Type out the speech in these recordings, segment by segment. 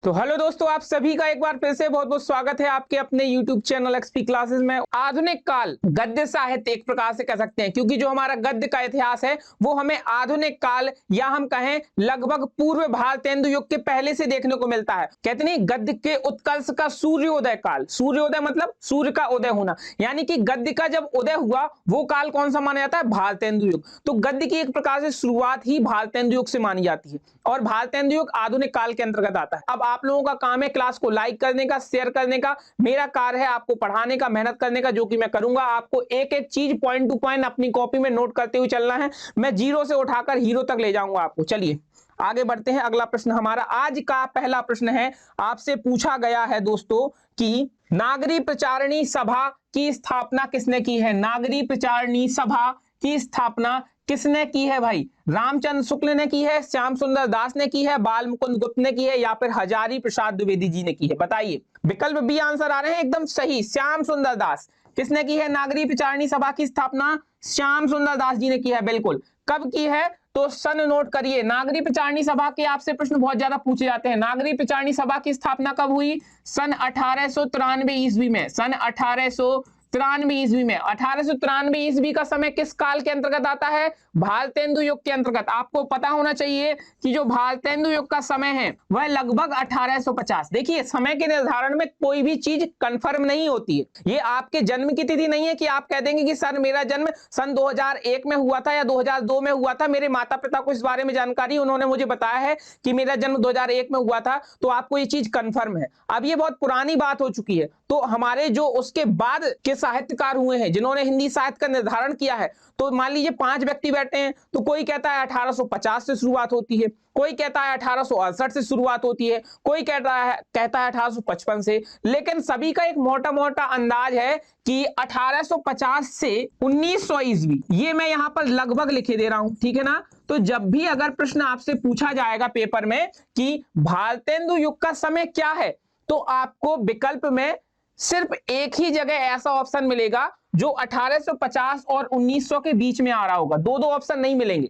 तो हेलो दोस्तों, आप सभी का एक बार फिर से बहुत बहुत स्वागत है आपके अपने YouTube चैनल एक्सपी क्लासेस में। आधुनिक काल गद्य साहित्य एक प्रकार से कह सकते हैं, क्योंकि जो हमारा गद्य का इतिहास है वो हमें आधुनिक काल या हम कहें लगभग पूर्व भारतेंदु युग के पहले से देखने को मिलता है। कहते नहीं, गद्य के उत्कर्ष का सूर्योदय काल। सूर्योदय मतलब सूर्य का उदय होना, यानी कि गद्य का जब उदय हुआ वो काल कौन सा माना जाता है? भारतेंदु युग। तो गद्य की एक प्रकार से शुरुआत ही भारतेंदु युग से मानी जाती है और भारतेंदु युग आधुनिक काल के अंतर्गत आता है। अब आप लोगों का काम है क्लास को लाइक करने का, शेयर करने का। मेरा कार्य है आपको पढ़ाने का, मेहनत करने का, जो कि मैं करूंगा। आपको एक एक चीज पॉइंट टू पॉइंट अपनी कॉपी में नोट करते हुए चलना है। मैं जीरो से उठाकर हीरो तक ले जाऊंगा आपको। चलिए आगे बढ़ते हैं। अगला प्रश्न हमारा आज का पहला प्रश्न है, आपसे पूछा गया है दोस्तों कि नागरी प्रचारणी सभा की स्थापना किसने की है? नागरी प्रचारणी सभा की स्थापना किसने की है भाई? रामचंद्र शुक्ल ने की है, श्याम सुंदर दास ने की है, बाल मुकुंद गुप्त ने की है, या फिर हजारी प्रसाद द्विवेदी जी ने की है? बताइए। विकल्प बी आंसर आ रहे हैं एकदम सही, श्याम सुंदर दास। किसने की है नागरी प्रचारणी सभा की स्थापना? श्याम सुंदर दास जी ने की है, बिल्कुल। कब की है? तो सन नोट करिए। नागरी प्रचारणी सभा के आपसे प्रश्न बहुत ज्यादा पूछे जाते हैं। नागरी प्रचारणी सभा की स्थापना कब हुई? सन 1893 ईस्वी में। सन 1893 ईस्वी में। 1893 ईस्वी का समय किस काल के अंतर्गत आता है? भारतेंदु युग के अंतर्गत। आपको पता होना चाहिए कि जो भारतेंदु युग का समय है वह लगभग 1850। देखिए, समय के निर्धारण में कोई भी चीज कंफर्म नहीं होती है। ये आपके जन्म की तिथि नहीं है कि आप कह देंगे कि सर मेरा जन्म सन 2001 में हुआ था या 2002 में हुआ था, मेरे माता पिता को इस बारे में जानकारी, उन्होंने मुझे बताया है कि मेरा जन्म 2001 में हुआ था, तो आपको ये चीज कंफर्म है। अब ये बहुत पुरानी बात हो चुकी है। तो हमारे जो उसके बाद के साहित्यकार हुए हैं जिन्होंने हिंदी साहित्य का निर्धारण किया है, तो मान लीजिए 5 व्यक्ति बैठे हैं, तो कोई कहता है 1850 से शुरुआत होती है, कोई कहता है 1868 से शुरुआत होती है, कोई कहता है 1855 से, लेकिन सभी का एक मोटा मोटा अंदाज है कि 1850 से 1900 ईस्वी। ये मैं यहां पर लगभग लिखे दे रहा हूं, ठीक है ना? तो जब भी अगर प्रश्न आपसे पूछा जाएगा पेपर में कि भारतेंदु युग का समय क्या है, तो आपको विकल्प में सिर्फ एक ही जगह ऐसा ऑप्शन मिलेगा जो 1850 और 1900 के बीच में आ रहा होगा। दो दो ऑप्शन नहीं मिलेंगे,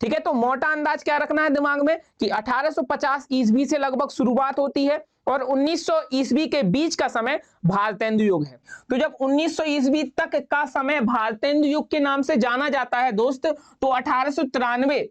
ठीक है? तो मोटा अंदाज क्या रखना है दिमाग में कि 1850 ईस्वी से लगभग शुरुआत होती है और 1900 ईस्वी के बीच का समय भारतेंदु युग है। तो जब 1900 ईस्वी तक का समय भारतेंदु युग के नाम से जाना जाता है दोस्त, तो 1893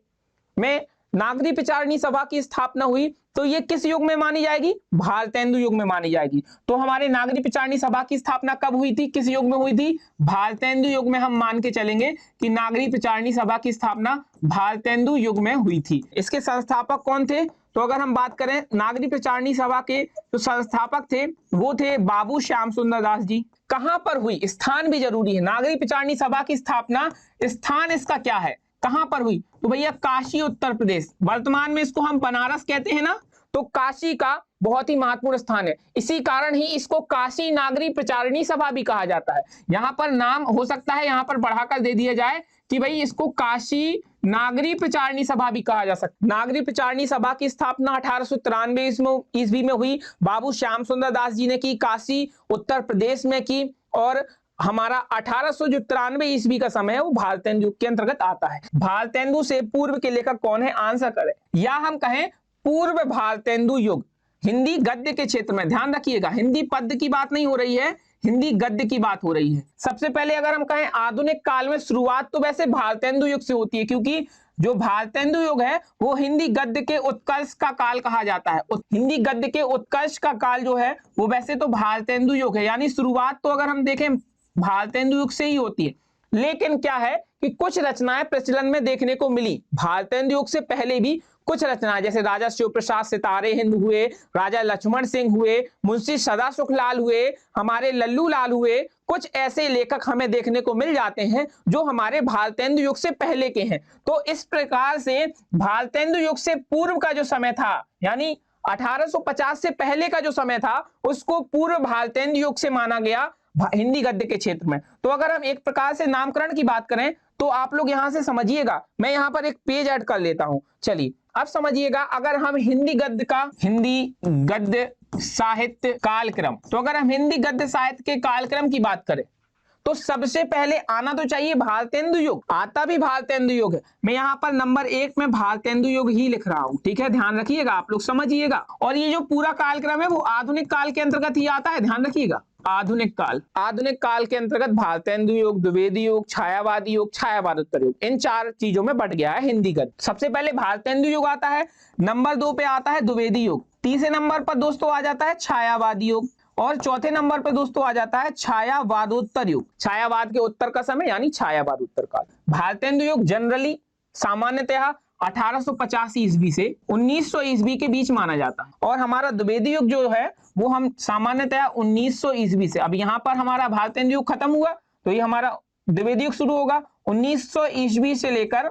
में नागरी प्रचारणी सभा की स्थापना हुई, तो ये किस युग में मानी जाएगी? भारतेंदु युग में मानी जाएगी। तो हमारे नागरी प्रचारणी सभा की स्थापना कब हुई थी, किस युग में हुई थी? भारतेंदु युग में हम मान के चलेंगे कि नागरी प्रचारणी सभा की स्थापना भारतेंदु युग में हुई थी। इसके संस्थापक कौन थे? तो अगर हम बात करें नागरी प्रचारणी सभा के, तो संस्थापक थे वो थे बाबू श्याम सुंदर दास जी। कहां पर हुई? स्थान भी जरूरी है। नागरी प्रचारणी सभा की स्थापना स्थान इसका क्या है, कहां पर हुई? तो भैया काशी उत्तर प्रदेश। वर्तमान में इसको हम बनारस कहते हैं ना, तो काशी का बहुत ही महत्वपूर्ण स्थान है। इसी कारण ही इसको काशी नागरी प्रचारणी सभा भी कहा जाता है। यहां पर नाम हो सकता है यहां पर बढ़ाकर दे दिया जाए कि भाई इसको काशी नागरी प्रचारणी सभा भी कहा जा सकता है। नागरी प्रचारणी सभा की स्थापना 1893 ईस्वी में हुई। बाबू श्याम सुंदर दास जी ने की, काशी उत्तर प्रदेश में की, और हमारा 1893 ईस्वी का समय है वो भारतेंदु युग के अंतर्गत आता है। भारतेंदु से पूर्व के लेखक कौन है? आंसर करें। या हम कहें पूर्व भारतेंदु युग हिंदी गद्य के क्षेत्र में। ध्यान रखिएगा, हिंदी पद्य की बात नहीं हो रही है, हिंदी गद्य की बात हो रही है। सबसे पहले अगर हम कहें आधुनिक काल में शुरुआत तो वैसे भारतेंदु युग से होती है, क्योंकि जो भारतेंदु युग है वो हिंदी गद्य के उत्कर्ष का काल कहा जाता है। हिंदी गद्य के उत्कर्ष का काल जो है वो वैसे तो भारतेंदु युग है, यानी शुरुआत तो अगर हम देखें भारतेंदु युग से ही होती है। लेकिन क्या है कि कुछ रचनाएं प्रचलन में देखने को मिली भारतेंदु युग से पहले भी। कुछ रचनाएं जैसे राजा शिव प्रसाद सितारे हिंद हुए, राजा लक्ष्मण सिंह हुए, मुंशी सदा सुखलाल हुए, हमारे लल्लू लाल हुए, कुछ ऐसे लेखक हमें देखने को मिल जाते हैं जो हमारे भारतेंदु युग से पहले के हैं। तो इस प्रकार से भारतेंदु युग से पूर्व का जो समय था, यानी 1850 से पहले का जो समय था, उसको पूर्व भारतेंदु युग से माना गया हिंदी गद्य के क्षेत्र में। तो अगर हम एक प्रकार से नामकरण की बात करें तो आप लोग यहां से समझिएगा, मैं यहां पर एक पेज ऐड कर लेता हूं। चलिए अब समझिएगा, अगर हम हिंदी गद्य साहित्य कालक्रम, तो अगर हम हिंदी गद्य साहित्य के कालक्रम की बात करें तो सबसे पहले आना तो चाहिए भारतेंदु युग, आता भी भारतेंदु युग है। मैं यहाँ पर नंबर 1 में भारतेंदु युग ही लिख रहा हूँ, ठीक है, ध्यान रखिएगा, आप लोग समझिएगा। और ये जो पूरा कालक्रम है वो आधुनिक काल के अंतर्गत ही आता है, ध्यान रखिएगा। आधुनिक काल के अंतर्गत भारतेंदु युग, द्विवेदी युग, छायावादी युग, छायावादोत्तर युग, इन 4 चीजों में बट गया है हिंदी गद्य। सबसे पहले भारतेंदु युग आता है, नंबर 2 पे आता है द्विवेदी युग, तीसरे नंबर पर दोस्तों आ जाता है छायावादी युग, और चौथे नंबर पे दोस्तों आ जाता है छायावादोत्तर युग, छायावाद के उत्तर का समय यानी छायावाद उत्तर काल। भारतेंदु युग जनरली सामान्यतः 1885 ईस्वी से 1900 ईस्वी के बीच माना जाता है, और हमारा द्विवेदी युग जो है वो हम सामान्यतः 1900 ईस्वी से, अब यहाँ पर हमारा भारतेंदु युग खत्म हुआ तो ये हमारा द्विवेदी युग शुरू होगा 1900 ईस्वी से लेकर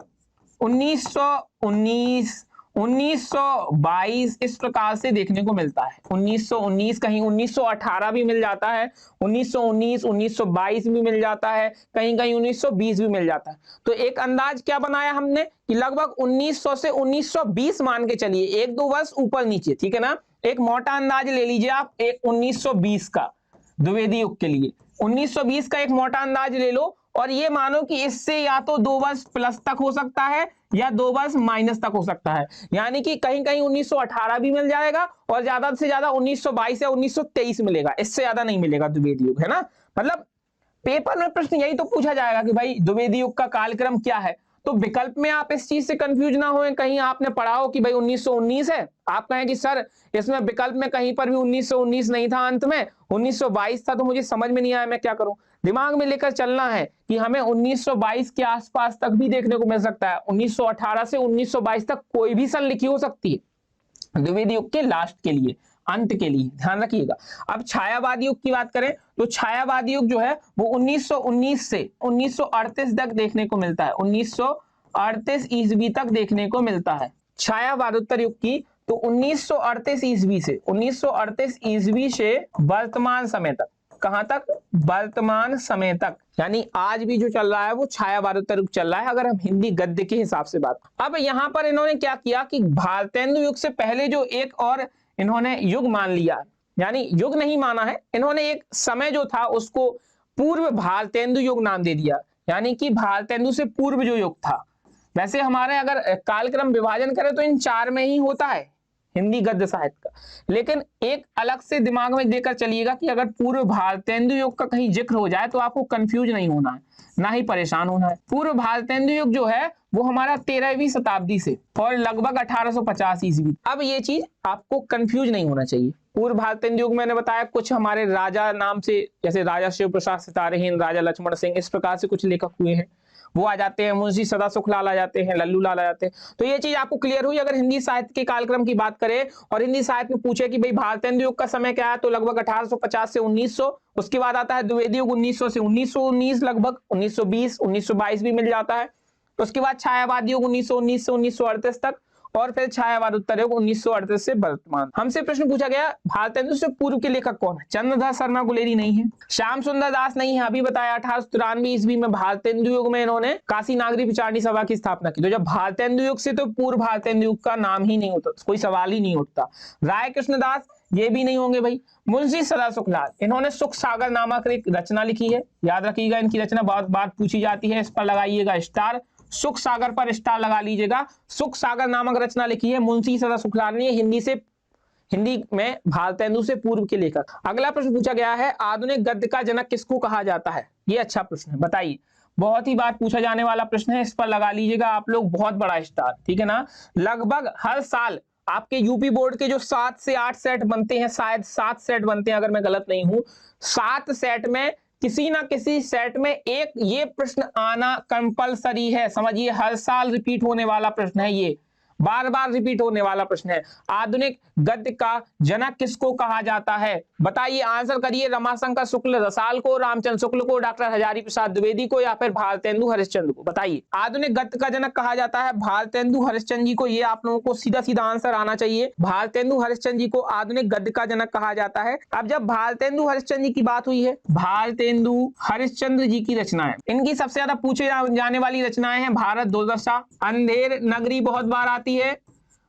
1919 1922 इस प्रकार से देखने को मिलता है। 1919 कहीं 1918 भी मिल जाता है, 1919 1922 भी मिल जाता है, कहीं कहीं 1920 भी मिल जाता है। तो एक अंदाज क्या बनाया हमने कि लगभग 1900 से 1920 मान के चलिए, 1-2 वर्ष ऊपर नीचे, ठीक है ना। एक मोटा अंदाज ले लीजिए आप, एक 1920 का द्विवेदी युग के लिए 1920 का एक मोटा अंदाज ले लो, और ये मानो कि इससे या तो 2 वर्ष प्लस तक हो सकता है या 2 वर्ष माइनस तक हो सकता है, यानी कि कहीं कहीं 1918 भी मिल जाएगा और ज्यादा से ज्यादा 1922 या 1923 मिलेगा, इससे ज्यादा नहीं मिलेगा द्विवेदी युग, है ना। मतलब पेपर में प्रश्न यही तो पूछा जाएगा कि भाई द्विवेदी युग का कालक्रम क्या है। तो विकल्प में आप इस चीज से कंफ्यूज ना हों, कहीं आपने पढ़ा हो कि भाई 1919 है, आप कहें कि सर इसमें विकल्प में कहीं पर भी 1919 नहीं था, अंत में 1922 था, तो मुझे समझ में नहीं आया, मैं क्या करूं। दिमाग में लेकर चलना है कि हमें 1922 के आसपास तक भी देखने को मिल सकता है, 1918 से 1922 तक कोई भी सन लिखी हो सकती है द्विवेदी युग के लास्ट के लिए, अंत के लिए, ध्यान रखिएगा। अब छायावादी युग की बात करें तो छायावादी युग जो है वो 1919 से 1938 तक देखने को मिलता है, 1938 ईस्वी तक देखने को मिलता है। छायावादोत्तर युग की तो 1938 ईस्वी से 1938 ईस्वी से वर्तमान समय तक, कहां तक, वर्तमान समय तक, यानी आज भी जो चल रहा है वो छायावादोत्तर युग चल रहा है, अगर हम हिंदी गद्य के हिसाब से बात। अब यहां पर इन्होंने क्या किया कि भारतेंदु युग से पहले जो एक और इन्होंने युग मान लिया, यानी युग नहीं माना है इन्होंने, एक समय जो था उसको पूर्व भारतेंदु युग नाम दे दिया, यानी कि भारतेंदु से पूर्व जो युग था। वैसे हमारे अगर कालक्रम विभाजन करें तो इन 4 में ही होता है हिंदी गद्य साहित्य का, लेकिन एक अलग से दिमाग में देकर चलिएगा कि अगर पूर्व भारतेंदु युग का कहीं जिक्र हो जाए तो आपको कंफ्यूज नहीं होना है, ना ही परेशान होना है। पूर्व भारतेंदु युग जो है वो हमारा 13वीं शताब्दी से और लगभग 1850 ईस्वी। अब ये चीज आपको कंफ्यूज नहीं होना चाहिए। पूर्व भारतेंदु युग मैंने बताया कुछ हमारे राजा नाम से, जैसे राजा शिव प्रसाद सितारेहीन, राजा लक्ष्मण सिंह, इस प्रकार से कुछ लेखक हुए हैं, वो आ जाते हैं, मुंशी सदा सुखलाल आ जाते हैं, लल्लू लाल आ जाते हैं। तो ये चीज आपको क्लियर हुई। अगर हिंदी साहित्य के कालक्रम की बात करें और हिंदी साहित्य में पूछे कि भाई भारतेंदु युग का समय क्या है, तो लगभग 1850 से 1900, उसके बाद आता है द्विवेदी युग 1900 से 1919, लगभग 1920 1922 भी मिल जाता है। उसके बाद छायावादी युग 1919 से 1938 तक, और फिर छायावादोत्तर युग 1938 से वर्तमान। हमसे प्रश्न पूछा गया भारतेंदु से पूर्व के लेखक कौन है। चंद्रधर शर्मा गुलेरी नहीं है, श्याम सुंदर दास नहीं है, अभी बताया 1893 ईस्वी में भारतेंदु युग में इन्होंने काशी नागरी विचारणी सभा की स्थापना की। तो जब भारतेंदु युग से तो पूर्व भारतेंदु युग का नाम ही नहीं होता, कोई सवाल ही नहीं उठता। राय कृष्णदास ये भी नहीं होंगे भाई। मुंशी सदा सुखलाल, इन्होंने सुख सागर नामक एक रचना लिखी है, याद रखिएगा इनकी रचना बहुत बार पूछी जाती है, इस पर लगाइएगा स्टार, सुख सागर पर स्टार लगा लीजिएगा। सुख सागर नामक रचना लिखी है मुंशी सदा सुखलाल ने, हिंदी में भारतेंदु से पूर्व के लेखक। अगला प्रश्न पूछा गया है आधुनिक गद्य का जनक किसको कहा जाता है। ये अच्छा प्रश्न है, बताइए, बहुत ही बार पूछा जाने वाला प्रश्न है, इस पर लगा लीजिएगा आप लोग बहुत बड़ा स्टार, ठीक है ना। लगभग हर साल आपके यूपी बोर्ड के जो 7 से 8 सेट बनते हैं, शायद 7 सेट बनते हैं अगर मैं गलत नहीं हूं, 7 सेट में किसी ना किसी सेट में एक ये प्रश्न आना कंपलसरी है। समझिए हर साल रिपीट होने वाला प्रश्न है, ये बार बार रिपीट होने वाला प्रश्न है। आधुनिक गद्य का जनक किसको कहा जाता है, बताइए, आंसर करिए। रमाशंकर शुक्ल रसाल को, रामचंद्र शुक्ल को, डॉक्टर हजारी प्रसाद द्विवेदी को, या फिर भारतेंदु हरिश्चंद्र को। बताइए आधुनिक गद्य का जनक कहा जाता है भारतेंदु हरिश्चंद्र जी को। ये आप लोगों को सीधा सीधा आंसर आना चाहिए, भारतेंदु हरिश्चंद्र जी को आधुनिक गद्य का जनक कहा जाता है। अब जब भारतेंदु हरिश्चंद्र जी की बात हुई है, भारतेंदु हरिश्चंद्र जी की रचनाएं, इनकी सबसे ज्यादा पूछे जाने वाली रचनाएं हैं भारत दुर्दशा, अंधेर नगरी बहुत बार आती है,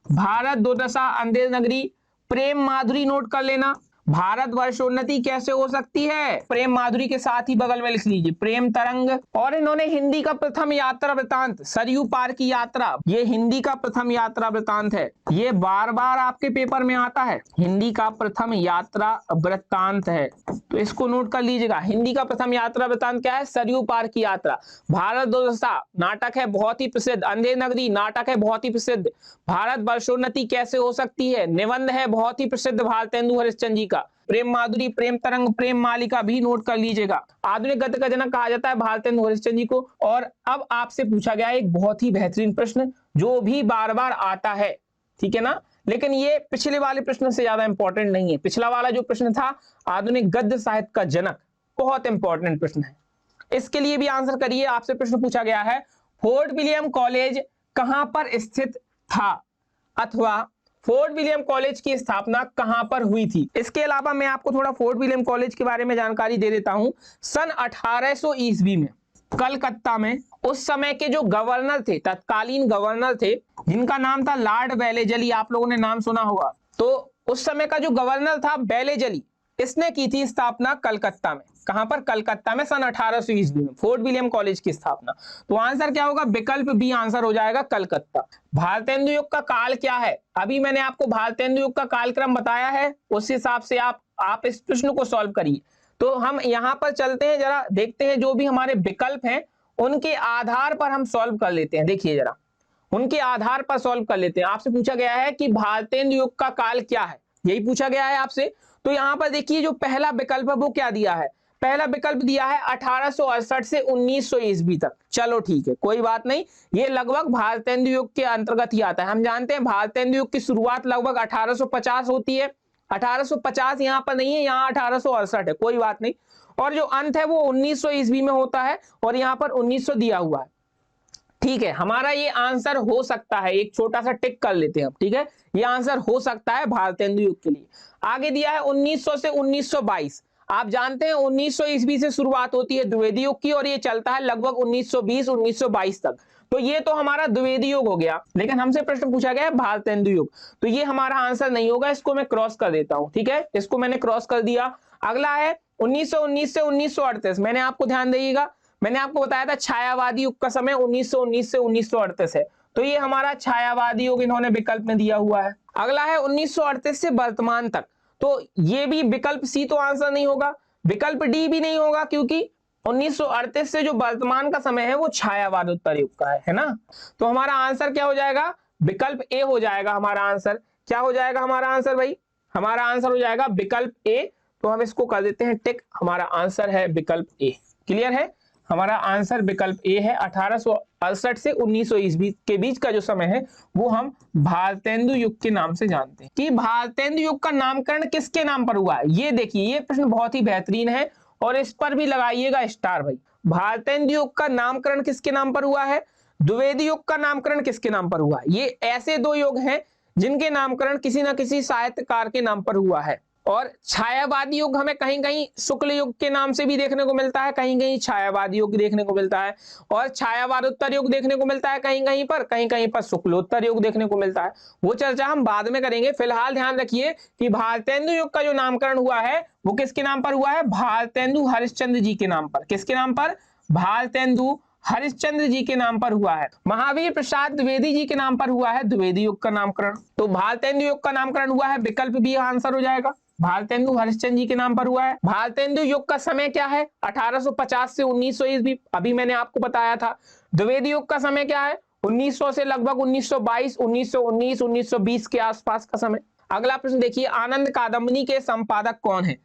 भारत दुर्दशा, अंधेर नगरी, प्रेम माधुरी नोट कर लेना, भारतवर्षोन्नति कैसे हो सकती है? प्रेम माधुरी के साथ ही बगल में लिख लीजिए प्रेम तरंग। और इन्होंने हिंदी का प्रथम यात्रा वृतांत सरयू पार की यात्रा, ये हिंदी का प्रथम यात्रा वृतांत है, ये बार बार आपके पेपर में आता है, हिंदी का प्रथम यात्रा वृतांत है, तो इसको नोट कर लीजिएगा। हिंदी का प्रथम यात्रा वृतांत क्या है? सरयू पार की यात्रा। भारत दुर्दशा नाटक है बहुत ही प्रसिद्ध, अंधे नगरी नाटक है बहुत ही प्रसिद्ध, भारतवर्षोन्नति कैसे हो सकती है निबंध है बहुत ही प्रसिद्ध भारतेंदु हरिश्चंद्र जी का, प्रेम माधुरी, प्रेम तरंग, प्रेम मालिका भी नोट कर लीजिएगा। आधुनिक गद्य का जनक कहा जाता है भारतेंदु हरिश्चंद्र जी को। और अब आपसे पूछा गया एक बहुत ही बेहतरीन प्रश्न जो भी बार बार आता है, ठीक है ना, लेकिन ये पिछले वाले प्रश्न से ज्यादा इंपॉर्टेंट नहीं है। पिछला वाला जो प्रश्न था आधुनिक गद्य साहित्य का जनक, बहुत इंपॉर्टेंट प्रश्न है, इसके लिए भी आंसर करिए। आपसे प्रश्न पूछा गया है फोर्ट विलियम कॉलेज कहां पर स्थित था, अथवा फोर्ट विलियम कॉलेज की स्थापना कहां पर हुई थी। इसके अलावा मैं आपको थोड़ा फोर्ट विलियम कॉलेज के बारे में जानकारी दे देता हूं। सन 1800 ईस्वी में कलकत्ता में उस समय के जो गवर्नर थे, तत्कालीन गवर्नर थे, जिनका नाम था लॉर्ड वेलेजली, आप लोगों ने नाम सुना होगा। तो उस समय का जो गवर्नर था वेलेजली, इसने की थी स्थापना कलकत्ता में। कहां पर? कलकत्ता में सन 1800 ईस्वी में फोर्ट विलियम कॉलेज की स्थापना। तो आंसर क्या होगा? विकल्प बी आंसर हो जाएगा, कलकत्ता। भारतेंदु युग का काल क्या है? अभी मैंने आपको भारतेंदु युग का कालक्रम बताया है, उस हिसाब से आप इस प्रश्न को सॉल्व करिए। तो हम यहां पर चलते हैं, जरा देखते हैं जो भी हमारे विकल्प हैं उनके आधार पर हम सॉल्व कर लेते हैं। देखिए जरा, उनके आधार पर सॉल्व कर लेते हैं। आपसे पूछा गया है कि भारतेंदु युग का काल क्या है, यही पूछा गया है आपसे। तो यहां पर देखिए जो पहला विकल्प है वो क्या दिया है? पहला विकल्प दिया है 1868 से 1900 ईस्वी तक। चलो ठीक है, कोई बात नहीं, ये लगभग भारतेंदु युग के अंतर्गत ही आता है। हम जानते हैं भारतेंदु युग की शुरुआत लगभग 1850 होती है, 1850 यहाँ पर नहीं है, यहाँ 1868 है, कोई बात नहीं। और जो अंत है वो 1900 ईस्वी में होता है, और यहाँ पर 1900 दिया हुआ है। ठीक है, हमारा ये आंसर हो सकता है, एक छोटा सा टिक कर लेते हैं अब, ठीक है, ये आंसर हो सकता है भारतेंदु युग के लिए। आगे दिया है 1900 से 1922। आप जानते हैं 1900 ईस्वी से शुरुआत होती है द्विवेदी युग की, और ये चलता है लगभग 1920-1922 तक। तो ये तो हमारा द्विवेदी युग हो गया, लेकिन हमसे प्रश्न पूछा गया है भारतेंदु युग, तो ये हमारा आंसर नहीं होगा, इसको मैं क्रॉस कर देता हूं। ठीक है, इसको मैंने क्रॉस कर दिया। अगला है 1919 से 1938। मैंने आपको ध्यान देगा, मैंने आपको बताया था छायावादी युग का समय 1919 से 1938 है, तो ये हमारा छायावादी युग इन्होंने विकल्प में दिया हुआ है। अगला है 1938 से वर्तमान तक, तो ये भी विकल्प सी तो आंसर नहीं होगा, विकल्प डी भी नहीं होगा, क्योंकि 1938 से जो वर्तमान का समय है वो छायावादोत्तर युग का है ना। तो हमारा आंसर क्या हो जाएगा? विकल्प ए हो जाएगा हमारा आंसर। क्या हो जाएगा हमारा आंसर भाई? हमारा आंसर हो जाएगा विकल्प ए। तो हम इसको कर देते हैं टिक, हमारा आंसर है विकल्प ए। क्लियर है, हमारा आंसर विकल्प ए है। 1868 से 1900 ईस्वी के बीच का जो समय है वो हम भारतेंदु युग के नाम से जानते हैं। कि भारतेंदु युग का नामकरण किसके नाम पर हुआ है? ये देखिए, ये प्रश्न बहुत ही बेहतरीन है और इस पर भी लगाइएगा स्टार भाई। भारतेंदु युग का नामकरण किसके नाम पर हुआ है? द्विवेदी युग का नामकरण किसके नाम पर हुआ है? ये ऐसे दो युग हैं जिनके नामकरण किसी न किसी साहित्यकार के नाम पर हुआ है। और छायावादी युग हमें कहीं कहीं शुक्ल युग के नाम से भी देखने को मिलता है, कहीं कहीं छायावादी युग देखने को मिलता है, और छायावादोत्तर युग देखने को मिलता है कहीं कहीं पर शुक्लोत्तर युग देखने को मिलता है। वो चर्चा हम बाद में करेंगे। फिलहाल ध्यान रखिए कि भारतेंदु युग का जो नामकरण हुआ है वो किसके नाम पर हुआ है? भारतेंदु हरिश्चंद्र जी के नाम पर। किसके नाम पर? भारतेंदु हरिश्चंद्र जी के नाम पर हुआ है। महावीर प्रसाद द्विवेदी जी के नाम पर हुआ है द्विवेदी युग का नामकरण। तो भारतेंदु युग का नामकरण हुआ है, विकल्प बी आंसर हो जाएगा, भारतेंदु हरिश्चंद्र जी के नाम पर हुआ है। भारतेंदु युग का समय क्या है? 1850 से 1900 ईस्वी, अभी मैंने आपको बताया था। द्विवेदी युग का समय क्या है? 1900 से लगभग 1922, 1919, 1920 के आसपास का समय। अगला प्रश्न देखिए, आनंद कादम्बनी के संपादक कौन है?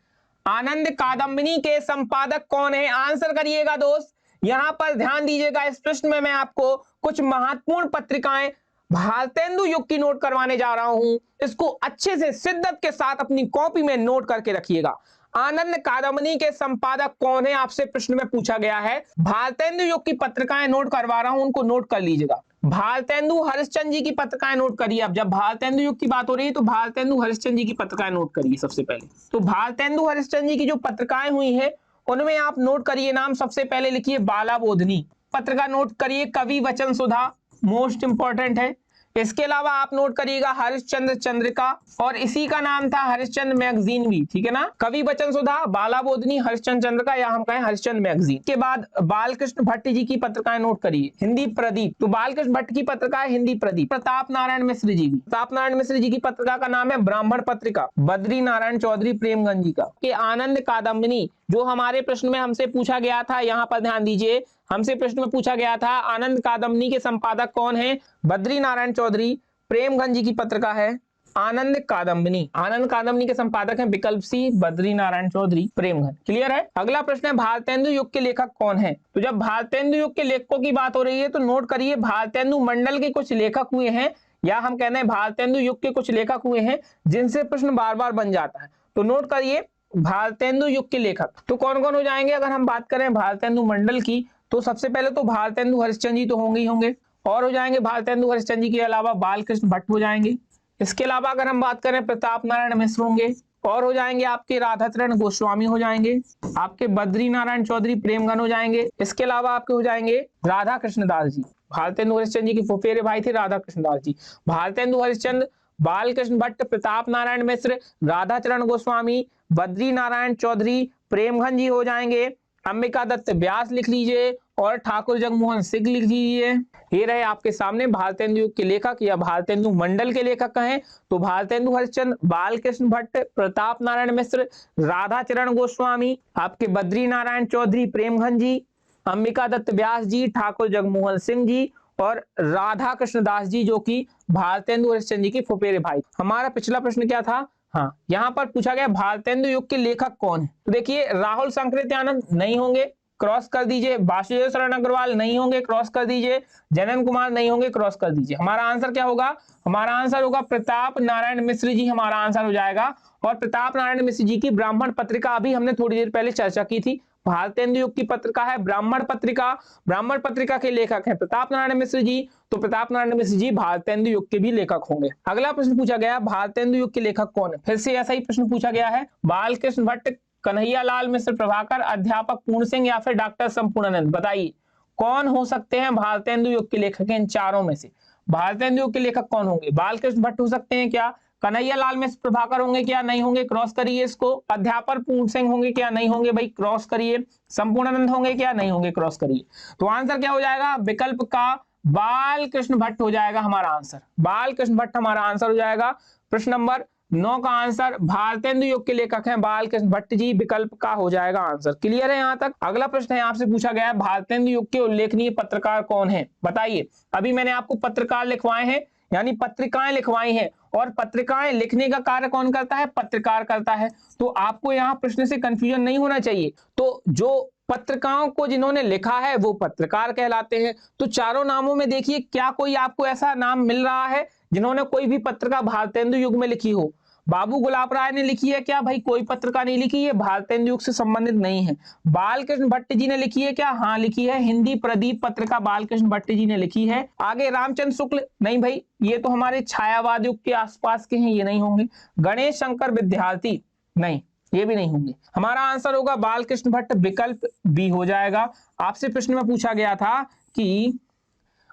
आनंद कादम्बनी के संपादक कौन है? आंसर करिएगा दोस्त। यहां पर ध्यान दीजिएगा, इस प्रश्न में मैं आपको कुछ महत्वपूर्ण पत्रिकाएं भारतेंदु युग की नोट करवाने जा रहा हूं। इसको अच्छे से शिद्दत के साथ अपनी कॉपी में नोट करके रखिएगा। आनंद कादम्बनी के संपादक कौन है? आपसे प्रश्न में पूछा गया है। भारतेंदु युग की पत्रिकाएं नोट करवा रहा हूं, उनको नोट कर लीजिएगा। भारतेंदु हरिश्चंद्र जी की पत्रिकाएं नोट करिए। अब जब भारतेंदु युग की बात हो रही है तो भारतेंदु हरिश्चंद्र जी की पत्रिकाएं नोट करिए सबसे पहले। तो भारतेंदु हरिश्चंद्र जी की जो पत्रिकाएं हुई है उनमें आप नोट करिए नाम। सबसे पहले लिखिए बाला बोधनी पत्रिका, नोट करिए कवि वचन सुधा, मोस्ट इंपॉर्टेंट है। इसके अलावा आप नोट करिएगा हरिश्चंद्र चंद्रिका, और इसी का नाम था हरिश्चंद्र मैगजीन भी, ठीक है ना। कवि वचन सुधा, बाला बोधनी, हरिश्चंद्र चंद्रिका, या हम कहें हरिश्चंद्र मैगजीन। के बाद बालकृष्ण भट्ट जी की पत्रिकाएं नोट करिए। हिंदी प्रदीप, तो बालकृष्ण भट्ट की पत्रिका है हिंदी प्रदीप। प्रताप नारायण मिश्र जी की, प्रताप नारायण मिश्र जी की पत्रिका का नाम है ब्राह्मण पत्रिका। बद्री नारायण चौधरी प्रेमगंज जी का के आनंद कादम्बिनी, जो हमारे प्रश्न में हमसे पूछा गया था, यहाँ पर ध्यान दीजिए, हमसे प्रश्न में पूछा गया था आनंद कादम्बिनी के संपादक कौन है, बद्री नारायण चौधरी प्रेमगंज जी की पत्रिका है आनंद कादम्बिनी। आनंद कादम्बिनी के संपादक हैं विकल्प सी बद्री नारायण चौधरी प्रेमगंज। क्लियर है। अगला प्रश्न है भारतेंदु युग के लेखक कौन है। तो जब भारतेंदु युग के लेखकों की बात हो रही है तो नोट करिए भारतेंदु मंडल के कुछ लेखक हुए हैं, या हम कहते हैं भारतेंदु युग के कुछ लेखक हुए हैं जिनसे प्रश्न बार बार बन जाता है। तो नोट करिए भारतेंदु युग के लेखक तो कौन कौन हो जाएंगे। अगर हम बात करें भारतेंदु मंडल की तो सबसे पहले तो भारतेंदु हरिश्चंद्र जी तो होंगे ही होंगे, और हो जाएंगे भारतेंदु हरिश्चंद्र जी के अलावा बालकृष्ण भट्ट हो जाएंगे। इसके अलावा अगर हम बात करें प्रताप नारायण मिश्र होंगे, और हो जाएंगे आपके राधाचरण गोस्वामी हो जाएंगे, आपके बद्री नारायण चौधरी प्रेमगंज हो जाएंगे। इसके अलावा आपके हो जाएंगे राधा कृष्णदास जी। भारतेंदु हरिश्चंद्र जी के फुफेरे भाई थे राधा कृष्णदास जी। भारतेंदु हरिश्चंद्र, बालकृष्ण भट्ट, प्रताप नारायण मिश्र, राधाचरण गोस्वामी, बद्री नारायण चौधरी प्रेमगंज जी हो जाएंगे। अंबिका दत्त व्यास लिख लीजिए, और ठाकुर जगमोहन सिंह लिख लीजिए। ये रहे आपके सामने भारतेंदु युग के लेखक या भारतेंदु मंडल के लेखक कहें तो भारतेंदु हरिश्चंद्र, बालकृष्ण भट्ट, प्रताप नारायण मिश्र, राधाचरण गोस्वामी, आपके बद्री नारायण चौधरी प्रेमगंज जी, अंबिका दत्त व्यास जी, ठाकुर जगमोहन सिंह जी, और राधा कृष्णदास जी, जो कि भारतेंदु हरिश्चंद्र जी के फुफेरे भाई। हमारा पिछला प्रश्न क्या था, हाँ यहाँ पर पूछा गया भारतेंदु युग के लेखक कौन है। तो देखिए राहुल संकृत्यानंद नहीं होंगे, क्रॉस कर दीजिए। वासुदेव शरण अग्रवाल नहीं होंगे, क्रॉस कर दीजिए। जनन कुमार नहीं होंगे, क्रॉस कर दीजिए। हमारा आंसर क्या होगा, हमारा आंसर होगा प्रताप नारायण मिश्र जी, हमारा आंसर हो जाएगा। और प्रताप नारायण मिश्र जी की ब्राह्मण पत्रिका अभी हमने थोड़ी देर पहले चर्चा की थी। भारतेंदु युग की पत्रिका है ब्राह्मण पत्रिका, ब्राह्मण पत्रिका के लेखक हैं प्रताप नारायण मिश्र जी, तो प्रताप नारायण मिश्र जी भारतेंदु युग के भी लेखक होंगे। अगला प्रश्न पूछा गया भारतेंदु युग के लेखक कौन है। फिर से ऐसा ही प्रश्न पूछा गया है, बालकृष्ण भट्ट, कन्हैया लाल मिश्र प्रभाकर, अध्यापक पूर्ण सिंह, या फिर डॉक्टर संपूर्णानंद। बताइए कौन हो सकते हैं भारतेंदु युग के लेखक इन चारों में से। भारतेंदु युग के लेखक कौन होंगे, बालकृष्ण भट्ट हो सकते हैं क्या, कन्हैया लाल मिश्र प्रभाकर होंगे क्या, नहीं होंगे, क्रॉस करिए इसको। अध्यापक पूर्ण सिंह होंगे क्या, नहीं होंगे भाई, क्रॉस करिए। संपूर्णानंद होंगे क्या, नहीं होंगे, क्रॉस करिए। तो आंसर क्या हो जाएगा, विकल्प का बालकृष्ण भट्ट हो जाएगा हमारा आंसर। बालकृष्ण भट्ट हमारा आंसर हो जाएगा। प्रश्न नंबर 9 का आंसर भारतेंदु युग के लेखक हैं बालकृष्ण भट्ट जी, विकल्प का हो जाएगा आंसर। क्लियर है यहाँ तक। अगला प्रश्न है आपसे पूछा गया है भारतेंदु युग के उल्लेखनीय पत्रकार कौन है। बताइए, अभी मैंने आपको पत्रकार लिखवाए हैं, यानी पत्रिकाएं लिखवाई हैं, और पत्रिकाएं लिखने का कार्य कौन करता है, पत्रकार करता है। तो आपको यहाँ प्रश्न से कंफ्यूजन नहीं होना चाहिए। तो जो पत्रिकाओं को जिन्होंने लिखा है वो पत्रकार कहलाते हैं। तो चारों नामों में देखिए क्या कोई आपको ऐसा नाम मिल रहा है जिन्होंने कोई भी पत्रिका भारतेंदु युग में लिखी हो। बाबू गुलाब राय ने लिखी है क्या, भाई कोई पत्रिका नहीं लिखी है, भारतेंदु युग से संबंधित नहीं है। बालकृष्ण भट्ट जी ने लिखी है क्या, हाँ लिखी है, हिंदी प्रदीप पत्रिका बालकृष्ण भट्ट जी ने लिखी है। आगे रामचंद्र शुक्ल, नहीं भाई ये तो हमारे छायावाद युग के आसपास के हैं, ये नहीं होंगे। गणेश शंकर विद्यार्थी, नहीं ये भी नहीं होंगे। हमारा आंसर होगा बालकृष्ण भट्ट, विकल्प बी हो जाएगा। आपसे प्रश्न में पूछा गया था कि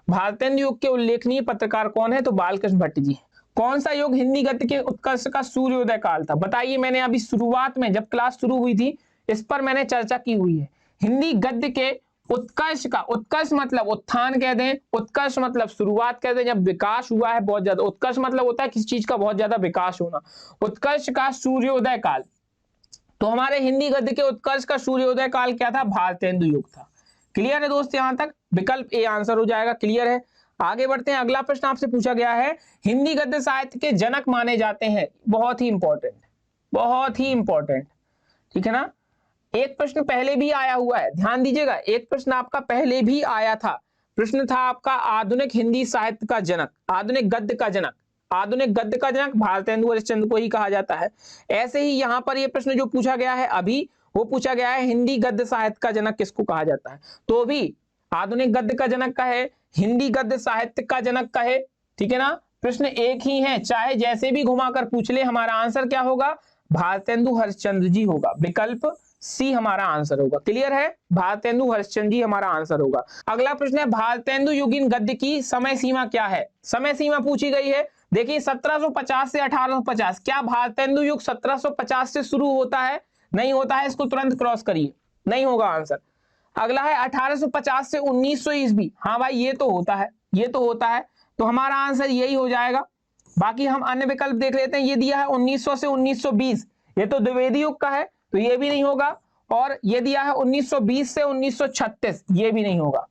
भारतेंदु युग के उल्लेखनीय पत्रकार कौन है, तो बालकृष्ण भट्ट जी। कौन सा युग हिंदी गद्य के उत्कर्ष का सूर्योदय काल था। बताइए, मैंने अभी शुरुआत में जब क्लास शुरू हुई थी इस पर मैंने चर्चा की हुई है। हिंदी गद्य के उत्कर्ष का, उत्कर्ष मतलब उत्थान कह दें, उत्कर्ष मतलब शुरुआत कह दें, जब विकास हुआ है बहुत ज्यादा। उत्कर्ष मतलब होता है किसी चीज का बहुत ज्यादा विकास होना। उत्कर्ष का सूर्योदय काल, तो हमारे हिंदी गद्य के उत्कर्ष का सूर्योदय काल क्या था, भारतेंदु युग था। क्लियर है दोस्त, यहां तक विकल्प ए आंसर हो जाएगा। क्लियर है। आगे बढ़ते हैं। अगला प्रश्न आपसे पूछा गया है, हिंदी गद्य साहित्य के जनक माने जाते हैं। बहुत ही इंपॉर्टेंट, बहुत ही इंपॉर्टेंट, ठीक है ना। एक प्रश्न पहले भी आया हुआ है, ध्यान दीजिएगा। एक प्रश्न आपका पहले भी आया था, प्रश्न था आपका आधुनिक हिंदी साहित्य का जनक, आधुनिक गद्य का जनक। आधुनिक गद्य का जनक भारतेंदु हरिश्चंद्र को ही कहा जाता है। ऐसे ही यहाँ पर यह प्रश्न जो पूछा गया है अभी, वो पूछा गया है हिंदी गद्य साहित्य का जनक किसको कहा जाता है। तो भी आधुनिक गद्य का जनक का है, हिंदी गद्य साहित्य का जनक का है, ठीक है ना। प्रश्न एक ही है, चाहे जैसे भी घुमाकर पूछ ले, हमारा आंसर क्या होगा, भारतेंदु हरिश्चंद्र जी होगा, विकल्प सी हमारा आंसर होगा। क्लियर है, भारतेंदु हरिश्चंद्र जी हमारा आंसर होगा। अगला प्रश्न है भारतेंदु युगीन गद्य की समय सीमा क्या है? समय सीमा पूछी गई है। देखिए 1750 से 1850, क्या भारतेंदु युग 1750 से शुरू होता है? नहीं होता है, इसको तुरंत क्रॉस करिए, नहीं होगा आंसर। अगला है 1850 से 1900 ईस्वी, हाँ भाई ये तो होता है, ये तो होता है, तो हमारा आंसर यही हो जाएगा। बाकी हम अन्य विकल्प देख लेते हैं। ये दिया है 1900 से 1920, ये तो द्विवेदी युग का है, तो ये भी नहीं होगा। और ये दिया है 1920 से 1936, ये भी नहीं होगा।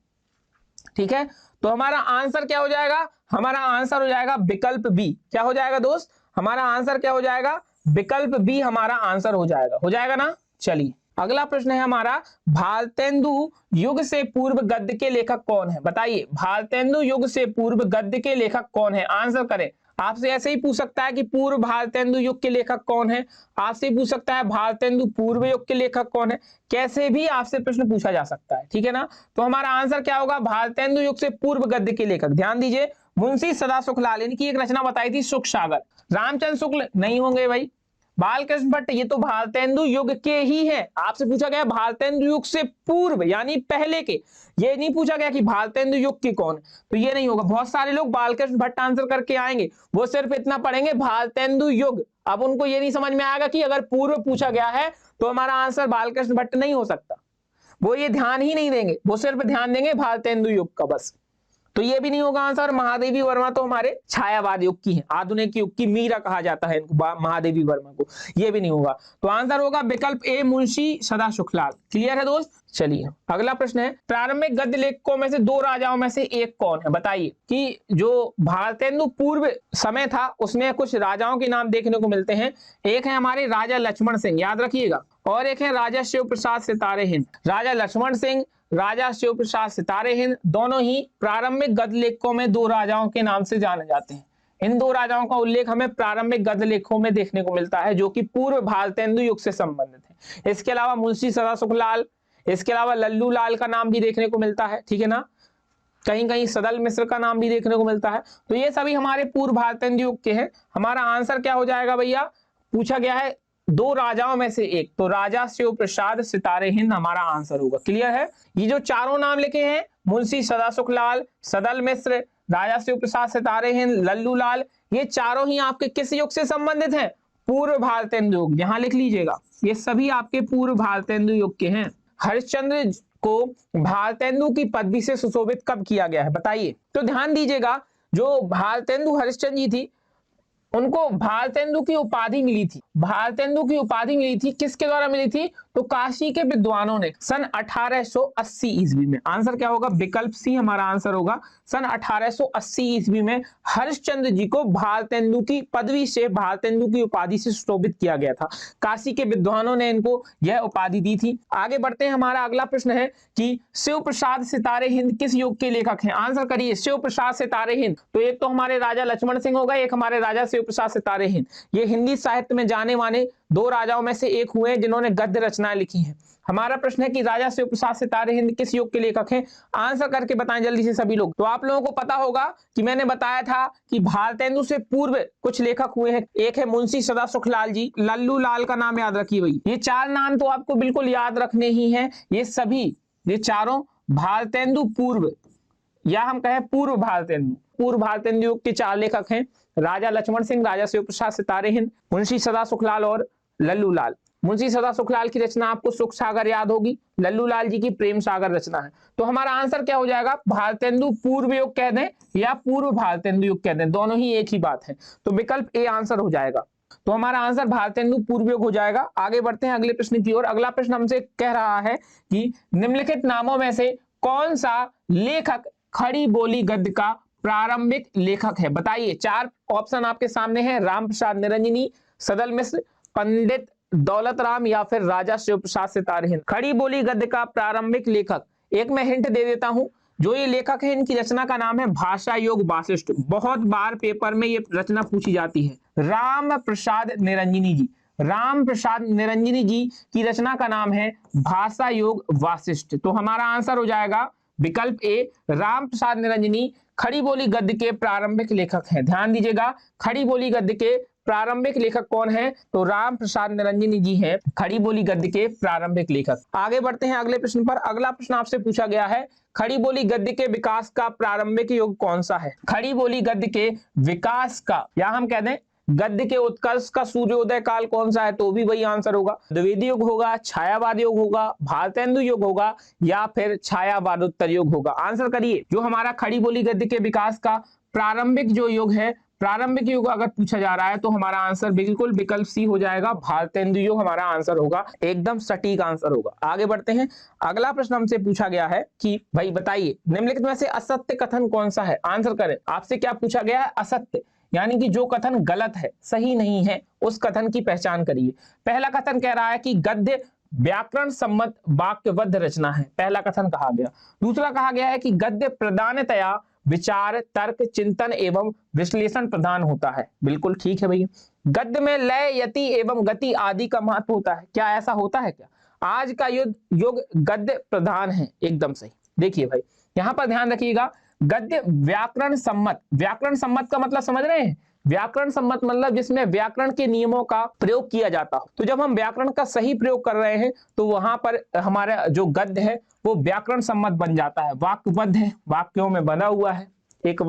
ठीक है, तो हमारा आंसर क्या हो जाएगा? हमारा आंसर हो जाएगा विकल्प बी। क्या हो जाएगा दोस्त? हमारा आंसर क्या हो जाएगा? विकल्प बी हमारा आंसर हो जाएगा। हो जाएगा ना? चलिए अगला प्रश्न है हमारा, भारतेंदु युग से पूर्व गद्य के लेखक कौन है? बताइए, भारतेंदु युग से पूर्व गद्य के लेखक कौन है? आंसर करें। आपसे ऐसे ही पूछ सकता है कि पूर्व भारतेंदु युग के लेखक कौन है, आपसे पूछ सकता है भारतेंदु पूर्व युग के लेखक कौन है, कैसे भी आपसे प्रश्न पूछा जा सकता है। ठीक है ना? तो हमारा आंसर क्या होगा? भारतेंदु युग से पूर्व गद्य के लेखक, ध्यान दीजिए, मुंशी सदा सुखलाल, इनकी एक रचना बताई थी सुख सागर। रामचंद्र शुक्ल नहीं होंगे भाई। बालकृष्ण भट्ट, ये तो भारतेंदु युग के ही हैं। आपसे पूछा गया भारतेंदु युग से पूर्व यानी पहले के, ये नहीं पूछा गया कि भारतेंदु युग के कौन, तो ये नहीं होगा। बहुत सारे लोग बालकृष्ण भट्ट आंसर करके आएंगे, वो सिर्फ इतना पढ़ेंगे भारतेंदु युग, अब उनको ये नहीं समझ में आएगा कि अगर पूर्व पूछा गया है तो हमारा आंसर बालकृष्ण भट्ट नहीं हो सकता। वो ये ध्यान ही नहीं देंगे, वो सिर्फ ध्यान देंगे भारतेंदु युग का बस, तो ये भी नहीं होगा आंसर। महादेवी वर्मा तो हमारे छायावाद युग की है, आधुनिक युग की मीरा कहा जाता है इनको, महादेवी वर्मा को, ये भी नहीं होगा। तो आंसर होगा विकल्प ए, मुंशी सदा सुखलाल। क्लियर है दोस्त? चलिए अगला प्रश्न है, प्रारंभिक गद्य लेखकों में से दो राजाओं में से एक कौन है? बताइए कि जो भारतेंदु पूर्व समय था उसमें कुछ राजाओं के नाम देखने को मिलते हैं। एक है हमारे राजा लक्ष्मण सिंह, याद रखिएगा, और एक है राजा शिव प्रसाद सितारे हिंद। राजा लक्ष्मण सिंह, राजा शिव प्रसाद सितारे हिंद, दोनों ही प्रारंभिक गद्य लेखकों में दो राजाओं के नाम से जाने जाते हैं। इन दो राजाओं का उल्लेख हमें प्रारंभिक गद्य लेखों में देखने को मिलता है जो कि पूर्व भारतेंदु युग से संबंधित है। इसके अलावा मुंशी सदा सुखलाल, इसके अलावा लल्लू लाल का नाम भी देखने को मिलता है। ठीक है ना? कहीं कहीं सदल मिश्र का नाम भी देखने को मिलता है। तो ये सभी हमारे पूर्व भारतेंदु युग के हैं। हमारा आंसर क्या हो जाएगा भैया? पूछा गया है दो राजाओं में से एक, तो राजा शिव प्रसाद सितारे हिंद हमारा आंसर होगा। क्लियर है? ये जो चारों नाम लिखे हैं, मुंशी सदा सुखलाल, सदल मिश्र, राजा शिव प्रसाद सितारे हिंद, लल्लू लाल, ये चारों ही आपके किस युग से संबंधित हैं? पूर्व भारतेंदु युग। यहां लिख लीजिएगा, ये सभी आपके पूर्व भारतेंदु युग के हैं। हरिश्चंद्र को भारतेंदु की पदवी से सुशोभित कब किया गया है? बताइए। तो ध्यान दीजिएगा, जो भारतेंदु हरिश्चंद्र जी थी उनको भारतेंदु की उपाधि मिली थी। भारतेंदु की उपाधि मिली थी, किसके द्वारा मिली थी? तो काशी के विद्वानों ने सन 1880 ईस्वी में। आंसर क्या होगा? विकल्प सी हमारा आंसर होगा। सन 1880 ईस्वी में हरिश्चंद्र जी को भारतेंदु की पदवी से, भारतेंदु की उपाधि से सुशोभित किया गया था। काशी के विद्वानों ने इनको यह उपाधि दी थी। आगे बढ़ते हैं, हमारा अगला प्रश्न है कि शिव प्रसाद सितारे हिंद किस युग के लेखक हैं? आंसर करिए। शिव प्रसाद सितारे हिंद, तो एक तो हमारे राजा लक्ष्मण सिंह होगा, एक हमारे राजा शिव प्रसाद सितारे हिंद। ये हिंदी साहित्य में जाने माने दो राजाओं में से एक हुए जिन्होंने गद्य रचनाएं लिखी हैं। हमारा प्रश्न है कि राजा शिव प्रसाद सितारे हिंद किस युग के लेखक हैं? आंसर करके बताएं जल्दी से सभी लोग। तो आप लोगों को पता होगा कि मैंने बताया था कि भारतेंदु से पूर्व कुछ लेखक हुए हैं। एक है मुंशी सदा सुखलाल जी, लल्लू लाल का नाम याद रखिए भाई। ये चार नाम तो आपको बिल्कुल याद रखने ही हैं। ये सभी, ये चारों भारतेंदु पूर्व, या हम कहें पूर्व भारतेंदु, पूर्व भारतेंदु युग के चार लेखक हैं। राजा लक्ष्मण सिंह, राजा शिव प्रसाद सितारे हिंद, मुंशी सदा सुखलाल और लल्लू लाल। मुंशी सदा सुखलाल की रचना आपको सुख सागर याद होगी, लल्लू लाल जी की प्रेम सागर रचना है। तो हमारा आंसर क्या हो जाएगा? भारतेंदु पूर्व युग कह दें या पूर्व भारतेंदु युग कह दें, दोनों ही एक ही बात है। तो विकल्प ए आंसर हो जाएगा। तो हमारा आंसर भारतेंदु पूर्व युग हो जाएगा। आगे बढ़ते हैं अगले प्रश्न की ओर। अगला प्रश्न हमसे कह रहा है कि निम्नलिखित नामों में से कौन सा लेखक खड़ी बोली गद्य का प्रारंभिक लेखक है? बताइए। चार ऑप्शन आपके सामने हैं, राम प्रसाद निरंजनी, सदल मिश्र, पंडित दौलत राम या फिर राजा शिव प्रसाद सितारे हिंद। खड़ी बोली गद्य का प्रारंभिक लेखक, एक मैं हिंट दे देता हूं, जो ये लेखक है इनकी रचना का नाम है भाषा योग वासिष्ठ। बहुत बार पेपर में ये रचना पूछी जाती है। राम प्रसाद निरंजनी जी, राम प्रसाद निरंजनी जी की रचना का नाम है भाषा योग वासिष्ठ। तो हमारा आंसर हो जाएगा विकल्प ए, राम प्रसाद निरंजनी खड़ी बोली गद्य के प्रारंभिक लेखक हैं। ध्यान दीजिएगा, खड़ी बोली गद्य के प्रारंभिक लेखक कौन है? तो राम प्रसाद निरंजनी जी हैं खड़ी बोली गद्य के प्रारंभिक लेखक। आगे बढ़ते हैं अगले प्रश्न पर। अगला प्रश्न आपसे पूछा गया है, खड़ी बोली गद्य के विकास का प्रारंभिक युग कौन सा है? खड़ी बोली गद्य के विकास का, या हम कह दें गद्य के उत्कर्ष का सूर्योदय काल कौन सा है? तो भी वही आंसर होगा। द्विवेदी युग होगा, छायावाद युग होगा, भारतेंदु युग होगा, या फिर छायावादोत्तर युग होगा? आंसर करिए। जो हमारा खड़ी बोली गद्य के विकास का प्रारंभिक जो युग है, प्रारंभिक युग अगर पूछा जा रहा है तो हमारा आंसर बिल्कुल विकल्प सी हो जाएगा, भारतेंदु युग हमारा आंसर होगा, एकदम सटीक आंसर होगा। आगे बढ़ते हैं। अगला प्रश्न हमसे पूछा गया है कि भाई बताइए निम्नलिखित में से असत्य कथन कौन सा है? आंसर करें। आपसे क्या पूछा गया है? असत्य, यानी कि जो कथन गलत है, सही नहीं है, उस कथन की पहचान करिए। पहला कथन कह रहा है कि गद्य व्याकरण सम्मत वाक्यबद्ध रचना है, पहला कथन कहा गया। दूसरा कहा गया है कि गद्य प्रधानतया विचार, तर्क, चिंतन एवं विश्लेषण प्रधान होता है। बिल्कुल ठीक है भैया। गद्य में लय, यति एवं गति आदि का महत्व होता है। क्या ऐसा होता है क्या? आज का युग गद्य प्रधान है, एकदम सही। देखिए भाई यहां पर ध्यान रखिएगा, गद्य व्याकरण सम्मत, व्याकरण सम्मत का मतलब समझ रहे हैं? व्याकरण सम्मत मतलब जिसमें व्याकरण के नियमों का प्रयोग किया जाता हो। तो जब हम व्याकरण का सही प्रयोग कर रहे हैं तो वहां पर हमारा जो गद्य है वो व्याकरण सम्मत बन जाता है, वाक्यबद्ध है, वाक्यों में बना हुआ है, एक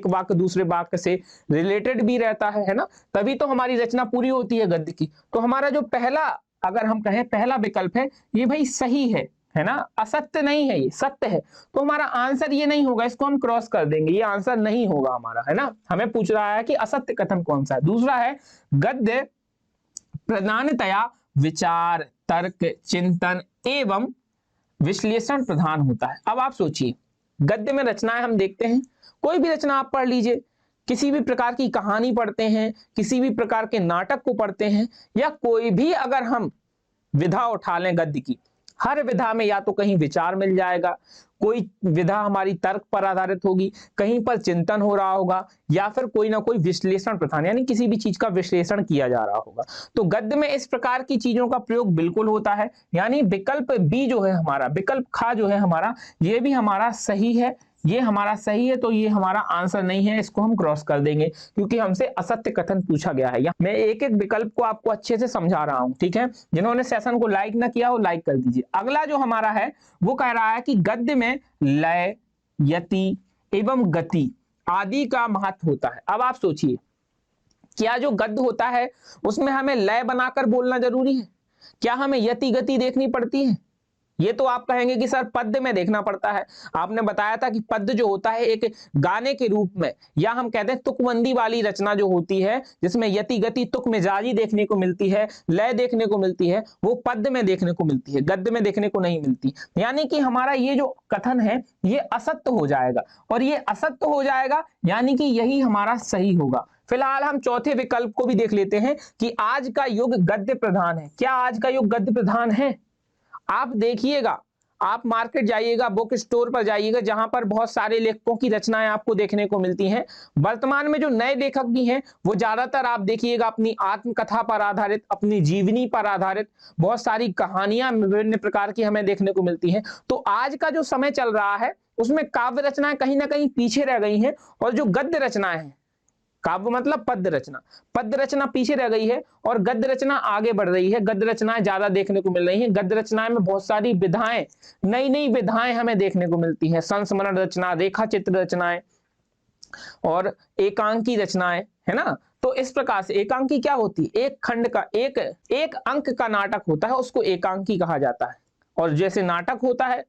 वाक्य दूसरे वाक्य से रिलेटेड भी रहता है ना, तभी तो हमारी रचना पूरी होती है गद्य की। तो हमारा जो पहला, अगर हम कहें पहला विकल्प है, ये भाई सही है ना, असत्य नहीं है, ये सत्य है। तो हमारा आंसर ये नहीं होगा, इसको हम क्रॉस कर देंगे, ये आंसर नहीं होगा हमारा, है ना। हमें पूछ रहा है कि असत्य कथन कौन सा है। दूसरा है गद्य प्रधानतया विचार, तर्क, चिंतन एवं विश्लेषण प्रधान होता है। अब आप सोचिए, गद्य में रचनाएं हम देखते हैं, कोई भी रचना आप पढ़ लीजिए, किसी भी प्रकार की कहानी पढ़ते हैं, किसी भी प्रकार के नाटक को पढ़ते हैं, या कोई भी अगर हम विधा उठा लें गद्य की, हर विधा में या तो कहीं विचार मिल जाएगा, कोई विधा हमारी तर्क पर आधारित होगी, कहीं पर चिंतन हो रहा होगा, या फिर कोई ना कोई विश्लेषण प्रधान, यानी किसी भी चीज का विश्लेषण किया जा रहा होगा। तो गद्य में इस प्रकार की चीजों का प्रयोग बिल्कुल होता है, यानी विकल्प बी जो है हमारा, विकल्प खा जो है हमारा, ये भी हमारा सही है, ये हमारा सही है। तो ये हमारा आंसर नहीं है, इसको हम क्रॉस कर देंगे, क्योंकि हमसे असत्य कथन पूछा गया है। मैं एक एक विकल्प को आपको अच्छे से समझा रहा हूं, ठीक है। जिन्होंने सेशन को लाइक ना किया वो लाइक कर दीजिए। अगला जो हमारा है वो कह रहा है कि गद्य में लय, यति एवं गति आदि का महत्व होता है। अब आप सोचिए, क्या जो गद्य होता है उसमें हमें लय बनाकर बोलना जरूरी है? क्या हमें यति गति देखनी पड़ती है? ये तो आप कहेंगे कि सर पद्य में देखना पड़ता है। आपने बताया था कि पद्य जो होता है एक गाने के रूप में, या हम कहते हैं तुकबंदी वाली रचना जो होती है, जिसमें यति गति तुक मिजाजी देखने को मिलती है, लय देखने को मिलती है, वो पद्य में देखने को मिलती है, गद्य में देखने को नहीं मिलती। यानी कि हमारा ये जो कथन है ये असत्य हो जाएगा, और ये असत्य हो जाएगा यानी कि यही हमारा सही होगा। फिलहाल हम चौथे विकल्प को भी देख लेते हैं कि आज का युग गद्य प्रधान है। क्या आज का युग गद्य प्रधान है? आप देखिएगा, आप मार्केट जाइएगा, बुक स्टोर पर जाइएगा, जहां पर बहुत सारे लेखकों की रचनाएं आपको देखने को मिलती हैं। वर्तमान में जो नए लेखक भी हैं वो ज्यादातर आप देखिएगा अपनी आत्मकथा पर आधारित, अपनी जीवनी पर आधारित बहुत सारी कहानियां विभिन्न प्रकार की हमें देखने को मिलती हैं। तो आज का जो समय चल रहा है उसमें काव्य रचनाएं कहीं ना कहीं पीछे रह गई हैं, और जो गद्य रचनाएं हैं, काव्य मतलब पद्य रचना पीछे रह गई है और गद्य रचना आगे बढ़ रही है। गद्य रचनाएं ज्यादा देखने को मिल रही हैं। गद्य रचनाएं में बहुत सारी विधाएं, नई नई विधाएं हमें देखने को मिलती हैं। संस्मरण रचना, रेखा चित्र रचनाएं और एकांकी रचनाएं, है ना। तो इस प्रकार से एकांकी क्या होती है? एक खंड का, एक अंक का नाटक होता है, उसको एकांकी कहा जाता है। और जैसे नाटक होता है,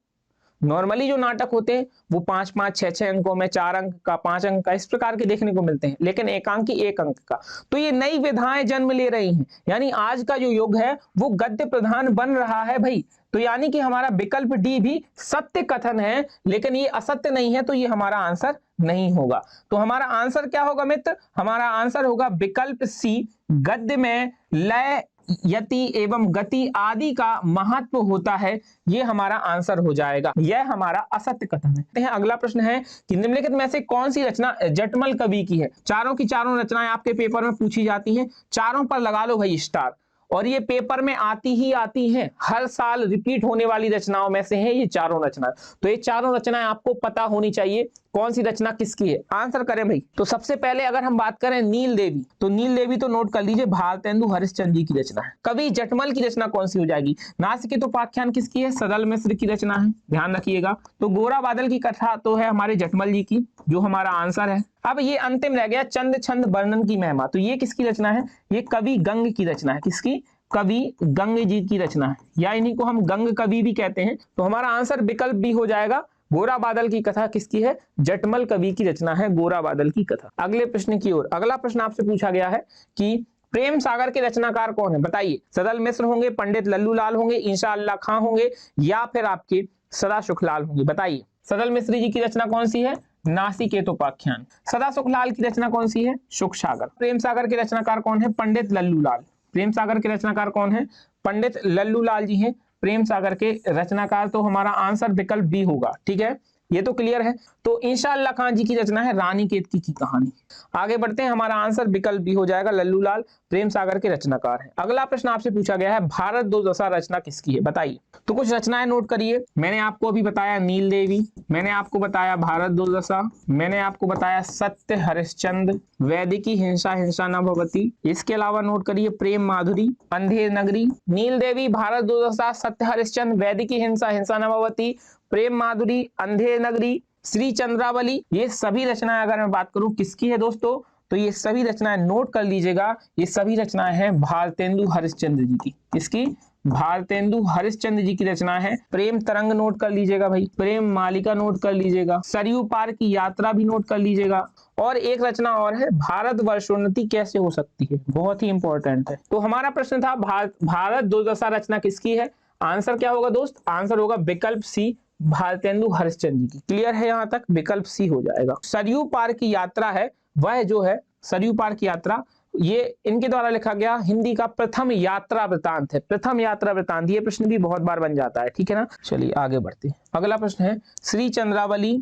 नॉर्मली जो नाटक होते हैं वो 5-5, 6-6 अंकों में, 4 अंक का, 5 अंक का, इस प्रकार के देखने को मिलते हैं, लेकिन एकांकी 1 अंक का। तो ये नई विधाएं जन्म ले रही हैं, यानी आज का जो युग है वो गद्य प्रधान बन रहा है भाई। तो यानी कि हमारा विकल्प डी भी सत्य कथन है, लेकिन ये असत्य नहीं है, तो ये हमारा आंसर नहीं होगा। तो हमारा आंसर क्या होगा मित्र? हमारा आंसर होगा विकल्प सी, गद्य में लय, यति एवं गति आदि का महत्व होता है, ये हमारा आंसर हो जाएगा। यह हमारा असत्य कथन है। अगला प्रश्न है कि निम्नलिखित में से कौन सी रचना जटमल कवि की है? चारों की चारों रचनाएं आपके पेपर में पूछी जाती हैं, चारों पर लगा लो भाई स्टार। और ये पेपर में आती ही आती हैं, हर साल रिपीट होने वाली रचनाओं में से है ये चारों रचनाएं। तो ये चारों रचनाएं आपको पता होनी चाहिए कौन सी रचना किसकी है। आंसर करें भाई। तो सबसे पहले अगर हम बात करें नील देवी, तो नील देवी तो नोट कर लीजिए भारतेंदु हरिश्चंद्र जी की रचना है। कवि जटमल की रचना कौन सी हो जाएगी? नासिकेत उपाख्यान किसकी है? सदल मिश्र की रचना है, ध्यान रखिएगा। तो गोरा बादल की कथा तो है हमारे जटमल जी की, जो हमारा आंसर है। अब ये अंतिम रह गया चंद छंद वर्णन की महिमा, तो ये किसकी रचना है? ये कवि गंग की रचना है। किसकी? कवि गंग जी की रचना है, या इन्हीं को हम गंग कवि भी कहते हैं। तो हमारा आंसर विकल्प भी हो जाएगा। गोरा बादल की कथा किसकी है? जटमल कवि की रचना है गोरा बादल की कथा। अगले प्रश्न की ओर। अगला प्रश्न आपसे पूछा गया है कि प्रेम सागर के रचनाकार कौन है? बताइए। सदल मिश्र होंगे, पंडित लल्लू लाल होंगे, इंशा अल्लाह खां होंगे, या फिर आपके सदा सुखलाल होंगे? बताइए। सदल मिश्र जी की रचना कौन सी है? नासिकेत उपाख्यान। सदा सुखलाल की रचना कौन सी है? सुख सागर। प्रेम सागर के रचनाकार कौन है? पंडित लल्लू लाल। प्रेम सागर के रचनाकार कौन है? पंडित लल्लू लाल जी हैं प्रेम सागर के रचनाकार। तो हमारा आंसर विकल्प बी होगा। ठीक है, ये तो क्लियर है। तो इंशा अल्लाह खां जी की रचना है रानी केतकी की कहानी। आगे बढ़ते हैं, हमारा आंसर विकल्प बी हो जाएगा, लल्लू लाल प्रेम सागर के रचनाकार हैं। अगला प्रश्न आपसे पूछा गया है भारत दो दशा रचना किसकी है? बताइए। तो कुछ रचनाएं नोट करिए। मैंने आपको अभी बताया नील देवी, मैंने आपको बताया भारत दो दशा, मैंने आपको बताया सत्य हरिश्चंद्र, वैदिकी हिंसा हिंसा न भवती। इसके अलावा नोट करिए प्रेम माधुरी, अंधेर नगरी। नील देवी, भारत दो दशा, सत्य हरिश्चंद्र, वैदिकी हिंसा हिंसा न भवती, प्रेम माधुरी, अंधेर नगरी, श्री चंद्रावली। ये सभी रचनाएं अगर मैं बात करूं किसकी है दोस्तों, तो ये सभी रचनाएं नोट कर लीजिएगा, ये सभी रचनाएं हैं भारतेंदु हरिश्चंद्र जी की। किसकी? भारतेंदु हरिश्चंद्र जी की रचना है। प्रेम तरंग नोट कर लीजिएगा भाई, प्रेम मालिका नोट कर लीजिएगा, सरयू पार की यात्रा भी नोट कर लीजिएगा, और एक रचना और है भारत वर्षोन्नति कैसे हो सकती है, बहुत ही इंपॉर्टेंट है। तो हमारा प्रश्न था भारत दो दशा रचना किसकी है? आंसर क्या होगा दोस्त? आंसर होगा विकल्प सी, भारतेंदु हरिश्चंद्र जी की। क्लियर है यहाँ तक? विकल्प सी हो जाएगा। सरयू पार की यात्रा है, वह जो है सरयू पार की यात्रा, ये इनके द्वारा लिखा गया हिंदी का प्रथम यात्रा वृतांत है। प्रथम यात्रा वृतांत, ये प्रश्न भी बहुत बार बन जाता है। ठीक है ना, चलिए आगे बढ़ते हैं। अगला प्रश्न है श्री चंद्रावली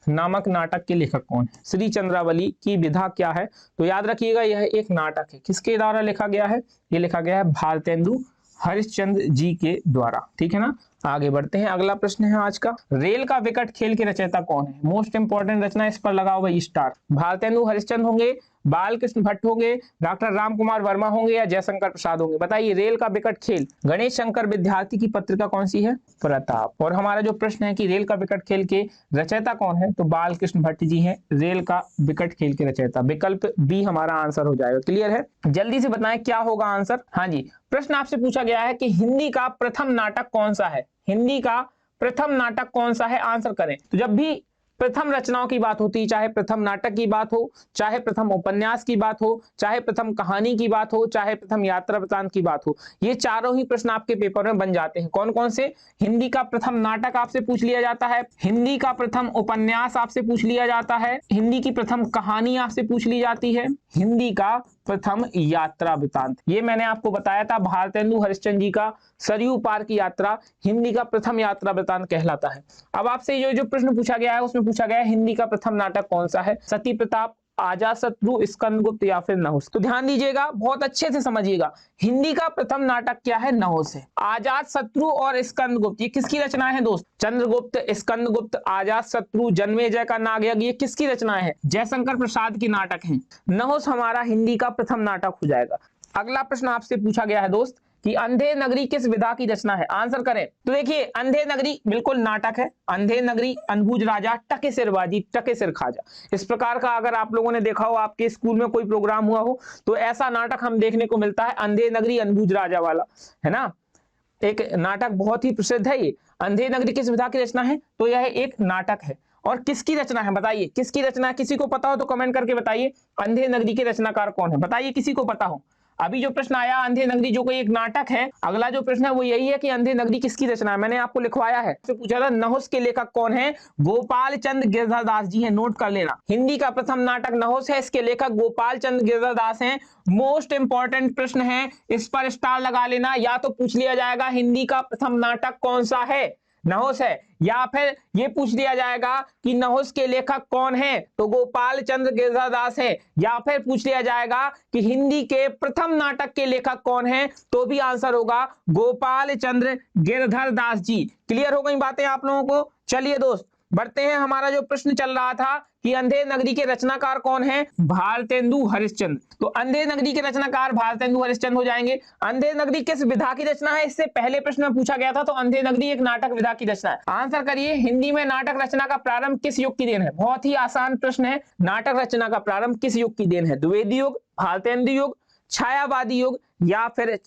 नामक नाटक के लेखक कौन है? श्री चंद्रावली की विधा क्या है? तो याद रखिएगा यह एक नाटक है। किसके द्वारा लिखा गया है? ये लिखा गया है भारतेंदु हरिश्चंद्र जी के द्वारा। ठीक है ना, आगे बढ़ते हैं। अगला प्रश्न है आज का, रेल का विकट खेल के रचयिता कौन है? मोस्ट इंपॉर्टेंट रचना, इस पर लगाओ भाई स्टार। भारतेंदु हरिश्चंद्र होंगे, बालकृष्ण भट्ट होंगे, डॉक्टर राम कुमार वर्मा होंगे, या जयशंकर प्रसाद होंगे? बताइए। रेल का विकट खेल, गणेश शंकर विद्यार्थी की पत्रिका कौन सी है? प्रताप। और हमारा जो प्रश्न है कि रेल का विकट खेल के रचयिता कौन है, तो बालकृष्ण भट्ट जी हैं रेल का विकट खेल के रचयिता। विकल्प बी हमारा आंसर हो जाएगा। क्लियर है? जल्दी से बताएं क्या होगा आंसर। हाँ जी, प्रश्न आपसे पूछा गया है कि हिंदी का प्रथम नाटक कौन सा है? हिंदी का प्रथम नाटक कौन सा है? आंसर करें। तो जब भी प्रथम रचनाओं की बात होती है, चाहे प्रथम नाटक की बात हो, चाहे प्रथम उपन्यास की बात हो, चाहे प्रथम कहानी की बात हो, चाहे प्रथम यात्रा वृतांत की बात हो, ये चारों ही प्रश्न आपके पेपर में बन जाते हैं। कौन कौन से? हिंदी का प्रथम नाटक आपसे पूछ लिया जाता है, हिंदी का प्रथम उपन्यास आपसे पूछ लिया जाता है, हिंदी की प्रथम कहानी आपसे पूछ ली जाती है, हिंदी का प्रथम यात्रा वृतांत। ये मैंने आपको बताया था, भारतेंदु हरिश्चंद्र जी का सरयू पार की यात्रा हिंदी का प्रथम यात्रा वृतांत कहलाता है। अब आपसे जो प्रश्न पूछा गया है उसमें पूछा गया है हिंदी का प्रथम नाटक कौन सा है? सती प्रताप, अजातशत्रु, स्कंदगुप्त, या फिर नहुस? तो ध्यान दीजिएगा, बहुत अच्छे से समझिएगा। हिंदी का प्रथम नाटक क्या है? नहुस है। अजातशत्रु और स्कंदगुप्त ये किसकी रचनाएं हैं दोस्त? चंद्रगुप्त, स्कंदगुप्त, अजातशत्रु, जन्मेजय का नागयज्ञ, ये किसकी रचनाएं हैं? जयशंकर प्रसाद की नाटक हैं। नहुस हमारा हिंदी का प्रथम नाटक हो जाएगा। अगला प्रश्न आपसे पूछा गया है दोस्त कि अंधेर नगरी किस विधा की रचना है? आंसर करें। तो देखिए, अंधेर नगरी बिल्कुल नाटक है। अंधेर नगरी, अनबुझ राजा, टके सिरबाजी, टके सिर खाजा, इस प्रकार का अगर आप लोगों ने देखा हो, आपके स्कूल में कोई प्रोग्राम हुआ हो, तो ऐसा नाटक हम देखने को मिलता है, अंधेर नगरी अनबुझ राजा वाला, है ना। एक नाटक बहुत ही प्रसिद्ध है ये। अंधेर नगरी किस विधा की रचना है? तो यह एक नाटक है। और किसकी रचना है? बताइए किसकी रचना है? किसी को पता हो तो कमेंट करके बताइए। अंधेर नगरी के रचनाकार कौन है? बताइए किसी को पता हो। अभी जो प्रश्न आया अंधेर नगरी जो कोई एक नाटक है, अगला जो प्रश्न है वो यही है कि अंधेर नगरी किसकी रचना है? मैंने आपको लिखवाया है। तो पूछा था नहुस के लेखक कौन है? गोपाल चंद गिरधरदास जी हैं, नोट कर लेना। हिंदी का प्रथम नाटक नहुस है, इसके लेखक गोपाल चंद गिरधरदास हैं। मोस्ट इंपॉर्टेंट प्रश्न है, इस पर स्टार लगा लेना। या तो पूछ लिया जाएगा हिंदी का प्रथम नाटक कौन सा है, नहुस है। या फिर ये पूछ लिया जाएगा कि नहुस के लेखक कौन है, तो गोपाल चंद्र गिरधर दास है। या फिर पूछ लिया जाएगा कि हिंदी के प्रथम नाटक के लेखक कौन है, तो भी आंसर होगा गोपाल चंद्र गिरधर दास जी। क्लियर हो गई बातें आप लोगों को। चलिए दोस्त बढ़ते हैं। हमारा जो प्रश्न चल रहा था कि अंधेर नगरी के रचनाकार कौन है, भारतेंदु हरिश्चंद्र। तो अंधेर नगरी के रचनाकार भारतेंदु हरिश्चंद्र हो जाएंगे। अंधेर नगरी किस विधा की रचना है, इससे पहले प्रश्न में पूछा गया था। तो अंधेर नगरी एक नाटक विधा की रचना है। आंसर करिए, हिंदी में नाटक रचना का प्रारंभ किस युग की देन है। बहुत ही आसान प्रश्न है। नाटक रचना का प्रारंभ किस युग की देन है, द्विवेदी युग, भारतेंदु युग, छायावादी युग या फिर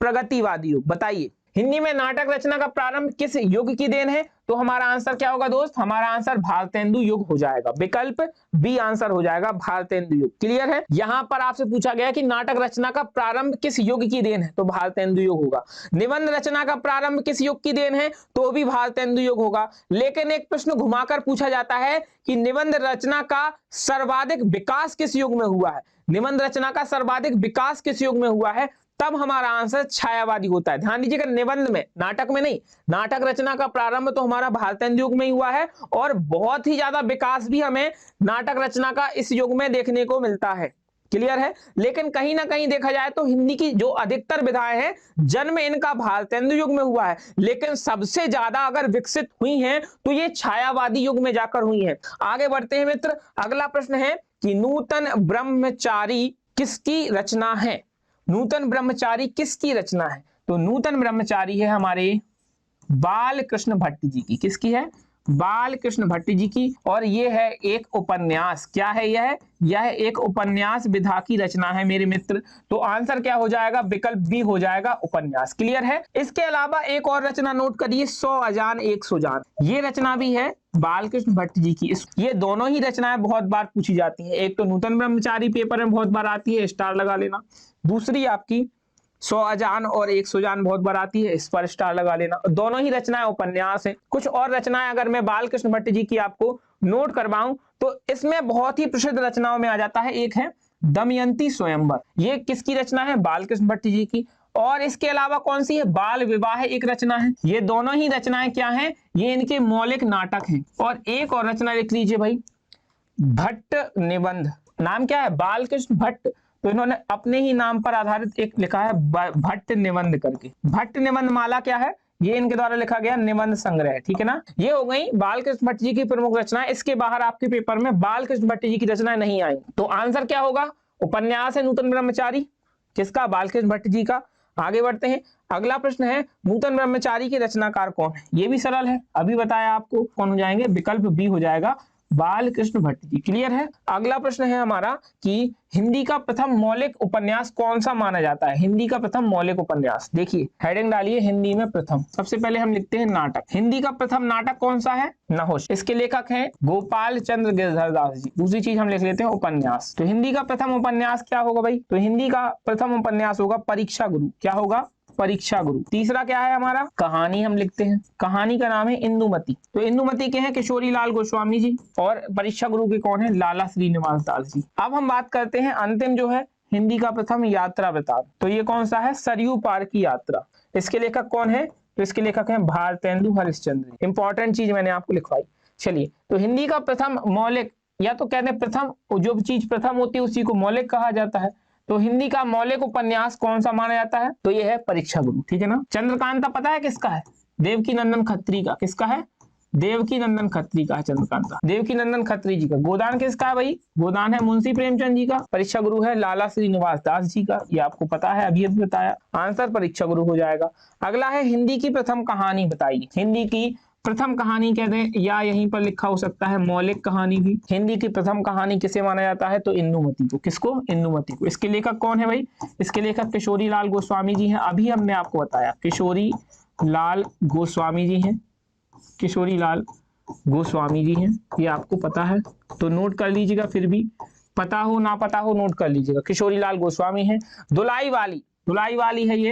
प्रगतिवादी युग, बताइए। हिंदी में नाटक रचना का प्रारंभ किस युग की देन है, तो हमारा आंसर क्या होगा दोस्त, हमारा आंसर भारतेंदु युग हो जाएगा। विकल्प बी आंसर हो जाएगा, भारतेंदु युग। क्लियर है। यहां पर आपसे पूछा गया कि नाटक रचना का प्रारंभ किस युग की देन है, तो भारतेंदु युग होगा। निबंध रचना का प्रारंभ किस युग की देन है, तो भी भारतेंदु युग होगा। लेकिन एक प्रश्न घुमाकर पूछा जाता है कि निबंध रचना का सर्वाधिक विकास किस युग में हुआ है। निबंध रचना का सर्वाधिक विकास किस युग में हुआ है, तब हमारा आंसर छायावादी होता है। ध्यान दीजिएगा, निबंध में, नाटक में नहीं। नाटक रचना का प्रारंभ तो हमारा भारतेंदु युग में ही हुआ है और बहुत ही ज्यादा विकास भी हमें नाटक रचना का इस युग में देखने को मिलता है। क्लियर है। लेकिन कहीं ना कहीं देखा जाए तो हिंदी की जो अधिकतर विधाएं हैं, जन्म इनका भारतेंदु युग में हुआ है, लेकिन सबसे ज्यादा अगर विकसित हुई हैं तो ये छायावादी युग में जाकर हुई हैं। आगे बढ़ते हैं मित्र। अगला प्रश्न है कि नूतन ब्रह्मचारी किसकी रचना है। नूतन ब्रह्मचारी किसकी रचना है, तो नूतन ब्रह्मचारी है हमारे बाल कृष्ण भट्ट जी की। किसकी है, बाल कृष्ण भट्ट जी की। और ये है एक उपन्यास। क्या है यह एक उपन्यास विधा की रचना है मेरे मित्र। तो आंसर क्या हो जाएगा, विकल्प बी हो जाएगा, उपन्यास। क्लियर है। इसके अलावा एक और रचना नोट करिए, 100 अजान 100 जान। ये रचना भी है बालकृष्ण भट्ट जी की। ये दोनों ही रचनाएं बहुत बार पूछी जाती हैं। एक तो नूतन ब्रह्मचारी पेपर में बहुत बार आती है, स्टार लगा लेना। दूसरी आपकी 100 अजान और 100 जान बहुत बार आती है, इस पर स्टार लगा लेना। दोनों ही रचनाएं उपन्यास है। कुछ और रचनाएं अगर मैं बालकृष्ण भट्ट जी की आपको नोट करवाऊं तो इसमें बहुत ही प्रसिद्ध रचनाओं में आ जाता है। एक है दमयंती स्वयंवर। ये किसकी रचना है, बालकृष्ण भट्ट जी की। और इसके अलावा कौन सी है, बाल विवाह एक रचना है। ये दोनों ही रचनाएं क्या हैं, ये इनके मौलिक नाटक हैं। और एक और रचना लिख लीजिए भाई, भट्ट निबंध। नाम क्या है, बालकृष्ण भट्ट। तो इन्होंने अपने ही नाम पर आधारित एक लिखा है भट्ट निबंध करके। भट्ट निबंध माला क्या है, ये इनके द्वारा लिखा गया निबंध संग्रह। ठीक है ना। ये हो गई बालकृष्ण भट्ट जी की प्रमुख रचना। इसके बाहर आपके पेपर में बालकृष्ण भट्ट जी की रचनाएं नहीं आई। तो आंसर क्या होगा, उपन्यास है नूतन ब्रह्मचारी। किसका, बालकृष्ण भट्ट जी का। आगे बढ़ते हैं। अगला प्रश्न है, नूतन ब्रह्मचारी के रचनाकार कौन है। ये भी सरल है, अभी बताया आपको। कौन हो जाएंगे, विकल्प बी हो जाएगा, बालकृष्ण भट्ट जी। क्लियर है। अगला प्रश्न है हमारा कि हिंदी का प्रथम मौलिक उपन्यास कौन सा माना जाता है। हिंदी का प्रथम मौलिक उपन्यास, देखिए हेडिंग डालिए, हिंदी में प्रथम। सबसे पहले हम लिखते हैं नाटक। हिंदी का प्रथम नाटक कौन सा है, नहुष। इसके लेखक हैं गोपाल चंद्र गिरधर दास जी। दूसरी चीज हम लिख लेते हैं उपन्यास। तो हिंदी का प्रथम उपन्यास क्या होगा भाई, तो हिंदी का प्रथम उपन्यास होगा परीक्षा गुरु। क्या होगा, परीक्षा गुरु। तीसरा क्या है हमारा, कहानी हम लिखते हैं। कहानी का नाम है इंदुमती। तो इंदुमती के हैं किशोरी लाल गोस्वामी जी और परीक्षा गुरु के कौन है, लाला श्रीनिवास दास जी। अब हम बात करते हैं अंतिम जो है हिंदी का प्रथम यात्रा वृतांत। तो ये कौन सा है, सरयू पार की यात्रा। इसके लेखक कौन है, तो इसके लेखक हैं भारतेंदु हरिश्चंद्र। इंपॉर्टेंट चीज मैंने आपको लिखवाई। चलिए, तो हिंदी का प्रथम मौलिक, या तो कहते हैं प्रथम, जो चीज प्रथम होती है उसी को मौलिक कहा जाता है। तो हिंदी का मौलिक उपन्यास कौन सा माना जाता है, तो ये है परीक्षा गुरु। ठीक है ना। चंद्रकांता पता है किसका है, देवकी नंदन खत्री का। किसका है, देवकी नंदन खत्री का है चंद्रकांता, देवकी नंदन खत्री जी का। गोदान किसका है भाई, गोदान है मुंशी प्रेमचंद जी का। परीक्षा गुरु है लाला श्रीनिवास दास जी का। ये आपको पता है, अभी बताया। आंसर परीक्षा गुरु हो जाएगा। अगला है हिंदी की प्रथम कहानी बताइए। हिंदी की प्रथम कहानी कहते हैं, या यहीं पर लिखा हो सकता है मौलिक कहानी भी। हिंदी की प्रथम कहानी किसे माना जाता है, तो इंदुमती को। किसको, इंदुमती को। इसके लेखक कौन है भाई, इसके लेखक किशोरी लाल गोस्वामी जी हैं। अभी हमने आपको बताया, किशोरी लाल गोस्वामी जी हैं। किशोरी लाल गोस्वामी जी हैं, ये आपको पता है, तो नोट कर लीजिएगा। फिर भी पता हो ना पता हो नोट कर लीजिएगा। किशोरी लाल गोस्वामी हैं। दुलाई वाली है ये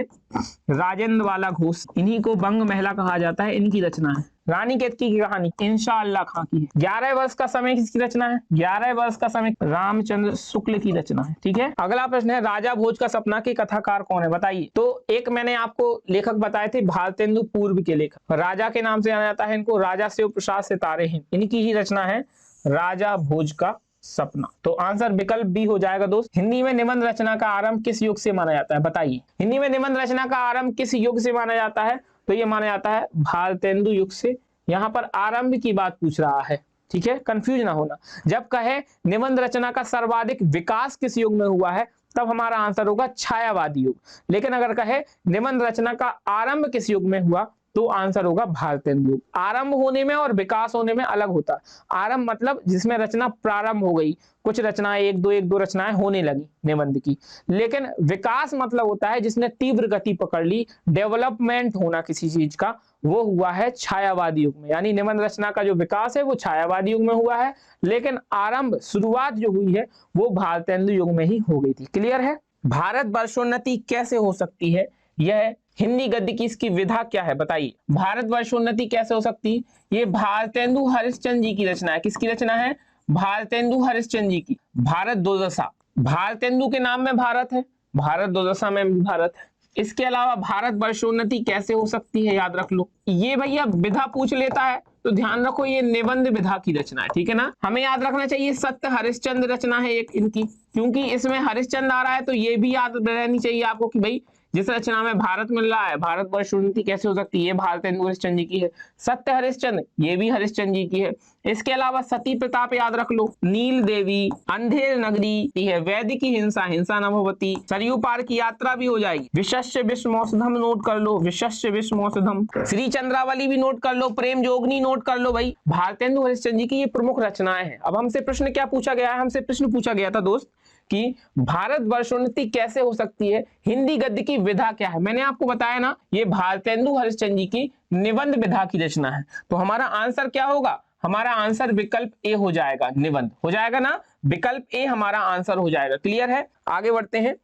राजेंद्र वाला घोष। इन्हीं को बंग महिला कहा जाता है, इनकी रचना है। रानी केतकी की कहानी इंशाअल्लाह खां की है। 11 वर्ष का समय किसकी रचना है? 11 वर्ष का समय रामचंद्र शुक्ल की रचना है। ठीक है, अगला प्रश्न है राजा भोज का सपना के कथाकार कौन है? बताइए। तो एक मैंने आपको लेखक बताए थे, भारतेंदु पूर्व के लेखक, राजा के नाम से जाना जाता है इनको, राजा शिव प्रसाद सितारे हिंद, इनकी ही रचना है राजा भोज का सपना। तो आंसर विकल्प बी हो जाएगा दोस्त। हिंदी में निबंध रचना का आरंभ किस युग से माना जाता है? बताइए। हिंदी में निबंध रचना का आरंभ किस युग से माना जाता है? तो ये माना जाता है भारतेंदु युग से। यहाँ पर आरंभ की बात पूछ रहा है, ठीक है, कंफ्यूज ना होना। जब कहे निबंध रचना का सर्वाधिक विकास किस युग में हुआ है, तब हमारा आंसर होगा छायावादी युग। लेकिन अगर कहे निबंध रचना का आरंभ किस युग में हुआ, तो आंसर होगा भारतेंदु युग। आरंभ होने में और विकास होने में अलग होता है। आरंभ मतलब जिसमें रचना प्रारंभ हो गई, कुछ रचनाएं एक दो रचनाएं होने लगी निबंध की। लेकिन विकास मतलब होता है जिसने तीव्र गति पकड़ ली, डेवलपमेंट होना किसी चीज का, वो हुआ है छायावादी युग में। यानी निबंध रचना का जो विकास है वो छायावादी युग में हुआ है, लेकिन आरंभ शुरुआत जो हुई है वो भारतेंदु युग में ही हो गई थी। क्लियर है? भारत वर्षोन्नति कैसे हो सकती है, यह हिंदी गद्य की इसकी विधा क्या है? बताइए। भारत वर्षोन्नति कैसे हो सकती है? ये भारतेंदु हरिश्चंद्र जी की रचना है। किसकी रचना है? भारतेंदु हरिश्चंद्र जी की। भारत दो दशा, भारतेंदु के नाम में भारत है, भारत दो दशा में भी भारत है। इसके अलावा भारत वर्षोन्नति कैसे हो सकती है, याद रख लो। ये भैया विधा पूछ लेता है तो ध्यान रखो ये निबंध विधा की रचना है, ठीक है ना। हमें याद रखना चाहिए सत्य हरिश्चंद्र रचना है एक इनकी, क्योंकि इसमें हरिश्चंद्र आ रहा है, तो ये भी याद रहनी चाहिए आपको कि भाई जिस रचना में भारत मिल रहा है, भारत वर्षोन्नति कैसे हो सकती है, ये भारतेंदु हरिश्चंद्र जी की है। सत्य हरिश्चंद्र ये भी हरिश्चंद्र जी की है। इसके अलावा सती प्रताप याद रख लो, नील देवी, अंधेर नगरी है, वैदिक की हिंसा, हिंसा न भवती, सरयू पार की यात्रा भी हो जाएगी, विशस्य विश्वमौसधम नोट कर लो, विशस्य विश्वमौसधम, श्री चंद्रावली भी नोट कर लो, प्रेम जोगनी नोट कर लो। भाई भारतेंदु हरिश्चंद्र जी की ये प्रमुख रचनाएं हैं। अब हमसे प्रश्न क्या पूछा गया है? हमसे प्रश्न पूछा गया था दोस्त कि भारत वर्षोन्नति कैसे हो सकती है, हिंदी गद्य की विधा क्या है। मैंने आपको बताया ना, ये भारतेंदु हरिश्चंद्र जी की निबंध विधा की रचना है। तो हमारा आंसर क्या होगा? हमारा आंसर विकल्प ए हो जाएगा, निबंध हो जाएगा ना, विकल्प ए हमारा आंसर हो जाएगा। क्लियर है? आगे बढ़ते हैं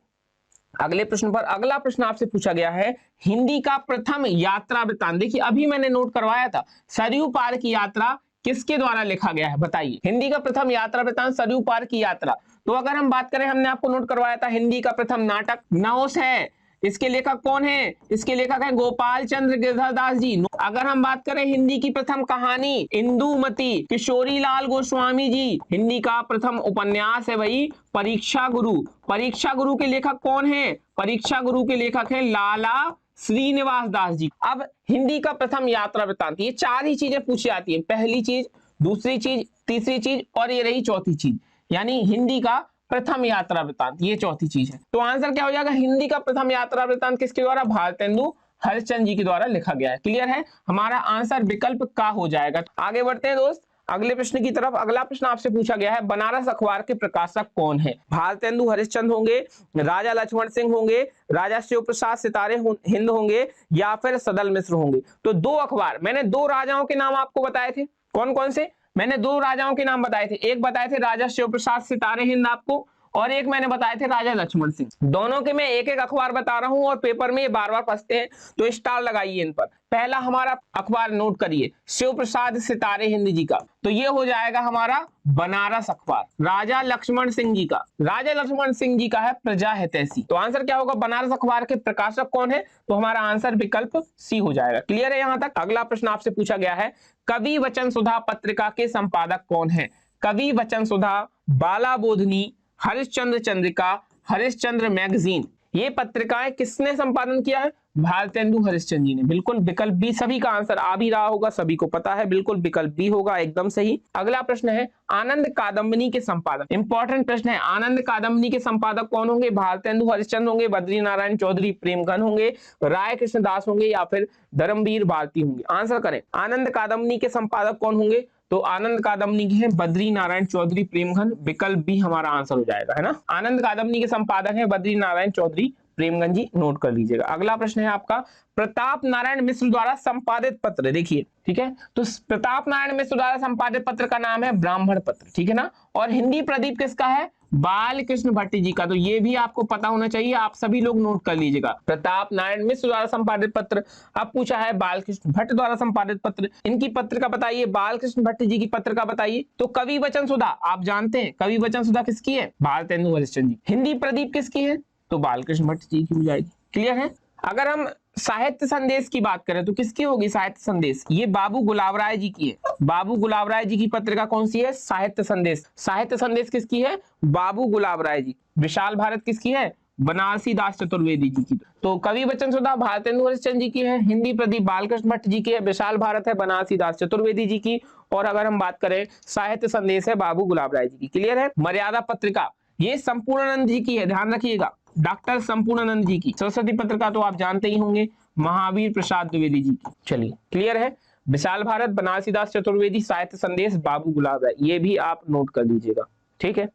अगले प्रश्न पर। अगला प्रश्न आपसे पूछा गया है हिंदी का प्रथम यात्रा वृत्तांत। देखिए अभी मैंने नोट करवाया था, सरयू पार की यात्रा किसके द्वारा लिखा गया है? बताइए। हिंदी का प्रथम यात्रा वृत्तांत सरयू पार की यात्रा। तो अगर हम बात करें, हमने आपको नोट करवाया था हिंदी का प्रथम नाटक नवोस है। इसके लेखक कौन है? इसके लेखक है गोपाल चंद्र गिरधरदास जी। अगर हम बात करें हिंदी की प्रथम कहानी इंदुमती, किशोरी लाल गोस्वामी जी। हिंदी का प्रथम उपन्यास है भाई परीक्षा गुरु। परीक्षा गुरु के लेखक कौन है? परीक्षा गुरु के लेखक है लाला श्रीनिवास दास जी। अब हिंदी का प्रथम यात्रा वृत्तांत, ये चार ही चीजें पूछी जाती है, पहली चीज, दूसरी चीज, तीसरी चीज और ये रही चौथी चीज। यानी हिंदी का प्रथम यात्रा वृत्तांत ये चौथी चीज है। तो आंसर क्या हो जाएगा? हिंदी का प्रथम यात्रा वृत्तांत किसके द्वारा? भारतेंदु हरिश्चंद्र जी के द्वारा लिखा गया है। क्लियर है? हमारा आंसर विकल्प का हो जाएगा। आगे बढ़ते हैं दोस्त अगले प्रश्न की तरफ। अगला प्रश्न आपसे पूछा गया है बनारस अखबार के प्रकाशक कौन है? भारतेंदु हरिश्चंद्र होंगे, राजा लक्ष्मण सिंह होंगे, राजा शिव प्रसाद सितारे हिंद होंगे, या फिर सदल मिश्र होंगे। तो दो अखबार, मैंने दो राजाओं के नाम आपको बताए थे। कौन कौन से? मैंने दो राजाओं के नाम बताए थे, एक बताए थे राजा शिव प्रसाद सितारे हिंद आपको, और एक मैंने बताए थे राजा लक्ष्मण सिंह। दोनों के मैं एक एक अखबार बता रहा हूं और पेपर में ये बार बार फंसते हैं, तो स्टार लगाइए इन पर। पहला हमारा अखबार नोट करिए, शिव प्रसाद सितारे हिंद जी का, तो ये हो जाएगा हमारा बनारस अखबार। राजा लक्ष्मण सिंह जी का, राजा लक्ष्मण सिंह जी का है प्रजा हितैषी। तो आंसर क्या होगा? बनारस अखबार के प्रकाशक कौन है? तो हमारा आंसर विकल्प सी हो जाएगा। क्लियर है यहां तक? अगला प्रश्न आपसे पूछा गया है कवि वचन सुधा पत्रिका के संपादक कौन है? कवि वचन सुधा, बाला बोधनी, हरिश्चंद्र चंद्रिका, हरिश्चंद्र मैगजीन, ये पत्रिकाएं किसने संपादन किया है? भारतेंदु हरिश्चंद्र जी ने। बिल्कुल विकल्प बी, सभी का आंसर आ भी रहा होगा, सभी को पता है, बिल्कुल विकल्प बी होगा, एकदम सही। अगला प्रश्न है आनंद कादम्बनी के संपादक, इंपॉर्टेंट प्रश्न है, आनंद कादम्बनी के संपादक कौन होंगे? भारतेंदु हरिश्चंद्र होंगे, बद्री नारायण चौधरी प्रेमघन होंगे, राय कृष्णदास होंगे, या फिर धर्मवीर भारती होंगे? आंसर करें, आनंद कादम्बनी के संपादक कौन होंगे? तो आनंद कादम्बनी के हैं बद्री नारायण चौधरी प्रेमघन, विकल्प भी हमारा आंसर हो जाएगा, है ना। आनंद कादम्बनी के संपादक हैं बद्री नारायण चौधरी प्रेमघन जी, नोट कर लीजिएगा। अगला प्रश्न है आपका प्रताप नारायण मिश्र द्वारा संपादित पत्र, देखिए ठीक है, तो प्रताप नारायण मिश्र द्वारा संपादित पत्र का नाम है ब्राह्मण पत्र, ठीक है ना। और हिंदी प्रदीप किसका है? बाल कृष्ण भट्ट जी का, तो ये भी आपको पता होना चाहिए, आप सभी लोग नोट कर लीजिएगा। प्रताप नारायण मिश्र द्वारा संपादित पत्र, अब पूछा है बाल कृष्ण भट्ट द्वारा संपादित पत्र, इनकी पत्रिका बताइए, बाल कृष्ण भट्ट जी की पत्रिका बताइए। तो कवि वचन सुधा, आप जानते हैं कवि वचन सुधा किसकी है, भारतेंदु हरिश्चंद्र जी। हिंदी प्रदीप किसकी है, तो बाल कृष्ण भट्ट जी की हो जाएगी। क्लियर है। अगर हम साहित्य संदेश की बात करें तो किसकी होगी साहित्य संदेश, ये बाबू गुलाब राय जी की है। बाबू गुलाब राय जी की पत्रिका कौन सी है, साहित्य संदेश। साहित्य संदेश किसकी है, बाबू गुलाब राय जी। विशाल भारत किसकी है, बनारसी दास चतुर्वेदी जी की। तो कवि वचन सुधा भारतेंदु हरिश्चंद्र जी की है, हिंदी प्रदीप बालकृष्ण भट्ट जी की है, विशाल भारत है बनारसी दास चतुर्वेदी जी की, और अगर हम बात करें साहित्य संदेश है बाबू गुलाब राय जी की। क्लियर है। मर्यादा पत्रिका ये संपूर्णानंद जी की है, ध्यान रखिएगा, डॉक्टर संपूर्णानंद जी की। सरस्वती पत्रिका तो आप जानते ही होंगे, महावीर प्रसाद द्विवेदी जी की। चलिए क्लियर है। विशाल भारत बनारसी दास चतुर्वेदी, साहित्य संदेश बाबू गुलाब राय, ये भी आप नोट कर लीजिएगा। ठीक है,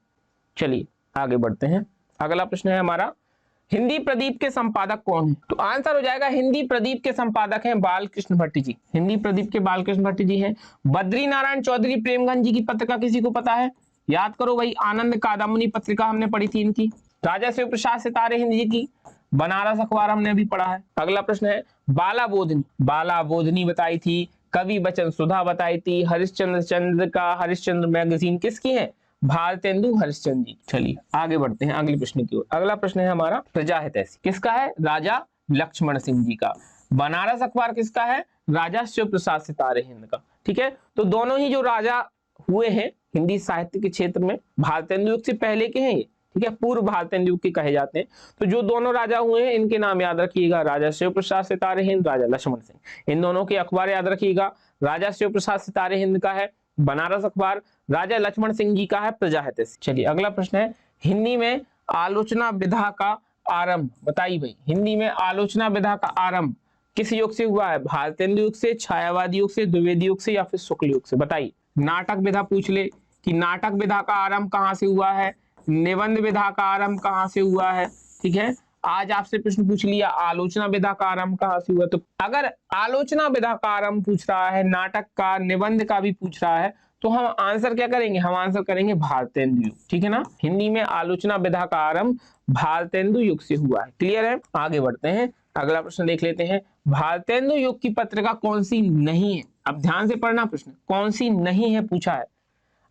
चलिए आगे बढ़ते हैं। अगला प्रश्न है हमारा, हिंदी प्रदीप के संपादक कौन है, तो आंसर हो जाएगा हिंदी प्रदीप के संपादक हैं बालकृष्ण भट्ट जी। हिंदी प्रदीप के बालकृष्ण भट्ट जी हैं। बद्री नारायण चौधरी प्रेमगंज जी की पत्रिका किसी को पता है, याद करो भाई, आनंद कादम्बनी पत्रिका हमने पढ़ी थी इनकी। राजा शिव प्रसाद सितारे हिंद जी की बनारस अखबार हमने अभी पढ़ा है। अगला प्रश्न है, बाला बोधनी, बाला बोधनी बताई थी, कवि वचन सुधा बताई थी, हरिश्चंद्र का हरिश्चंद्र मैगजीन किसकी है, भारतेंदु हरिश्चंद्र जी। चलिए आगे बढ़ते हैं अगले प्रश्न की ओर। अगला प्रश्न है हमारा, प्रजा हितैषी किसका है, राजा लक्ष्मण सिंह जी का। बनारस अखबार किसका है, राजा शिव प्रसाद सितारे हिंद का। ठीक है, तो दोनों ही जो राजा हुए हैं हिंदी साहित्य के क्षेत्र में, भारतेंदु युग से पहले के हैं ये। ठीक है, पूर्व भारतेंदु युग के कहे जाते हैं। तो जो दोनों राजा हुए हैं इनके नाम याद रखिएगा, राजा शिव प्रसाद सितारे हिंद, राजा लक्ष्मण सिंह। इन दोनों के अखबार याद रखिएगा, राजा शिव प्रसाद सितारे हिंद का है बनारस अखबार, राजा लक्ष्मण सिंह जी का है प्रजा हितैषी। चलिए अगला प्रश्न है, हिंदी में आलोचना विधा का आरंभ बताइए भाई, हिंदी में आलोचना विधा का आरंभ किस युग से हुआ है, भारतेंदु युग से, छायावादी युग से, द्विवेदी युग से, या फिर शुक्ल युग से, बताइए। नाटक विधा पूछ ले कि नाटक विधा का आरंभ कहां से हुआ है, निबंध विधा का आरंभ कहां से हुआ है। ठीक है, आज आपसे प्रश्न पूछ लिया आलोचना विधा का आरंभ कहां से हुआ, तो अगर आलोचना विधा का आरंभ पूछ रहा है, नाटक का, निबंध का भी पूछ रहा है, तो हम आंसर क्या करेंगे, हम आंसर करेंगे भारतेंदु युग। ठीक है ना, हिंदी में आलोचना विधा का आरंभ भारतेंदु युग से हुआ है। क्लियर है। आगे बढ़ते हैं, अगला प्रश्न देख लेते हैं, भारतेंदु युग की पत्रिका कौन सी नहीं है। अब ध्यान से पढ़ना प्रश्न, कौन सी नहीं है पूछा है,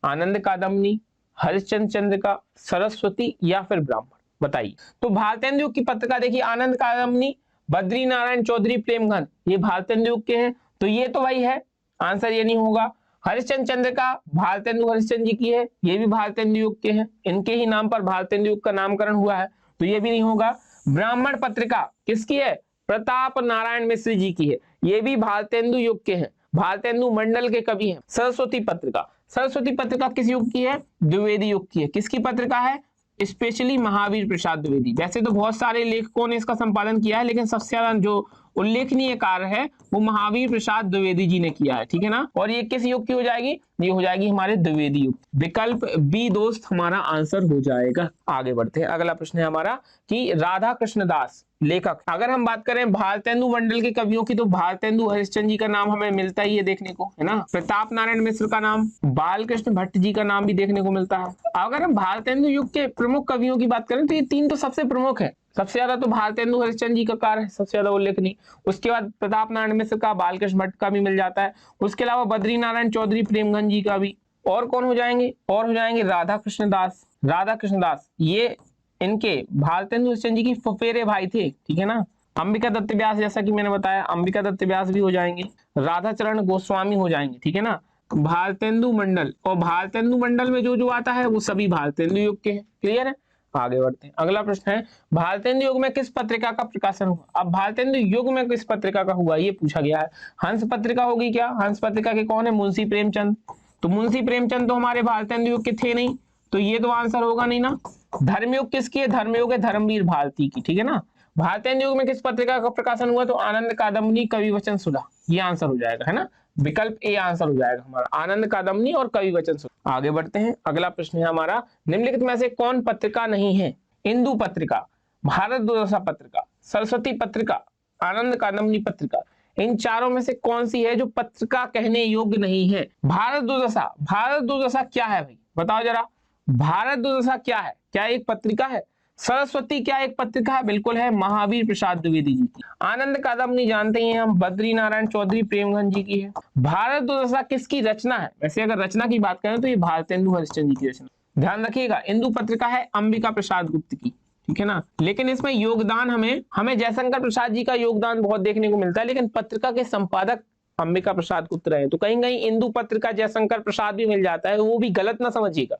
आनंद कादम्बनी, हरिश्चंद्र चंद्रिका, सरस्वती, या फिर ब्राह्मण, बताइए। तो भारतेंदु युग की पत्रिका देखिए, आनंद कादम्बनी, बद्री नारायण चौधरी प्रेमगंज, ये भारतेंदु युग के हैं, तो ये तो वही है, आंसर ये नहीं होगा। हरिश्चंद्र चंद्रिका भारतेंदु हरिश्चंद्र जी की है, ये भी भारतेंदु युग के हैं, इनके ही नाम पर भारतेंदु युग का नामकरण हुआ है, तो ये भी नहीं होगा। ब्राह्मण पत्रिका किसकी है, प्रताप नारायण मिश्र जी की है, ये भी भारतेंदु युग के हैं, भारतेंदु मंडल के कवि हैं। सरस्वती पत्रिका, सरस्वती पत्रिका किस युग की है, द्विवेदी युग की है। किसकी पत्रिका है, स्पेशली महावीर प्रसाद द्विवेदी। वैसे तो बहुत सारे लेखकों ने इसका संपादन किया है, लेकिन सबसे ज्यादा जो उल्लेखनीय कार्य है वो महावीर प्रसाद द्विवेदी जी ने किया है। ठीक है ना, और ये किस युग की हो जाएगी, ये हो जाएगी हमारे द्विवेदी युग। विकल्प बी दोस्त हमारा आंसर हो जाएगा। आगे बढ़ते हैं, अगला प्रश्न है हमारा कि राधा कृष्णदास लेखक, अगर हम बात करें भारतेंदु मंडल के कवियों की, तो भारतेंदु हरिश्चंद्र जी का नाम हमें मिलता ही है देखने को, है ना। प्रताप नारायण मिश्र का नाम, बालकृष्ण भट्ट जी का नाम भी देखने को मिलता है। अगर हम भारतेंदु युग के प्रमुख कवियों की बात करें तो ये तीन तो सबसे प्रमुख है। सबसे ज्यादा तो भारतेंदु हरिश्चंद्र जी का कार्य है सबसे ज्यादा उल्लेखनीय, उसके बाद प्रताप नारायण मिश्र का, बालकृष्ण भट्ट का भी मिल जाता है, उसके अलावा बद्री नारायण चौधरी प्रेमगंज जी का भी। और कौन हो जाएंगे, और हो जाएंगे राधा कृष्णदास। राधा कृष्णदास ये इनके भारतेंदु हरिश्चंद्र जी की फुफेरे भाई थे। ठीक है ना, अंबिका दत्त व्यास, जैसा कि मैंने बताया अंबिका दत्त व्यास भी हो जाएंगे, राधाचरण गोस्वामी हो जाएंगे। ठीक है ना, भारतेंदु मंडल, और भारतेंदु मंडल में जो जो आता है वो सभी भारतेंदु युग के हैं। क्लियर है। आगे बढ़ते हैं, अगला प्रश्न है भारतेंदु युग में किस पत्रिका का प्रकाशन हुआ। अब भारतेंदु युग में किस पत्रिका का हुआ ये पूछा गया है। हंस पत्रिका होगी क्या, हंस पत्रिका के कौन है, मुंशी प्रेमचंद। तो मुंशी प्रेमचंद तो हमारे भारतेंदु युग के थे नहीं, तो ये तो आंसर होगा नहीं ना। धर्मयुग किसकी है, धर्मयुग है धर्मवीर भारती की। ठीक है ना, भारतेंदु युग में किस पत्रिका का प्रकाशन हुआ, तो आनंद कादम्बनी, कवि वचन सुधा, ये आंसर हो जाएगा, है ना। विकल्प ए आंसर हो जाएगा हमारा, आनंद कादम्बनी और कवि वचन सुधा। आगे बढ़ते हैं, अगला प्रश्न है हमारा, निम्नलिखित में से कौन पत्रिका नहीं है, इंदु पत्रिका, भारत दुर्दशा पत्रिका, सरस्वती पत्रिका, आनंद कादम्बनी पत्रिका, इन चारों में से कौन सी है जो पत्रिका कहने योग्य नहीं है। भारत दुर्दशा, भारत दुर्दशा क्या है भाई, बताओ जरा। भारत दुर्दशा क्या है? क्या एक पत्रिका है? सरस्वती क्या एक पत्रिका है? बिल्कुल है, महावीर प्रसाद द्विवेदी जी की। आनंद कादम्बनी जानते ही हैं हम, बद्री नारायण चौधरी प्रेमगंज जी की है। भारत दुर्दशा किसकी रचना है? वैसे अगर रचना की बात करें तो ये भारतेंदु हरिश्चंद्र जी की रचना। ध्यान रखिएगा, इंदु पत्रिका है अंबिका प्रसाद गुप्त की, ठीक है ना। लेकिन इसमें योगदान हमें जयशंकर प्रसाद जी का योगदान बहुत देखने को मिलता है, लेकिन पत्रिका के संपादक अंबिका प्रसाद गुप्त रहे। तो कहीं कहीं इंदु पत्रिका जयशंकर प्रसाद भी मिल जाता है, वो भी गलत ना समझिएगा।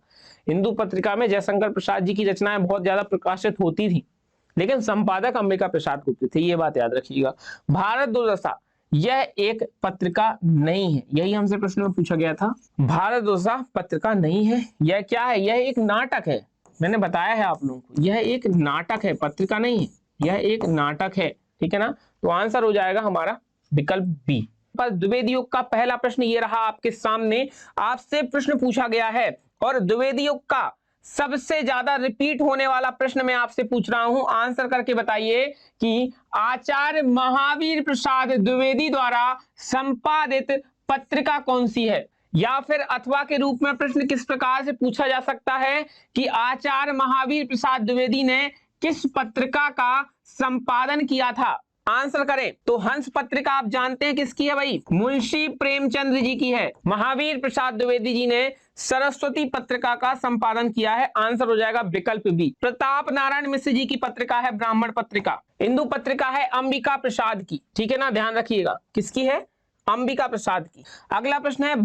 इंदु पत्रिका में जयशंकर प्रसाद जी की रचनाएं बहुत ज्यादा प्रकाशित होती थी, लेकिन संपादक अंबिका प्रसाद गुप्त थे, ये बात याद रखिएगा। भारत दुर्दशा यह एक पत्रिका नहीं है, यही हमसे प्रश्न में पूछा गया था। भारत दुर्दशा पत्रिका नहीं है, यह क्या है? यह एक नाटक है। मैंने बताया है आप लोगों को, यह एक नाटक है, पत्रिका नहीं है, यह एक नाटक है, ठीक है ना। तो आंसर हो जाएगा हमारा विकल्प बी। पर द्विवेदी युग का पहला प्रश्न ये रहा आपके सामने, आपसे प्रश्न पूछा गया है और द्विवेदी युग का सबसे ज्यादा रिपीट होने वाला प्रश्न मैं आपसे पूछ रहा हूं। आंसर करके बताइए कि आचार्य महावीर प्रसाद द्विवेदी द्वारा संपादित पत्रिका कौन सी है? या फिर अथवा के रूप में प्रश्न किस प्रकार से पूछा जा सकता है कि आचार्य महावीर प्रसाद द्विवेदी ने किस पत्रिका का संपादन किया था? आंसर करें तो हंस पत्रिका आप जानते हैं किसकी है भाई? मुंशी प्रेमचंद्र जी की है। महावीर प्रसाद द्विवेदी जी ने सरस्वती पत्रिका का संपादन किया है। आंसर हो जाएगा विकल्प बी। प्रताप नारायण मिश्र जी की पत्रिका है ब्राह्मण पत्रिका। इंदु पत्रिका है अंबिका प्रसाद की, ठीक है ना, ध्यान रखिएगा किसकी है? अंबिका प्रसाद की। अगला प्रश्न है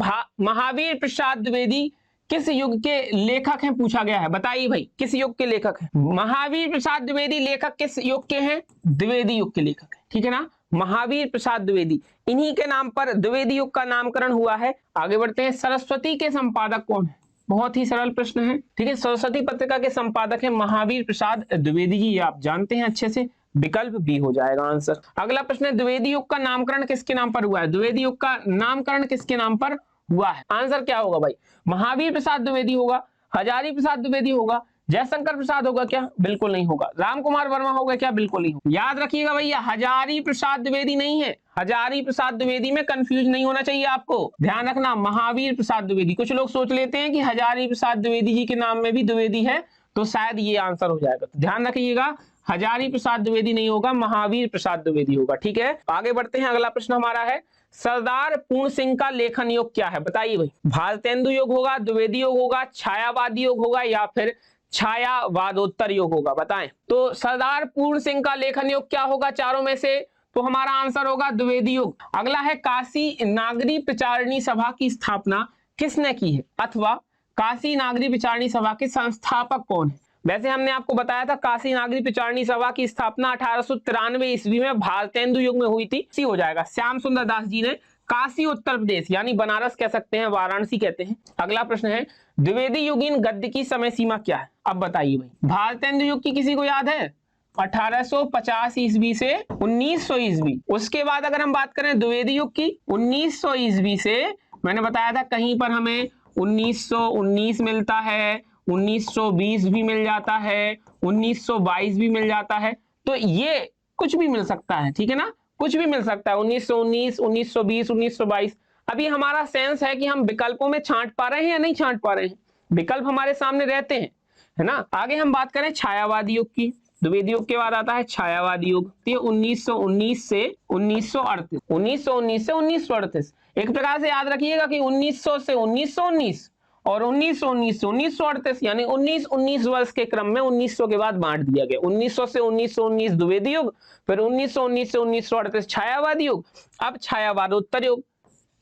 महावीर प्रसाद द्विवेदी किस युग के लेखक हैं? पूछा गया है, बताइए भाई किस युग के लेखक हैं? महावीर प्रसाद द्विवेदी लेखक किस युग के हैं? द्विवेदी युग के लेखक हैं, ठीक है ना। महावीर प्रसाद द्विवेदी, इन्हीं के नाम पर द्विवेदी युग का नामकरण हुआ है। आगे बढ़ते हैं, सरस्वती के संपादक कौन है? बहुत ही सरल प्रश्न है, ठीक है। सरस्वती पत्रिका के संपादक है महावीर प्रसाद द्विवेदी जी, आप जानते हैं अच्छे से, विकल्प बी हो जाएगा आंसर। अगला प्रश्न है, द्विवेदी युग का नामकरण किसके नाम पर हुआ है? द्विवेदी युग का नामकरण किसके नाम पर हुआ है? आंसर क्या होगा भाई? महावीर प्रसाद द्विवेदी होगा, हजारी प्रसाद द्विवेदी होगा, जयशंकर प्रसाद होगा क्या? बिल्कुल नहीं होगा। राम कुमार वर्मा होगा क्या? बिल्कुल नहीं होगा। याद रखिएगा भैया, हजारी प्रसाद द्विवेदी नहीं है। हजारी प्रसाद द्विवेदी में कंफ्यूज नहीं होना चाहिए आपको, ध्यान रखना, महावीर प्रसाद द्विवेदी। कुछ लोग सोच लेते हैं कि हजारी प्रसाद द्विवेदी जी के नाम में भी द्विवेदी है, तो शायद ये आंसर हो जाएगा। तो ध्यान रखिएगा, हजारी प्रसाद द्विवेदी नहीं होगा, महावीर प्रसाद द्विवेदी होगा, ठीक है। आगे बढ़ते हैं, अगला प्रश्न हमारा है, सरदार पूर्ण सिंह का लेखन योग क्या है? बताइए भाई, भारतेंदु योग होगा, द्विवेदी योग होगा, छायावादी योग होगा, या फिर छायावादोत्तर योग होगा? बताएं। तो सरदार पूर्ण सिंह का लेखन योग क्या होगा चारों में से? तो हमारा आंसर होगा द्विवेदी योग। अगला है, काशी नागरी प्रचारणी सभा की स्थापना किसने की है? अथवा काशी नागरी प्रचारणी सभा के संस्थापक कौन है? वैसे हमने आपको बताया था काशी नागरी प्रचारणी सभा की स्थापना 1893 ईस्वी में भारतेंदु युग में हुई थी। इसी हो जाएगा, श्याम सुंदर दास जी ने काशी उत्तर प्रदेश यानी बनारस कह सकते हैं, वाराणसी कहते हैं। अगला प्रश्न है, द्विवेदी युगीन गद्य की समय सीमा क्या है? अब बताइए भाई, भारतेंदु युग की किसी को याद है? 1850 ईस्वी से 1900 ईस्वी। उसके बाद अगर हम बात करें द्विवेदी युग की, 1900 ईस्वी से, मैंने बताया था कहीं पर हमें 1919 मिलता है, 1920 भी मिल जाता है, 1922 भी मिल जाता है, तो ये कुछ भी मिल सकता है, ठीक है ना, कुछ भी मिल सकता है, 1919, 1920, 1922। अभी हमारा सेंस है कि हम विकल्पों में छांट पा रहे हैं या नहीं छांट पा रहे हैं, विकल्प हमारे सामने रहते हैं, है ना। आगे हम बात करें छायावादी युग की, द्विवेदी युग के बाद आता है छायावादी युग, ये 1919 से 1938, 1919 से 1938। एक प्रकार से याद रखिएगा कि 1900 से 1919 और 1919 से 1938, यानी 19 वर्ष के क्रम में 1900 के बाद बांट दिया गया। 1900 से 1919 द्विवेदी युग, फिर 1919 से 1938 छायावादी युग, अब छायावादोत्तर युग,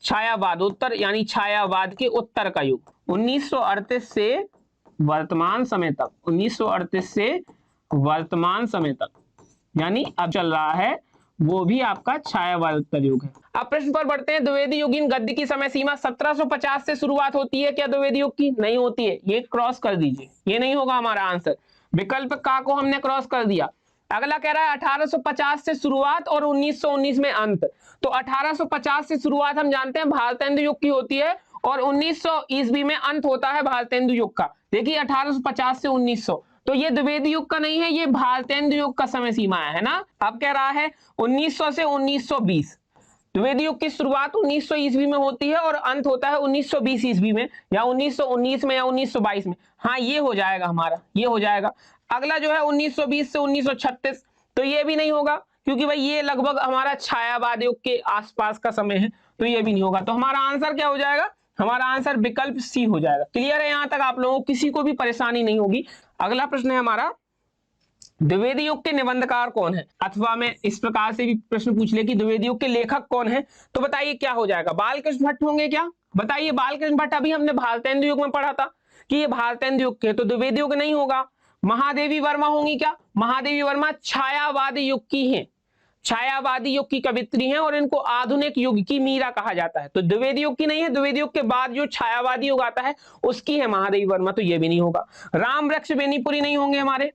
छायावादोत्तर यानी छायावाद के उत्तर का युग, 1938 से वर्तमान समय तक, 1938 से वर्तमान समय तक, यानी अब चल रहा है वो भी आपका छायावादोत्तर युग है। अब प्रश्न पर बढ़ते हैं, द्विवेदी युगीन गद्य की समय सीमा 1750 से शुरुआत होती है क्या द्विवेदी युग की? नहीं होती है, ये क्रॉस कर दीजिए, ये नहीं होगा हमारा आंसर। विकल्प का को हमने क्रॉस कर दिया। अगला कह रहा है 1850 से शुरुआत और 1919 में अंत। तो 1850 से शुरुआत हम जानते हैं भारतेंदु युग की होती है और 1900 ईस्वी में अंत होता है भारतेंदु युग का। देखिए 1850 से 1900, तो ये द्विवेदी युग का नहीं है, ये भारतेंदु युग का समय सीमा है ना। अब कह रहा है 1900 से 1920, द्विवेदी युग की शुरुआत 1900 ईस्वी में होती है और अंत होता है 1920 ईस्वी में या 1919 में या 1922 में। हाँ, ये हो जाएगा हमारा, ये हो जाएगा। अगला जो है 1920 से 1936, तो ये भी नहीं होगा क्योंकि भाई ये लगभग हमारा छायावाद युग के आसपास का समय है, तो ये भी नहीं होगा। तो हमारा आंसर क्या हो जाएगा? हमारा आंसर विकल्प सी हो जाएगा। क्लियर है? यहां तक आप लोगों को किसी को भी परेशानी नहीं होगी। अगला प्रश्न है हमारा, द्विवेदी युग के निबंधकार कौन है? अथवा मैं इस प्रकार से भी प्रश्न पूछ ले कि द्विवेदी युग के लेखक कौन है, तो बताइए क्या हो जाएगा? बालकृष्ण भट्ट होंगे क्या? बताइए, बालकृष्ण भट्ट अभी हमने भारतेंदु युग में पढ़ा था कि ये भारतेंदु युग के, तो द्विवेदी युग नहीं होगा। महादेवी वर्मा होंगी क्या? महादेवी वर्मा छायावादी युग की हैं, छायावादी युग की कवित्री हैं और इनको आधुनिक युग की मीरा कहा जाता है। तो द्विवेदी युग की नहीं है, द्विवेदी युग के बाद जो छायावादी युग आता है उसकी है महादेवी वर्मा, तो ये भी नहीं होगा। राम वृक्ष बेनीपुरी नहीं होंगे हमारे,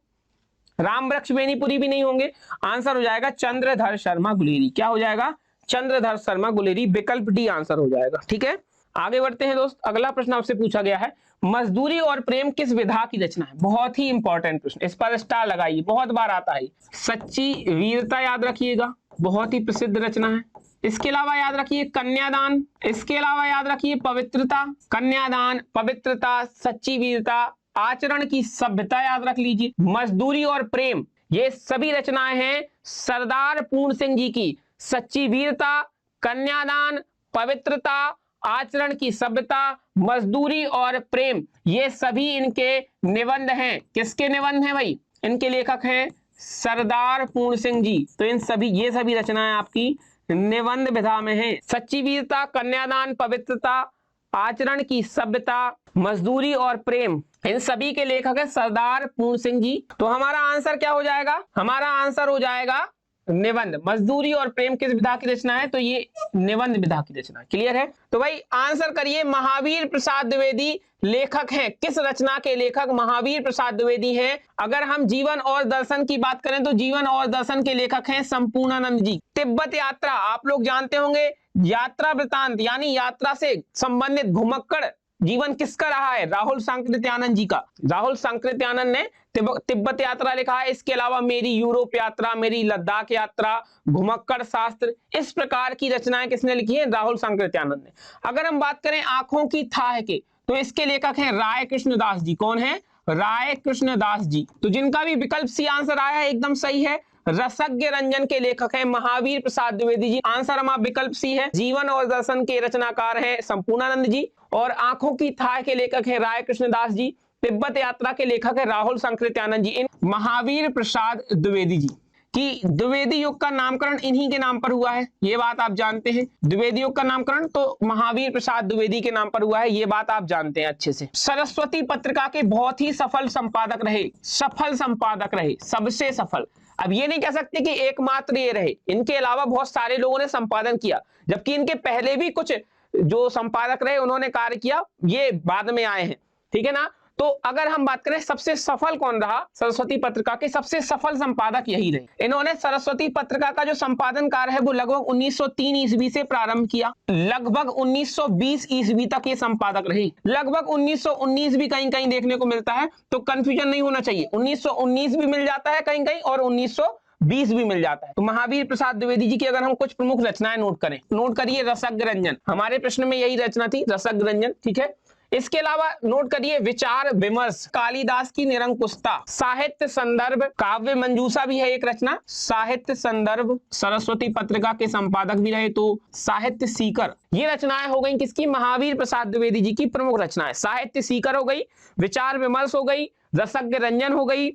राम वृक्ष बेनीपुरी भी नहीं होंगे। आंसर हो जाएगा चंद्रधर शर्मा गुलेरी। क्या हो जाएगा? चंद्रधर शर्मा गुलेरी, विकल्प डी आंसर हो जाएगा। ठीक है, आगे बढ़ते हैं दोस्त। अगला प्रश्न आपसे पूछा गया है, मजदूरी और प्रेम किस विधा की रचना है? बहुत ही इंपॉर्टेंट प्रश्न, इस पर स्टार लगाइए, बहुत बार आता है। सच्ची वीरता याद रखिएगा, बहुत ही प्रसिद्ध रचना है। इसके अलावा याद रखिए कन्यादान, इसके अलावा याद रखिए पवित्रता, कन्यादान, पवित्रता, सच्ची वीरता, आचरण की सभ्यता याद रख लीजिए। मजदूरी और प्रेम, ये सभी रचनाएं हैं सरदार पूर्ण सिंह जी की। सच्ची वीरता, कन्यादान, पवित्रता, आचरण की सभ्यता, मजदूरी और प्रेम, ये सभी इनके निबंध हैं। किसके निबंध हैं भाई? इनके लेखक हैं सरदार पूर्ण सिंह जी। तो इन सभी, ये सभी रचनाएं आपकी निबंध विधा में हैं। सच्ची वीरता, कन्यादान, पवित्रता, आचरण की सभ्यता, मजदूरी और प्रेम, इन सभी के लेखक है सरदार पूर्ण सिंह जी। तो हमारा आंसर क्या हो जाएगा? हमारा आंसर हो जाएगा निबंध। मजदूरी और प्रेम किस विधा की रचना है? तो ये निबंध विधा की रचना। क्लियर है? तो भाई आंसर करिए, महावीर प्रसाद द्विवेदी लेखक हैं। किस रचना के लेखक महावीर प्रसाद द्विवेदी हैं? अगर हम जीवन और दर्शन की बात करें तो जीवन और दर्शन के लेखक हैं संपूर्णानंद जी। तिब्बत यात्रा आप लोग जानते होंगे, यात्रा वृतांत यानी यात्रा से संबंधित घुमक्कड़ जीवन किसका रहा है? राहुल सांकृत्यानंद जी का। राहुल सांकृत्यानंद ने तिब्बत यात्रा लिखा है। इसके अलावा मेरी यूरोप यात्रा, मेरी लद्दाख यात्रा, घुमक्कड़ शास्त्र, इस प्रकार की रचनाएं किसने लिखी है? राहुल सांकृत्यानंद ने। अगर हम बात करें आंखों की थाह के, तो इसके लेखक हैं राय कृष्णदास जी। कौन है? राय कृष्णदास जी। तो जिनका भी विकल्प सी आंसर आया है एकदम सही है। रसज्ञ रंजन के लेखक हैं महावीर प्रसाद द्विवेदी जी। आंसर हमारा विकल्प सी है। जीवन और दर्शन के रचनाकार हैं संपूर्णानंद जी और आंखों की थाह के लेखक हैं राय कृष्णदास जी। तिब्बत यात्रा के लेखक है राहुल सांकृत्यानंद जी। इन महावीर प्रसाद द्विवेदी जी कि द्विवेदी युग का नामकरण इन्हीं के नाम पर हुआ है, ये बात आप जानते हैं। द्विवेदी युग का नामकरण तो महावीर प्रसाद द्विवेदी के नाम पर हुआ है, ये बात आप जानते हैं अच्छे से। सरस्वती पत्रिका के बहुत ही सफल संपादक रहे, सफल संपादक रहे, सबसे सफल। अब ये नहीं कह सकते कि एकमात्र ये रहे, इनके अलावा बहुत सारे लोगों ने संपादन किया, जबकि इनके पहले भी कुछ जो संपादक रहे उन्होंने कार्य किया, ये बाद में आए हैं। ठीक है ना? तो अगर हम बात करें सबसे सफल कौन रहा, सरस्वती पत्रिका के सबसे सफल संपादक यही रहे। इन्होंने सरस्वती पत्रिका का जो संपादन कार्य है वो लगभग 1903 ईस्वी से प्रारंभ किया, लगभग 1920 ईस्वी तक ये संपादक रहे। लगभग 1919 भी कहीं कहीं देखने को मिलता है, तो कंफ्यूजन नहीं होना चाहिए। 1919 भी मिल जाता है कहीं कहीं और 1920 भी मिल जाता है। तो महावीर प्रसाद द्विवेदी जी की अगर हम कुछ प्रमुख रचनाएं नोट करें, नोट करिए रसज्ञ रंजन, हमारे प्रश्न में यही रचना थी, रसज्ञ रंजन। ठीक है, इसके अलावा नोट करिए विचार विमर्श, कालिदास की निरंकुशता, साहित्य संदर्भ, काव्य मंजूषा भी है एक रचना, साहित्य संदर्भ, सरस्वती पत्रिका के संपादक भी रहे तो साहित्य सीकर। ये रचनाएं हो गई किसकी? महावीर प्रसाद द्विवेदी जी की प्रमुख रचनाएं। साहित्य सीकर हो गई, विचार विमर्श हो गई, रसज्ञ रंजन हो गई,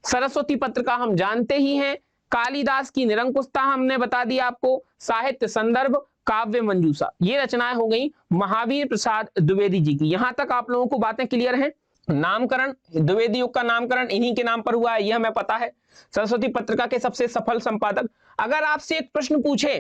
सरस्वती पत्रिका हम जानते ही हैं, कालिदास की निरंकुशता हमने बता दिया आपको, साहित्य संदर्भ, काव्य मंजूषा, ये रचनाएं हो गई महावीर प्रसाद द्विवेदी जी की। यहां तक आप लोगों को बातें क्लियर हैं? नामकरण, द्विवेदी युग का नामकरण इन्हीं के नाम पर हुआ है, यह हमें पता है। सरस्वती पत्रिका के सबसे सफल संपादक। अगर आपसे एक प्रश्न पूछे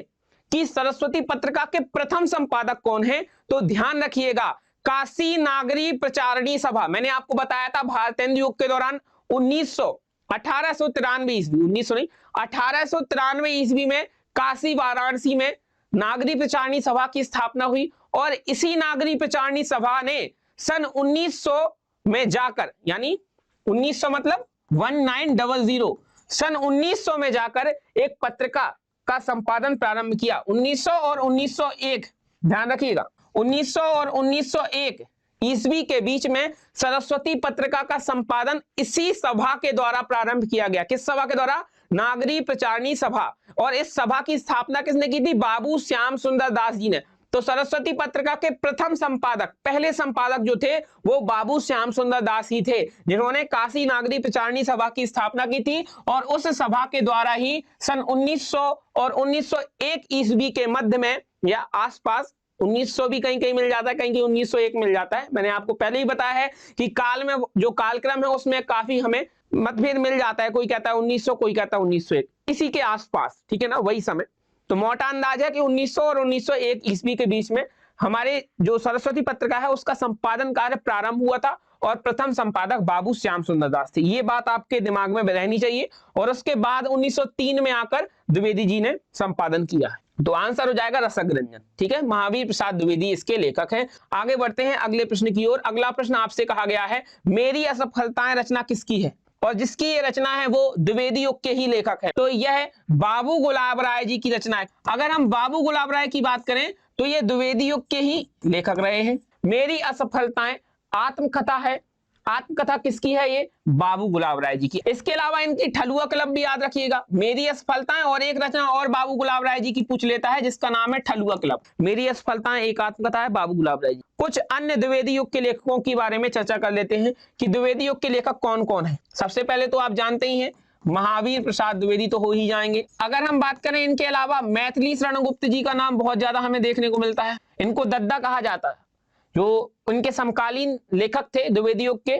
कि सरस्वती पत्रिका के प्रथम संपादक कौन है, तो ध्यान रखिएगा काशी नागरी प्रचारणी सभा। मैंने आपको बताया था भारतेंदु युग के दौरान 1893 ईस्वी, 1900 नहीं, 1893 ईस्वी में काशी वाराणसी में नागरी प्रचारणी सभा की स्थापना हुई और इसी नागरी प्रचारणी सभा ने सन 1900 में जाकर, यानी 1900 मतलब 1900, सन 1900 में जाकर एक पत्रिका का संपादन प्रारंभ किया। 1900 और 1901, ध्यान रखिएगा, 1900 और 1901 ईस्वी के बीच में सरस्वती पत्रिका का संपादन इसी सभा के द्वारा प्रारंभ किया गया। किस सभा के द्वारा? नागरी प्रचारणी सभा। और इस सभा की स्थापना किसने की थी? बाबू श्याम सुंदर दास जी ने। तो सरस्वती पत्रिका के प्रथम संपादक, पहले संपादक जो थे वो बाबू श्याम सुंदर दास ही थे, जिन्होंने काशी नागरी प्रचारणी सभा की स्थापना की थी। और उस सभा के द्वारा ही सन 1900 और 1901 ईस्वी के मध्य में या आसपास, 1900 भी कहीं कहीं मिल जाता है, कहीं कहीं 1901 मिल जाता है। मैंने आपको पहले ही बताया है कि काल में जो कालक्रम है उसमें काफी हमें मतभेद मिल जाता है। कोई कहता है 1900, कोई कहता है 1901, इसी के आसपास, ठीक है ना, वही समय। तो मोटा अंदाज है कि 1900 और 1901 ईस्वी के बीच में हमारे जो सरस्वती पत्रिका है उसका संपादन कार्य प्रारंभ हुआ था और प्रथम संपादक बाबू श्याम सुंदर दास थे। ये बात आपके दिमाग में रहनी चाहिए। और उसके बाद 1903 में आकर द्विवेदी जी ने संपादन किया है। तो आंसर हो जाएगा रसग्रंजन, ठीक है। महावीर प्रसाद द्विवेदी इसके लेखक हैं। आगे बढ़ते हैं अगले प्रश्न की ओर। अगला प्रश्न आपसे कहा गया है, मेरी असफलताएं रचना किसकी है? और जिसकी ये रचना है वो द्विवेदी युग के ही लेखक है। तो यह बाबू गुलाब राय जी की रचना है। अगर हम बाबू गुलाब राय की बात करें तो ये द्विवेदी युग के ही लेखक रहे हैं। मेरी असफलताएं आत्मकथा है। आत्मकथा किसकी है? ये बाबू गुलाब राय जी की। इसके अलावा इनकी ठलुआ क्लब भी याद रखिएगा। मेरी असफलताएं और एक रचना और बाबू गुलाब राय जी की पूछ लेता है जिसका नाम है ठलुआ क्लब। मेरी असफलताएं एक आत्मकथा है, बाबू गुलाब राय जी। कुछ अन्य द्विवेदी युग के लेखकों के बारे में चर्चा कर लेते हैं कि द्विवेदी युग के लेखक कौन कौन है। सबसे पहले तो आप जानते ही हैं महावीर प्रसाद द्विवेदी तो हो ही जाएंगे। अगर हम बात करें इनके अलावा मैथिली शरण गुप्त जी का नाम बहुत ज्यादा हमें देखने को मिलता है। इनको दद्दा कहा जाता है। जो उनके समकालीन लेखक थे द्विवेदी युग के,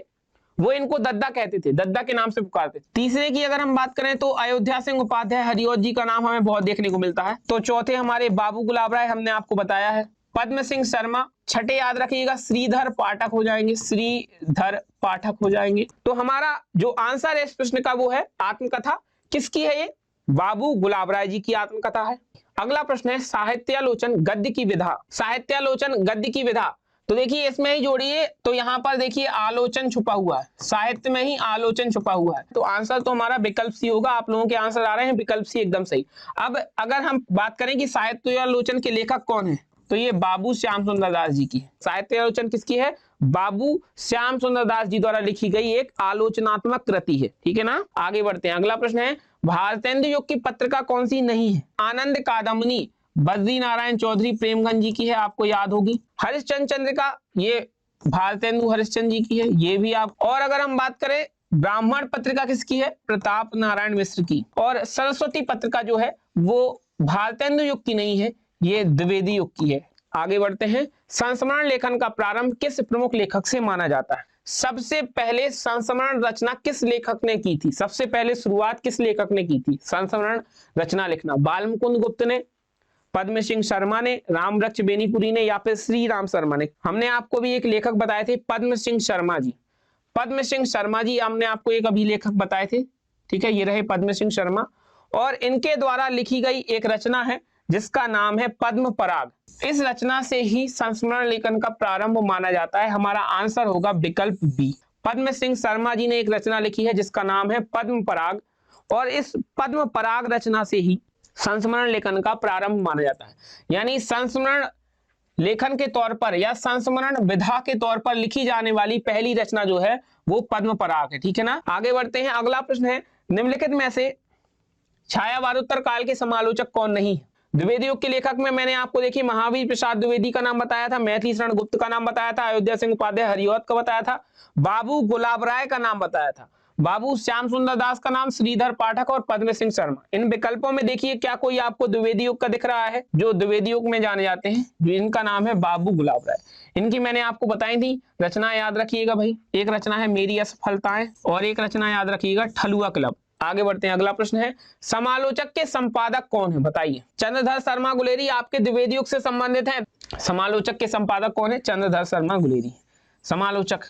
वो इनको दद्दा कहते थे, दद्दा के नाम से पुकारते थे। तीसरे की अगर हम बात करें तो अयोध्या सिंह उपाध्याय हरिऔध जी का नाम हमें बहुत देखने को मिलता है। तो चौथे हमारे बाबू गुलाब राय, हमने आपको बताया है। पद्म सिंह शर्मा। छठे याद रखिएगा श्रीधर पाठक हो जाएंगे, श्रीधर पाठक हो जाएंगे। तो हमारा जो आंसर है इस प्रश्न का वो है आत्मकथा। किसकी है ये? बाबू गुलाब राय जी की आत्मकथा है। अगला प्रश्न है साहित्यालोचन गद्य की विधा। साहित्यालोचन गद्य की विधा, तो देखिए इसमें ही जोड़िए। तो यहाँ पर देखिए आलोचन छुपा हुआ है, साहित्य में ही आलोचन छुपा हुआ है। तो आंसर तो हमारा विकल्प सी होगा। आप लोगों के आंसर आ रहे हैं विकल्प सी, एकदम सही। अब अगर हम बात करें कि साहित्यालोचन के लेखक कौन है, तो ये बाबू श्याम सुंदर दास जी की है। साहित्यालोचन किसकी है? बाबू श्याम सुंदर दास जी द्वारा लिखी गई एक आलोचनात्मक कृति है, ठीक है ना। आगे बढ़ते हैं। अगला प्रश्न है भारतेंदु युग की पत्रिका कौन सी नहीं है? आनंद कादम्बनी बद्री नारायण चौधरी प्रेमगंज जी की है, आपको याद होगी। हरिश्चंद्र चंद्रिका, ये भारतेंदु हरिश्चंद्र जी की है, ये भी आप। और अगर हम बात करें ब्राह्मण पत्रिका किसकी है? प्रताप नारायण मिश्र की। और सरस्वती पत्रिका जो है वो भारतेंदु युग की नहीं है, ये द्विवेदी युग की है। आगे बढ़ते हैं। संस्मरण लेखन का प्रारंभ किस प्रमुख लेखक से माना जाता है? सबसे पहले संस्मरण रचना किस लेखक ने की थी? सबसे पहले शुरुआत किस लेखक ने की थी संस्मरण रचना लिखना? बालमुकुंद गुप्त ने, पद्म सिंह शर्मा ने, रामवृक्ष बेनीपुरी ने, या फिर श्री राम शर्मा ने? हमने आपको भी एक लेखक बताए थे, पद्म सिंह शर्मा जी। पद्म सिंह शर्मा जी हमने आपको एक अभी लेखक बताए थे, ठीक है, ये रहे पद्म सिंह शर्मा। और इनके द्वारा लिखी गई एक रचना है जिसका नाम है पद्म पराग। इस रचना से ही संस्मरण लेखन का प्रारंभ माना जाता है। हमारा आंसर होगा विकल्प बी। पद्म सिंह शर्मा जी ने एक रचना लिखी है जिसका नाम है पद्म पराग, और इस पद्म पराग रचना से ही संस्मरण लेखन का प्रारंभ माना जाता है। यानी संस्मरण लेखन के तौर पर या संस्मरण विधा के तौर पर लिखी जाने वाली पहली रचना जो है वो पद्म पराग है, ठीक है ना। आगे बढ़ते हैं। अगला प्रश्न है निम्नलिखित में से छायावारोत्तर काल के समालोचक कौन नहीं है? द्विवेदी युग के लेखक में मैंने आपको देखिए महावीर प्रसाद द्विवेदी का नाम बताया था, मैथिली शरण गुप्त का नाम बताया था, अयोध्या सिंह उपाध्याय हरिऔध का बताया था, बाबू गुलाब राय का नाम बताया था, बाबू श्याम सुंदर दास का नाम, श्रीधर पाठक और पद्म सिंह शर्मा। इन विकल्पों में देखिए क्या कोई आपको द्विवेदी युग का दिख रहा है? जो द्विवेदी युग में जाने जाते हैं, जो इनका नाम है बाबू गुलाब राय। इनकी मैंने आपको बताई थी रचना, याद रखिएगा भाई। एक रचना है मेरी असफलताएं और एक रचना याद रखिएगा ठलुआ क्लब। आगे बढ़ते हैं। अगला प्रश्न है समालोचक के संपादक कौन है? बताइए। चंद्रधर शर्मा गुलेरी आपके द्विवेदी युग से संबंधित हैं। समालोचक के संपादक कौन है? चंद्रधर शर्मा गुलेरी समालोचक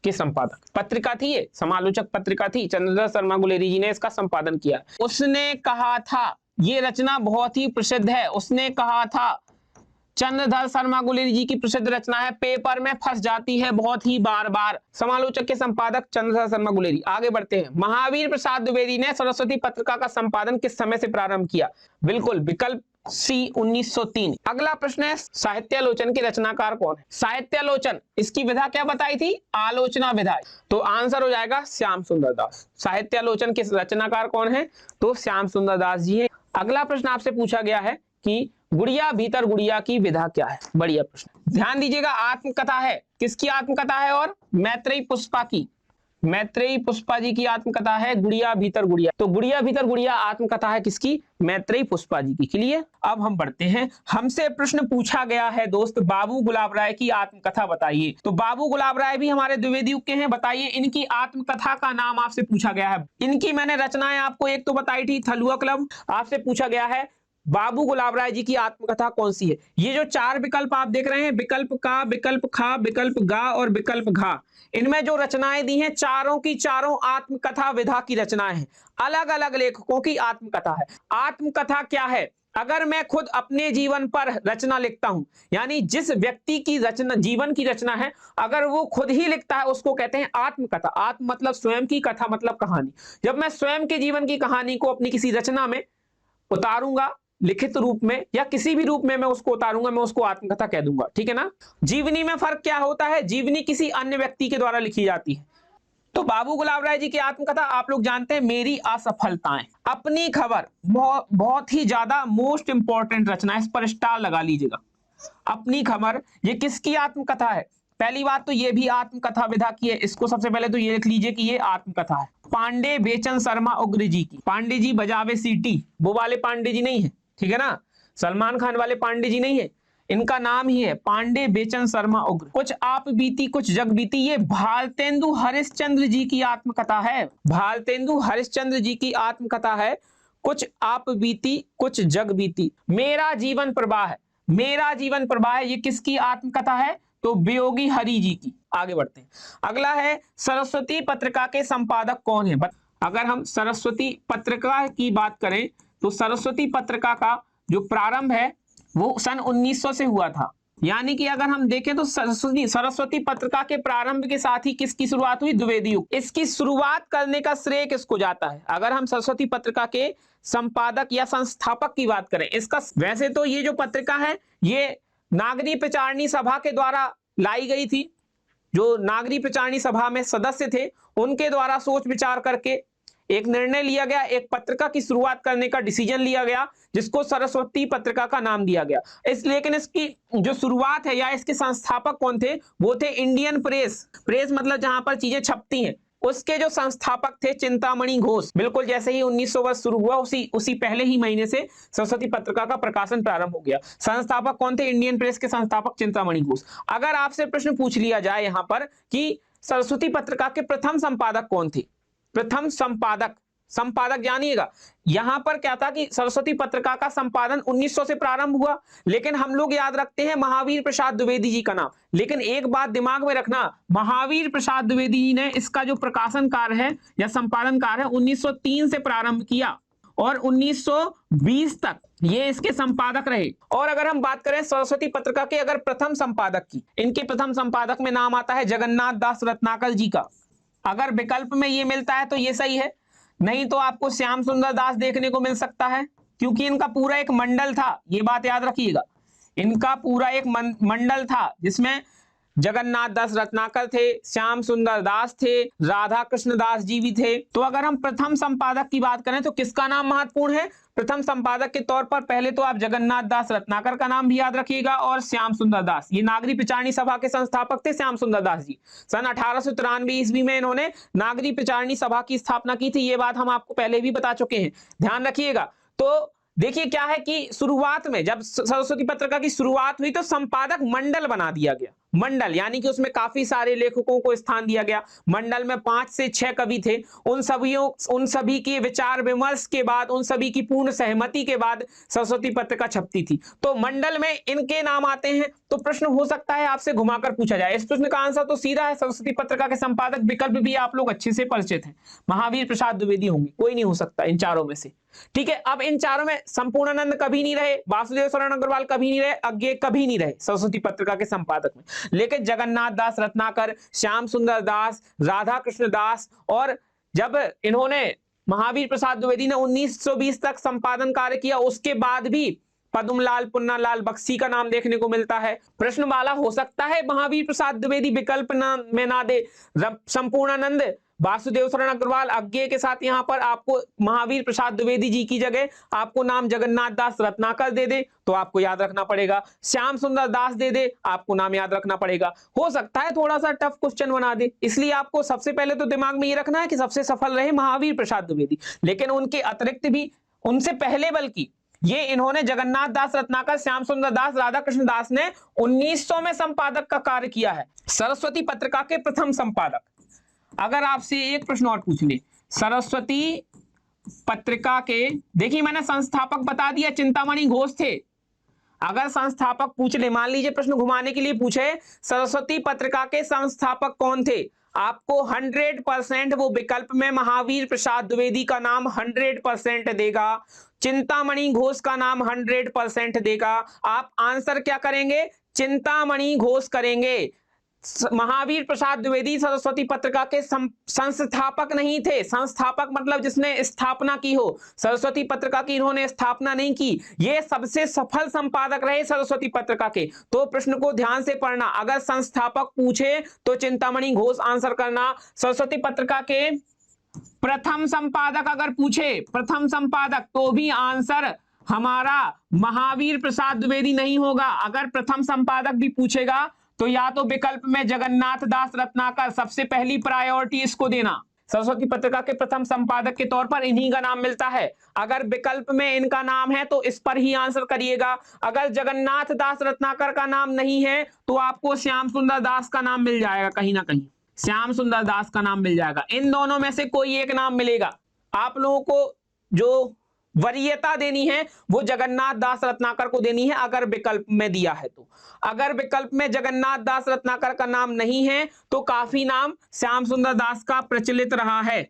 के संपादक। पत्रिका थी ये, समालोचक पत्रिका थी, चंद्रधर शर्मा गुलेरी जी ने इसका संपादन किया। उसने कहा था, ये रचना बहुत ही प्रसिद्ध है। उसने कहा था चंद्रधर शर्मा गुलेरी जी की प्रसिद्ध रचना है, पेपर में फंस जाती है बहुत ही बार बार। समालोचक के संपादक चंद्रधर शर्मा गुलेरी। आगे बढ़ते हैं। महावीर प्रसाद द्विवेदी ने सरस्वती पत्रिका का संपादन किस समय से प्रारंभ किया? बिल्कुल विकल्प सी 1903। अगला प्रश्न है, साहित्यालोचन के रचनाकार कौन है? साहित्यालोचन, इसकी विधा क्या बताई थी? आलोचना विधा। तो आंसर हो जाएगा श्याम सुंदर दास। साहित्यालोचन के रचनाकार कौन है? तो श्याम सुंदर दास जी है। अगला प्रश्न आपसे पूछा गया है कि गुड़िया भीतर गुड़िया की विधा क्या है? बढ़िया प्रश्न, ध्यान दीजिएगा। आत्मकथा है, किसकी आत्मकथा है? और मैत्रेयी पुष्पा की, मैत्रेयी पुष्पा जी की आत्मकथा है गुड़िया भीतर गुड़िया। तो गुड़िया भीतर गुड़िया आत्मकथा है किसकी? मैत्रेयी पुष्पा जी की। क्लियर? अब हम बढ़ते हैं। हमसे प्रश्न पूछा गया है दोस्त, बाबू गुलाब राय की आत्मकथा बताइए। तो बाबू गुलाब राय भी हमारे द्विवेदी युग के हैं, बताइए इनकी आत्मकथा का नाम आपसे पूछा गया है। इनकी मैंने रचनाएं आपको एक तो बताई थी, थलुआ क्लब। आपसे पूछा गया है बाबू गुलाब राय जी की आत्मकथा कौन सी है? ये जो चार विकल्प आप देख रहे हैं, विकल्प का, विकल्प खा, विकल्प गा और विकल्प घा, इनमें जो रचनाएं दी हैं चारों की चारों आत्मकथा विधा की रचनाएं हैं। अलग अलग लेखकों की आत्मकथा है। आत्मकथा क्या है? अगर मैं खुद अपने जीवन पर रचना लिखता हूं, यानी जिस व्यक्ति की रचना, जीवन की रचना है, अगर वो खुद ही लिखता है, उसको कहते हैं आत्मकथा। आत्म मतलब स्वयं की, कथा मतलब कहानी। जब मैं स्वयं के जीवन की कहानी को अपनी किसी रचना में उतारूंगा, लिखित रूप में या किसी भी रूप में मैं उसको उतारूंगा, मैं उसको आत्मकथा कह दूंगा। ठीक है ना? जीवनी में फर्क क्या होता है? जीवनी किसी अन्य व्यक्ति के द्वारा लिखी जाती है। तो बाबू गुलाब राय जी की आत्मकथा आप लोग जानते हैं, मेरी असफलताएं। अपनी खबर बहुत ही ज्यादा मोस्ट इंपॉर्टेंट रचना है, इस पर स्टार लगा लीजिएगा। अपनी खबर, ये किसकी आत्मकथा है? पहली बात तो ये भी आत्मकथा विधा की है, इसको सबसे पहले तो ये लिख लीजिए कि ये आत्मकथा है। पांडे बेचन शर्मा उग्र जी की। पांडे जी बजावे सीटी, वो वाले पांडे जी नहीं है, ठीक है ना? सलमान खान वाले पांडे जी नहीं है, इनका नाम ही है पांडे बेचन शर्मा उग्र। कुछ आप बीती कुछ जग बीती, ये भारतेंदु हरिश्चंद्र जी की आत्मकथा है। भारतेंदु हरिश्चंद्र जी की आत्मकथा है, कुछ आप बीती कुछ जग बीती। मेरा जीवन प्रवाह है, मेरा जीवन प्रवाह है, ये किसकी आत्मकथा है? तो वियोगी हरि जी की। आगे बढ़ते हैं। अगला है, सरस्वती पत्रिका के संपादक कौन है? अगर हम सरस्वती पत्रिका की बात करें तो सरस्वती पत्रिका का जो प्रारंभ है वो सन 1900 से हुआ था। यानी कि अगर हम देखें तो सरस्वती पत्रिका के प्रारंभ के साथ ही किसकी शुरुआत हुई? द्विवेदी युग। इसकी शुरुआत करने का श्रेय किसको जाता है? अगर हम सरस्वती पत्रिका के संपादक या संस्थापक की बात करें, इसका वैसे तो ये जो पत्रिका है ये नागरी प्रचारणी सभा के द्वारा लाई गई थी। जो नागरी प्रचारणी सभा में सदस्य थे उनके द्वारा सोच विचार करके एक निर्णय लिया गया, एक पत्रिका की शुरुआत करने का डिसीजन लिया गया, जिसको सरस्वती पत्रिका का नाम दिया गया। लेकिन इसकी जो शुरुआत है या इसके संस्थापक कौन थे? वो थे इंडियन प्रेस। प्रेस मतलब जहां पर चीजें छपती हैं, उसके जो संस्थापक थे चिंतामणि घोष। बिल्कुल जैसे ही 1900 वर्ष शुरू हुआ उसी पहले ही महीने से सरस्वती पत्रिका का प्रकाशन प्रारंभ हो गया। संस्थापक कौन थे? इंडियन प्रेस के संस्थापक चिंतामणि घोष। अगर आपसे प्रश्न पूछ लिया जाए यहां पर कि सरस्वती पत्रिका के प्रथम संपादक कौन थे? प्रथम संपादक जानिएगा, यहां पर क्या था कि सरस्वती पत्रिका का संपादन 1900 से प्रारंभ हुआ, लेकिन हम लोग याद रखते हैं महावीर प्रसाद द्विवेदी जी का नाम। लेकिन एक बात दिमाग में रखना, महावीर प्रसाद द्विवेदी जी ने इसका जो प्रकाशन कार्य है या संपादन कार्य है 1903 से प्रारंभ किया और 1920 तक ये इसके संपादक रहे। और अगर हम बात करें सरस्वती पत्रिका के अगर प्रथम संपादक की, इनके प्रथम संपादक में नाम आता है जगन्नाथ दास रत्नाकर जी का। अगर विकल्प में ये मिलता है तो ये सही है, नहीं तो आपको श्याम सुंदर दास देखने को मिल सकता है, क्योंकि इनका पूरा एक मंडल था। ये बात याद रखिएगा, इनका पूरा एक मंडल था जिसमें जगन्नाथ दास रत्नाकर थे, श्याम सुंदर दास थे, राधा कृष्ण दास जी भी थे। तो अगर हम प्रथम संपादक की बात करें तो किसका नाम महत्वपूर्ण है? प्रथम संपादक के तौर पर पहले तो आप जगन्नाथ दास रत्नाकर का नाम भी याद रखिएगा और श्याम सुंदर दास, ये नागरी प्रचारणी सभा के संस्थापक थे श्याम सुंदर दास जी। सन 1893 ईस्वी में इन्होंने नागरी प्रचारणी सभा की स्थापना की थी, ये बात हम आपको पहले भी बता चुके हैं, ध्यान रखिएगा। तो देखिए क्या है कि शुरुआत में जब सरस्वती पत्रिका की शुरुआत हुई तो संपादक मंडल बना दिया गया। मंडल यानी कि उसमें काफी सारे लेखकों को स्थान दिया गया। मंडल में 5 से 6 कवि थे। उन सभी के विचार विमर्श के बाद, उन सभी की पूर्ण सहमति के बाद सरस्वती पत्रिका छपती थी। तो मंडल में इनके नाम आते हैं। तो प्रश्न हो सकता है आपसे घुमाकर पूछा जाए, इस प्रश्न का आंसर तो सीधा है, सरस्वती पत्रिका के संपादक विकल्प भी आप लोग अच्छे से परिचित हैं, महावीर प्रसाद द्विवेदी होंगे, कोई नहीं हो सकता इन चारों में से। ठीक है। अब इन चारों में संपूर्णानंद कभी नहीं रहे, वासुदेव शरण अग्रवाल कभी नहीं रहे, अज्ञेय कभी नहीं रहे सरस्वती पत्रिका के संपादक में। लेकिन जगन्नाथ दास रत्नाकर, श्याम सुंदर दास, राधा कृष्ण दास, और जब इन्होंने महावीर प्रसाद द्विवेदी ने 1920 तक संपादन कार्य किया, उसके बाद भी पद्मलाल पुन्नालाल बख्शी का नाम देखने को मिलता है। प्रश्न वाला हो सकता है महावीर प्रसाद द्विवेदी विकल्प में ना दे, संपूर्णानंद, वासुदेव शरण अग्रवाल, अज्ञेय के साथ यहाँ पर आपको महावीर प्रसाद द्विवेदी जी की जगह आपको नाम जगन्नाथ दास रत्नाकर दे दे तो आपको याद रखना पड़ेगा, श्याम सुंदर दास दे दे आपको नाम याद रखना पड़ेगा। हो सकता है थोड़ा सा टफ क्वेश्चन बना दे, इसलिए आपको सबसे पहले तो दिमाग में ये रखना है कि सबसे सफल रहे महावीर प्रसाद द्विवेदी, लेकिन उनके अतिरिक्त भी, उनसे पहले बल्कि ये इन्होंने जगन्नाथ दास रत्नाकर, श्याम सुंदर दास, राधा कृष्ण दास ने 1900 में संपादक का कार्य किया है। सरस्वती पत्रिका के प्रथम संपादक। अगर आपसे एक प्रश्न और पूछ ले, सरस्वती पत्रिका के, देखिए मैंने संस्थापक बता दिया, चिंतामणि घोष थे। अगर संस्थापक पूछ ले, मान लीजिए प्रश्न घुमाने के लिए पूछे सरस्वती पत्रिका के संस्थापक कौन थे, आपको 100% वो विकल्प में महावीर प्रसाद द्विवेदी का नाम 100% देगा, चिंतामणि घोष का नाम 100% देगा। आप आंसर क्या करेंगे, चिंतामणि घोष करेंगे। महावीर प्रसाद द्विवेदी सरस्वती पत्रिका के संस्थापक नहीं थे। संस्थापक मतलब जिसने स्थापना की हो, सरस्वती पत्रिका की इन्होंने स्थापना नहीं की। ये सबसे सफल संपादक रहे सरस्वती पत्रिका के। तो प्रश्न को ध्यान से पढ़ना, अगर संस्थापक पूछे तो चिंतामणि घोष आंसर करना। सरस्वती पत्रिका के प्रथम संपादक अगर पूछे, प्रथम संपादक, तो भी आंसर हमारा महावीर प्रसाद द्विवेदी नहीं होगा। अगर प्रथम संपादक भी पूछेगा तो या तो विकल्प में जगन्नाथ दास रत्नाकर, सबसे पहली प्रायोरिटी इसको देना। सरस्वती पत्रिका के प्रथम संपादक के तौर पर इन्हीं का नाम मिलता है। अगर विकल्प में इनका नाम है तो इस पर ही आंसर करिएगा। अगर जगन्नाथ दास रत्नाकर का नाम नहीं है तो आपको श्याम सुंदर दास का नाम मिल जाएगा, कहीं ना कहीं श्याम सुंदर दास का नाम मिल जाएगा। इन दोनों में से कोई एक नाम मिलेगा। आप लोगों को जो वरीयता देनी है वो जगन्नाथ दास रत्नाकर को देनी है, अगर विकल्प में दिया है तो। अगर विकल्प में जगन्नाथ दास रत्नाकर का नाम नहीं है तो काफी नाम श्याम सुंदर दास का प्रचलित रहा है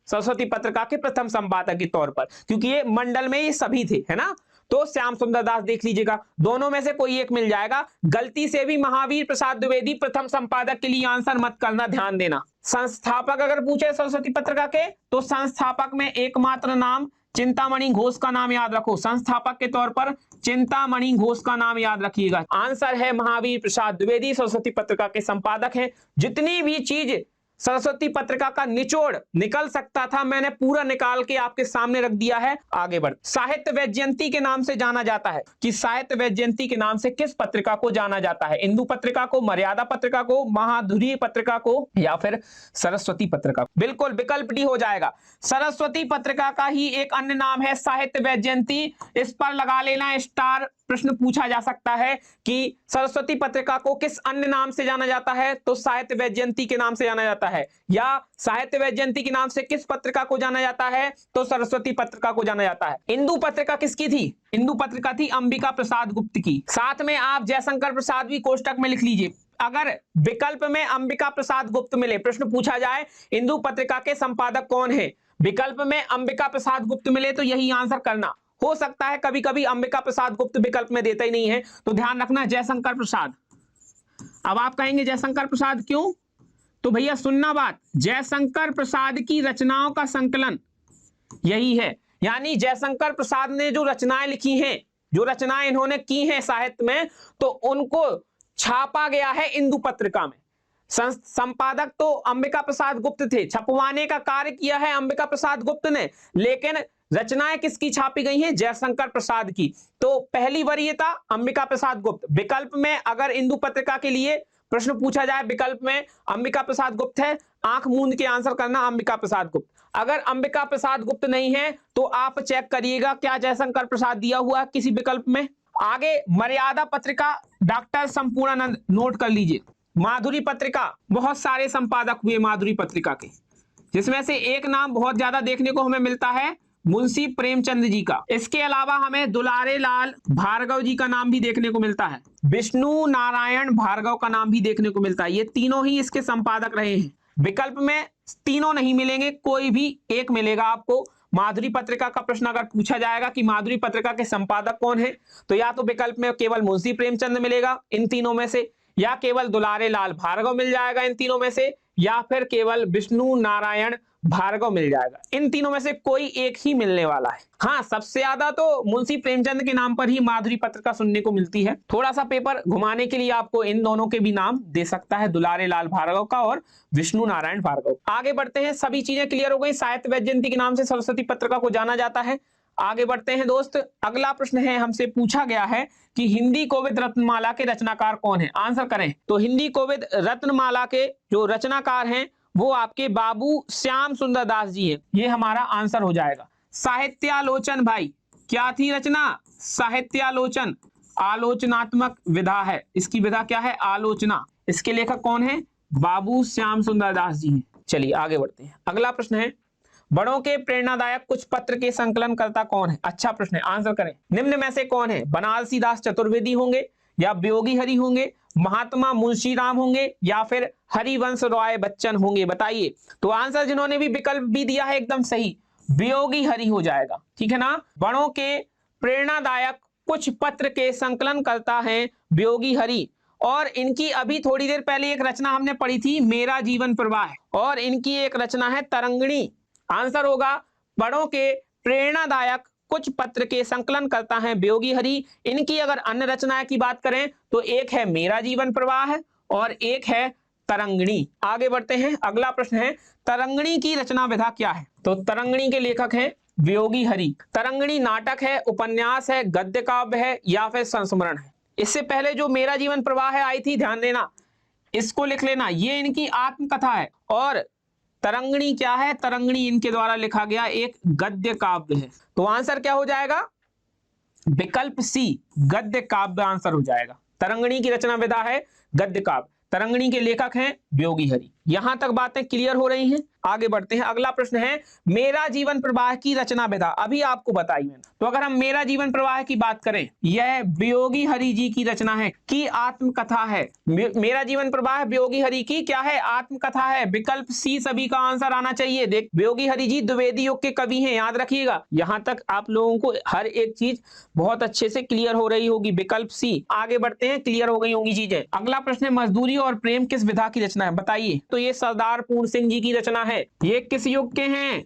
सरस्वती पत्रिका के प्रथम संपादक के तौर पर, क्योंकि ये मंडल में ये सभी थे, है ना। तो श्याम सुंदर दास देख लीजिएगा, दोनों में से कोई एक मिल जाएगा। गलती से भी महावीर प्रसाद द्विवेदी प्रथम संपादक के लिए आंसर मत करना, ध्यान देना। संस्थापक अगर पूछे सरस्वती पत्रिका के तो संस्थापक में एकमात्र नाम चिंतामणि घोष का नाम याद रखो। संस्थापक के तौर पर चिंतामणि घोष का नाम याद रखिएगा। आंसर है महावीर प्रसाद द्विवेदी सरस्वती पत्रिका के संपादक हैं। जितनी भी चीज सरस्वती पत्रिका का निचोड़ निकल सकता था मैंने पूरा निकाल के आपके सामने रख दिया है। आगे बढ़, साहित्य वैजयंती के नाम से जाना जाता है कि साहित्य वैजयंती के नाम से किस पत्रिका को जाना जाता है, इंदु पत्रिका को, मर्यादा पत्रिका को, महाधुरी पत्रिका को, या फिर सरस्वती पत्रिका। बिल्कुल विकल्प डी हो जाएगा। सरस्वती पत्रिका का ही एक अन्य नाम है साहित्य वैजयंती। इस पर लगा लेना स्टार। प्रश्न पूछा जा सकता है कि सरस्वती पत्रिका को किस अन्य नाम से जाना जाता है, तो साहित्य वैजयंती के नाम से जाना जाता है। या साहित्य वैजयंती के नाम से किस पत्रिका को जाना जाता है, तो सरस्वती पत्रिका को जाना जाता है। इंदु पत्रिका किसकी थी, इंदु पत्रिका थी अंबिका प्रसाद गुप्त की। साथ में आप जयशंकर प्रसाद भी कोष्टक में लिख लीजिए। अगर विकल्प में अंबिका प्रसाद गुप्त मिले, प्रश्न पूछा जाए इंदु पत्रिका के संपादक कौन है, विकल्प में अंबिका प्रसाद गुप्त मिले तो यही आंसर करना। हो सकता है कभी कभी अंबिका प्रसाद गुप्त विकल्प में देता ही नहीं है, तो ध्यान रखना जयशंकर प्रसाद। अब आप कहेंगे जयशंकर प्रसाद क्यों, तो भैया सुनना बात, जयशंकर प्रसाद की रचनाओं का संकलन यही है। यानी जयशंकर प्रसाद ने जो रचनाएं लिखी हैं, जो रचनाएं इन्होंने की हैं साहित्य में, तो उनको छापा गया है इंदु पत्रिका में। संपादक तो अंबिका प्रसाद गुप्त थे, छपवाने का कार्य किया है अंबिका प्रसाद गुप्त ने, लेकिन रचनाएं किसकी छापी गई हैं, जयशंकर प्रसाद की। तो पहली वरीयता अंबिका प्रसाद गुप्त। विकल्प में अगर इंदु पत्रिका के लिए प्रश्न पूछा जाए, विकल्प में अंबिका प्रसाद गुप्त है, आंख मूंद के आंसर करना अंबिका प्रसाद गुप्त। अगर अंबिका प्रसाद गुप्त नहीं है तो आप चेक करिएगा क्या जयशंकर प्रसाद दिया हुआ है किसी विकल्प में। आगे मर्यादा पत्रिका, डॉक्टर संपूर्णानंद, नोट कर लीजिए। माधुरी पत्रिका, बहुत सारे संपादक हुए माधुरी पत्रिका के, जिसमें से एक नाम बहुत ज्यादा देखने को हमें मिलता है मुंशी प्रेमचंद जी का। इसके अलावा हमें दुलारे लाल भार्गव जी का नाम भी देखने को मिलता है, विष्णु नारायण भार्गव का नाम भी देखने को मिलता है। ये तीनों ही इसके संपादक रहे हैं। विकल्प में तीनों नहीं मिलेंगे, कोई भी एक मिलेगा आपको। माधुरी पत्रिका का प्रश्न अगर पूछा जाएगा कि माधुरी पत्रिका के संपादक कौन है, तो या तो विकल्प में केवल मुंशी प्रेमचंद मिलेगा इन तीनों में से, या केवल दुलारे लाल भार्गव मिल जाएगा इन तीनों में से, या फिर केवल विष्णु नारायण भार्गव मिल जाएगा। इन तीनों में से कोई एक ही मिलने वाला है। हाँ, सबसे ज्यादा तो मुंशी प्रेमचंद के नाम पर ही माधुरी पत्रिका सुनने को मिलती है। थोड़ा सा पेपर घुमाने के लिए आपको इन दोनों के भी नाम दे सकता है, दुलारे लाल भार्गव का और विष्णु नारायण भार्गव। आगे बढ़ते हैं, सभी चीजें क्लियर हो गई। साहित्य वैजयंती के नाम से सरस्वती पत्रिका को जाना जाता है। आगे बढ़ते हैं दोस्त, अगला प्रश्न है, हमसे पूछा गया है कि हिंदी कोविद रत्नमाला के रचनाकार कौन है। आंसर करें। तो हिंदी कोविद रत्नमाला के जो रचनाकार हैं वो आपके बाबू श्याम सुंदर दास जी हैं। ये हमारा आंसर हो जाएगा। साहित्यालोचन भाई, क्या थी रचना? साहित्यालोचन आलोचनात्मक विधा है। इसकी विधा क्या है? आलोचना। इसके लेखक कौन है? बाबू श्याम सुंदर दास जी हैं। चलिए आगे बढ़ते हैं। अगला प्रश्न है, बड़ों के प्रेरणादायक कुछ पत्र के संकलन करता कौन है? अच्छा प्रश्न है, आंसर करें। निम्न में से कौन है? बनारसी दास चतुर्वेदी होंगे, या वियोगी हरि होंगे, महात्मा मुंशीराम होंगे, या फिर हरिवंश राय बच्चन होंगे? बताइए। तो आंसर जिन्होंने भी विकल्प भी दिया है एकदम सही, वियोगी हरि हो जाएगा। ठीक है ना। बड़ों के प्रेरणादायक कुछ पत्र के संकलन करता है वियोगी हरि, और इनकी अभी थोड़ी देर पहले एक रचना हमने पढ़ी थी, मेरा जीवन प्रवाह, और इनकी एक रचना है तरंगिणी। आंसर होगा बड़ों के प्रेरणादायक कुछ पत्र के संकलन करता है वियोगी हरि। इनकी अगर अन्य रचनाएं की बात करें तो एक है मेरा जीवन प्रवाह और एक है तरंगिणी। आगे बढ़ते हैं, अगला प्रश्न है, तरंगिणी की रचना विधा क्या है? तो तरंगिणी के लेखक हैं वियोगी हरि। तरंगिणी नाटक है, उपन्यास है, गद्य काव्य है, या फिर संस्मरण है? इससे पहले जो मेरा जीवन प्रवाह है आई थी, ध्यान देना, इसको लिख लेना, ये इनकी आत्मकथा है। और तरंगिणी क्या है? तरंगिणी इनके द्वारा लिखा गया एक गद्य काव्य है। तो आंसर क्या हो जाएगा? विकल्प सी, गद्य काव्य आंसर हो जाएगा। तरंगिणी की रचना विधा है गद्य काव्य। तरंगिणी के लेखक हैं वियोगी हरि। यहां तक बातें क्लियर हो रही हैं। आगे बढ़ते हैं, अगला प्रश्न है, मेरा जीवन प्रवाह की रचना विधा। अभी आपको बताई मैंने। तो अगर हम मेरा जीवन प्रवाह की बात करें, यह वियोगी हरि जी की रचना है, की आत्मकथा है। मेरा जीवन प्रवाह वियोगी हरि की क्या है? आत्मकथा है। विकल्प सी सभी का आंसर आना चाहिए। देख, वियोगी हरि जी द्विवेदी युग के कवि हैं, याद रखिएगा। यहां तक आप लोगों को हर एक चीज बहुत अच्छे से क्लियर हो रही होगी। विकल्प सी। आगे बढ़ते हैं, क्लियर हो गई होंगी चीजें। अगला प्रश्न है, मजदूरी और प्रेम किस विधा की रचना है? बताइए। तो ये सरदार पूर्ण सिंह जी की रचना है। ये किस युग के हैं?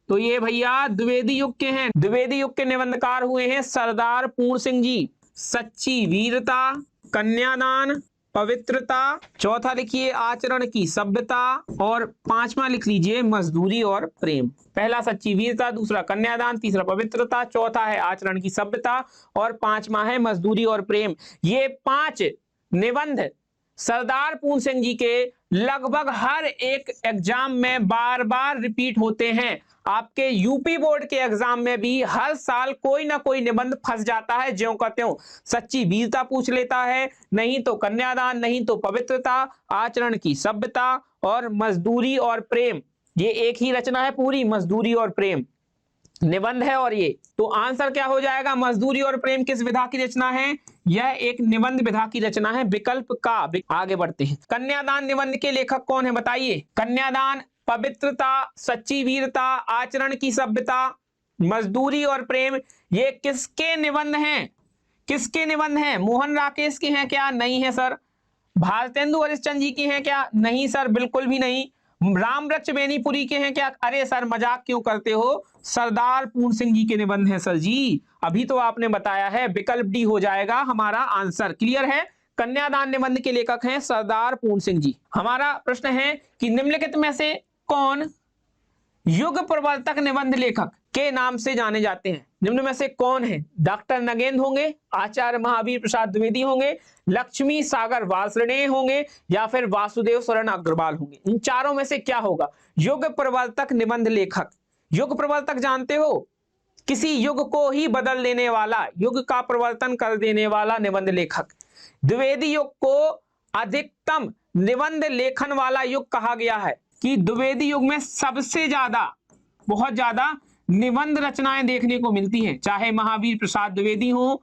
तो ये भैया द्विवेदी युग के हैं। द्विवेदी युग के निबंधकार हुए हैं सरदार पूर्ण सिंह जी। सच्ची वीरता, कन्यादान, पवित्रता, चौथा लिखिए आचरण की सभ्यता, और पांचवा लिख लीजिए मजदूरी और प्रेम। पहला सच्ची वीरता, दूसरा कन्यादान, तीसरा पवित्रता, चौथा है आचरण की सभ्यता, और पांचवा है मजदूरी और प्रेम। ये 5 निबंध सरदार पूर्ण सिंह जी के लगभग हर एक एग्जाम में बार बार रिपीट होते हैं। आपके यूपी बोर्ड के एग्जाम में भी हर साल कोई ना कोई निबंध फंस जाता है, ज्यों का त्यों। सच्ची वीरता पूछ लेता है, नहीं तो कन्यादान, नहीं तो पवित्रता, आचरण की सभ्यता, और मजदूरी और प्रेम। ये एक ही रचना है पूरी, मजदूरी और प्रेम निबंध है। और ये तो आंसर क्या हो जाएगा? मजदूरी और प्रेम किस विधा की रचना है? यह एक निबंध विधा की रचना है, विकल्प का। आगे बढ़ते हैं, कन्यादान निबंध के लेखक कौन है? बताइए। कन्यादान, पवित्रता, सच्ची वीरता, आचरण की सभ्यता, मजदूरी और प्रेम, ये किसके निबंध हैं? किसके निबंध हैं? मोहन राकेश के हैं क्या? नहीं है सर। भारतेंदु हरिश्चंद्र जी की हैं क्या? नहीं सर, बिल्कुल भी नहीं। रामवृक्ष बेनीपुरी के हैं क्या? अरे सर मजाक क्यों करते हो, सरदार पूर्ण सिंह जी के निबंध हैं सर जी। अभी तो आपने बताया है, विकल्प डी हो जाएगा हमारा आंसर। क्लियर है? कन्यादान निबंध के लेखक हैं सरदार पूर्ण सिंह जी। हमारा प्रश्न है कि निम्नलिखित में से कौन युग प्रवर्तक निबंध लेखक के नाम से जाने जाते हैं? निम्न में से कौन है? डॉक्टर नगेंद्र होंगे, आचार्य महावीर प्रसाद द्विवेदी होंगे, लक्ष्मी सागर वार्ष्णेय होंगे, या फिर वासुदेव शरण अग्रवाल होंगे? इन चारों में से क्या होगा? युग प्रवर्तक निबंध लेखक। युग प्रवर्तक जानते हो? किसी युग को ही बदल देने वाला, युग का प्रवर्तन कर देने वाला निबंध लेखक। द्विवेदी युग को अधिकतम निबंध लेखन वाला युग कहा गया है, कि द्विवेदी युग में सबसे ज्यादा, बहुत ज्यादा निबंध रचनाएं देखने को मिलती हैं। चाहे महावीर प्रसाद द्विवेदी हो,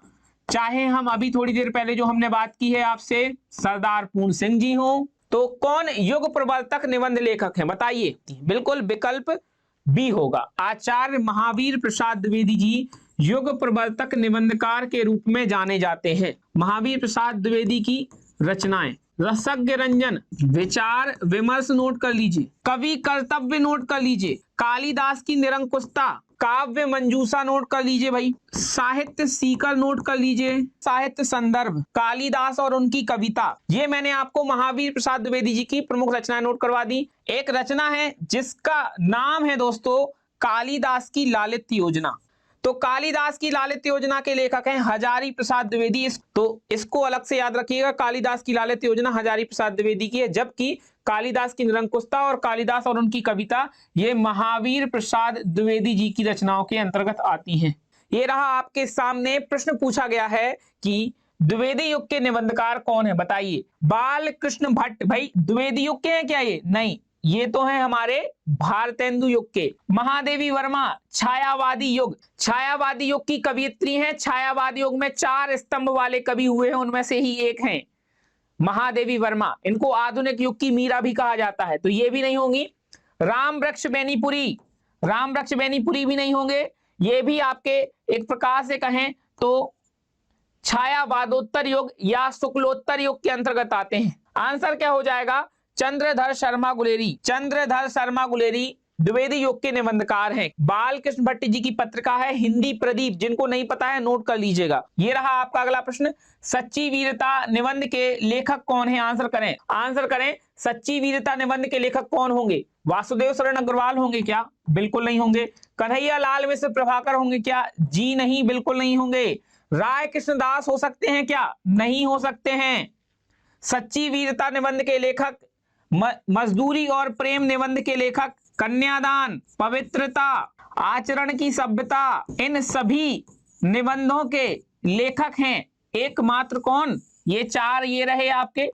चाहे हम अभी थोड़ी देर पहले जो हमने बात की है आपसे सरदार पूर्ण सिंह जी हो। तो कौन युग प्रवर्तक निबंध लेखक है? बताइए। बिल्कुल विकल्प बी होगा। आचार्य महावीर प्रसाद द्विवेदी जी युग प्रवर्तक निबंधकार के रूप में जाने जाते हैं। महावीर प्रसाद द्विवेदी की रचनाएं, रसज्ञ रंजन, विचार विमर्श नोट कर लीजिए, कवि कर्तव्य नोट कर लीजिए, कालिदास की निरंकुशता, काव्य मंजूषा नोट कर लीजिए भाई, साहित्य सीकर नोट कर लीजिए, साहित्य संदर्भ, कालिदास और उनकी कविता। ये मैंने आपको महावीर प्रसाद द्विवेदी जी की प्रमुख रचनाएं नोट करवा दी। एक रचना है जिसका नाम है दोस्तों कालिदास की लालित्य योजना। तो कालिदास की लालित्य योजना के लेखक हैं हजारी प्रसाद द्विवेदी। तो इसको अलग से याद रखिएगा, कालिदास की लालित्य योजना हजारी प्रसाद द्विवेदी की है, जबकि कालिदास की निरंकुशता और कालिदास और उनकी कविता ये महावीर प्रसाद द्विवेदी जी की रचनाओं के अंतर्गत आती हैं। ये रहा आपके सामने प्रश्न पूछा गया है कि द्विवेदी युग के निबंधकार कौन है, बताइए। बाल कृष्ण भट्ट। भाई द्विवेदी युग के हैं क्या ये? नहीं, ये तो है हमारे भारतेंदु युग के। महादेवी वर्मा छायावादी युग। छायावादी युग की कवियत्री हैं। छायावादी युग में 4 स्तंभ वाले कवि हुए हैं, उनमें से ही एक हैं महादेवी वर्मा। इनको आधुनिक युग की मीरा भी कहा जाता है, तो ये भी नहीं होंगी। राम वृक्ष बेनीपुरी, राम वृक्ष बेनीपुरी भी नहीं होंगे। ये भी आपके एक प्रकार से कहें तो छायावादोत्तर युग या शुक्लोत्तर युग के अंतर्गत आते हैं। आंसर क्या हो जाएगा? चंद्रधर शर्मा गुलेरी। चंद्रधर शर्मा गुलेरी द्विवेदी युग के निबंधकार हैं। बालकृष्ण भट्ट जी की पत्रिका है हिंदी प्रदीप, जिनको नहीं पता है नोट कर लीजिएगा। ये रहा आपका अगला प्रश्न, सच्ची वीरता निबंध के लेखक कौन है? आंसर करें, आंसर करें। सच्ची वीरता निबंध के लेखक कौन होंगे? वासुदेव शरण अग्रवाल होंगे क्या? बिल्कुल नहीं होंगे। कन्हैया लाल मिश्र प्रभाकर होंगे क्या? जी नहीं, बिल्कुल नहीं होंगे। राय कृष्णदास हो सकते हैं क्या? नहीं हो सकते हैं। सच्ची वीरता निबंध के लेखक, मजदूरी और प्रेम निबंध के लेखक, कन्यादान, पवित्रता, आचरण की सभ्यता, इन सभी निबंधों के लेखक हैं एकमात्र कौन? ये 4 ये रहे आपके,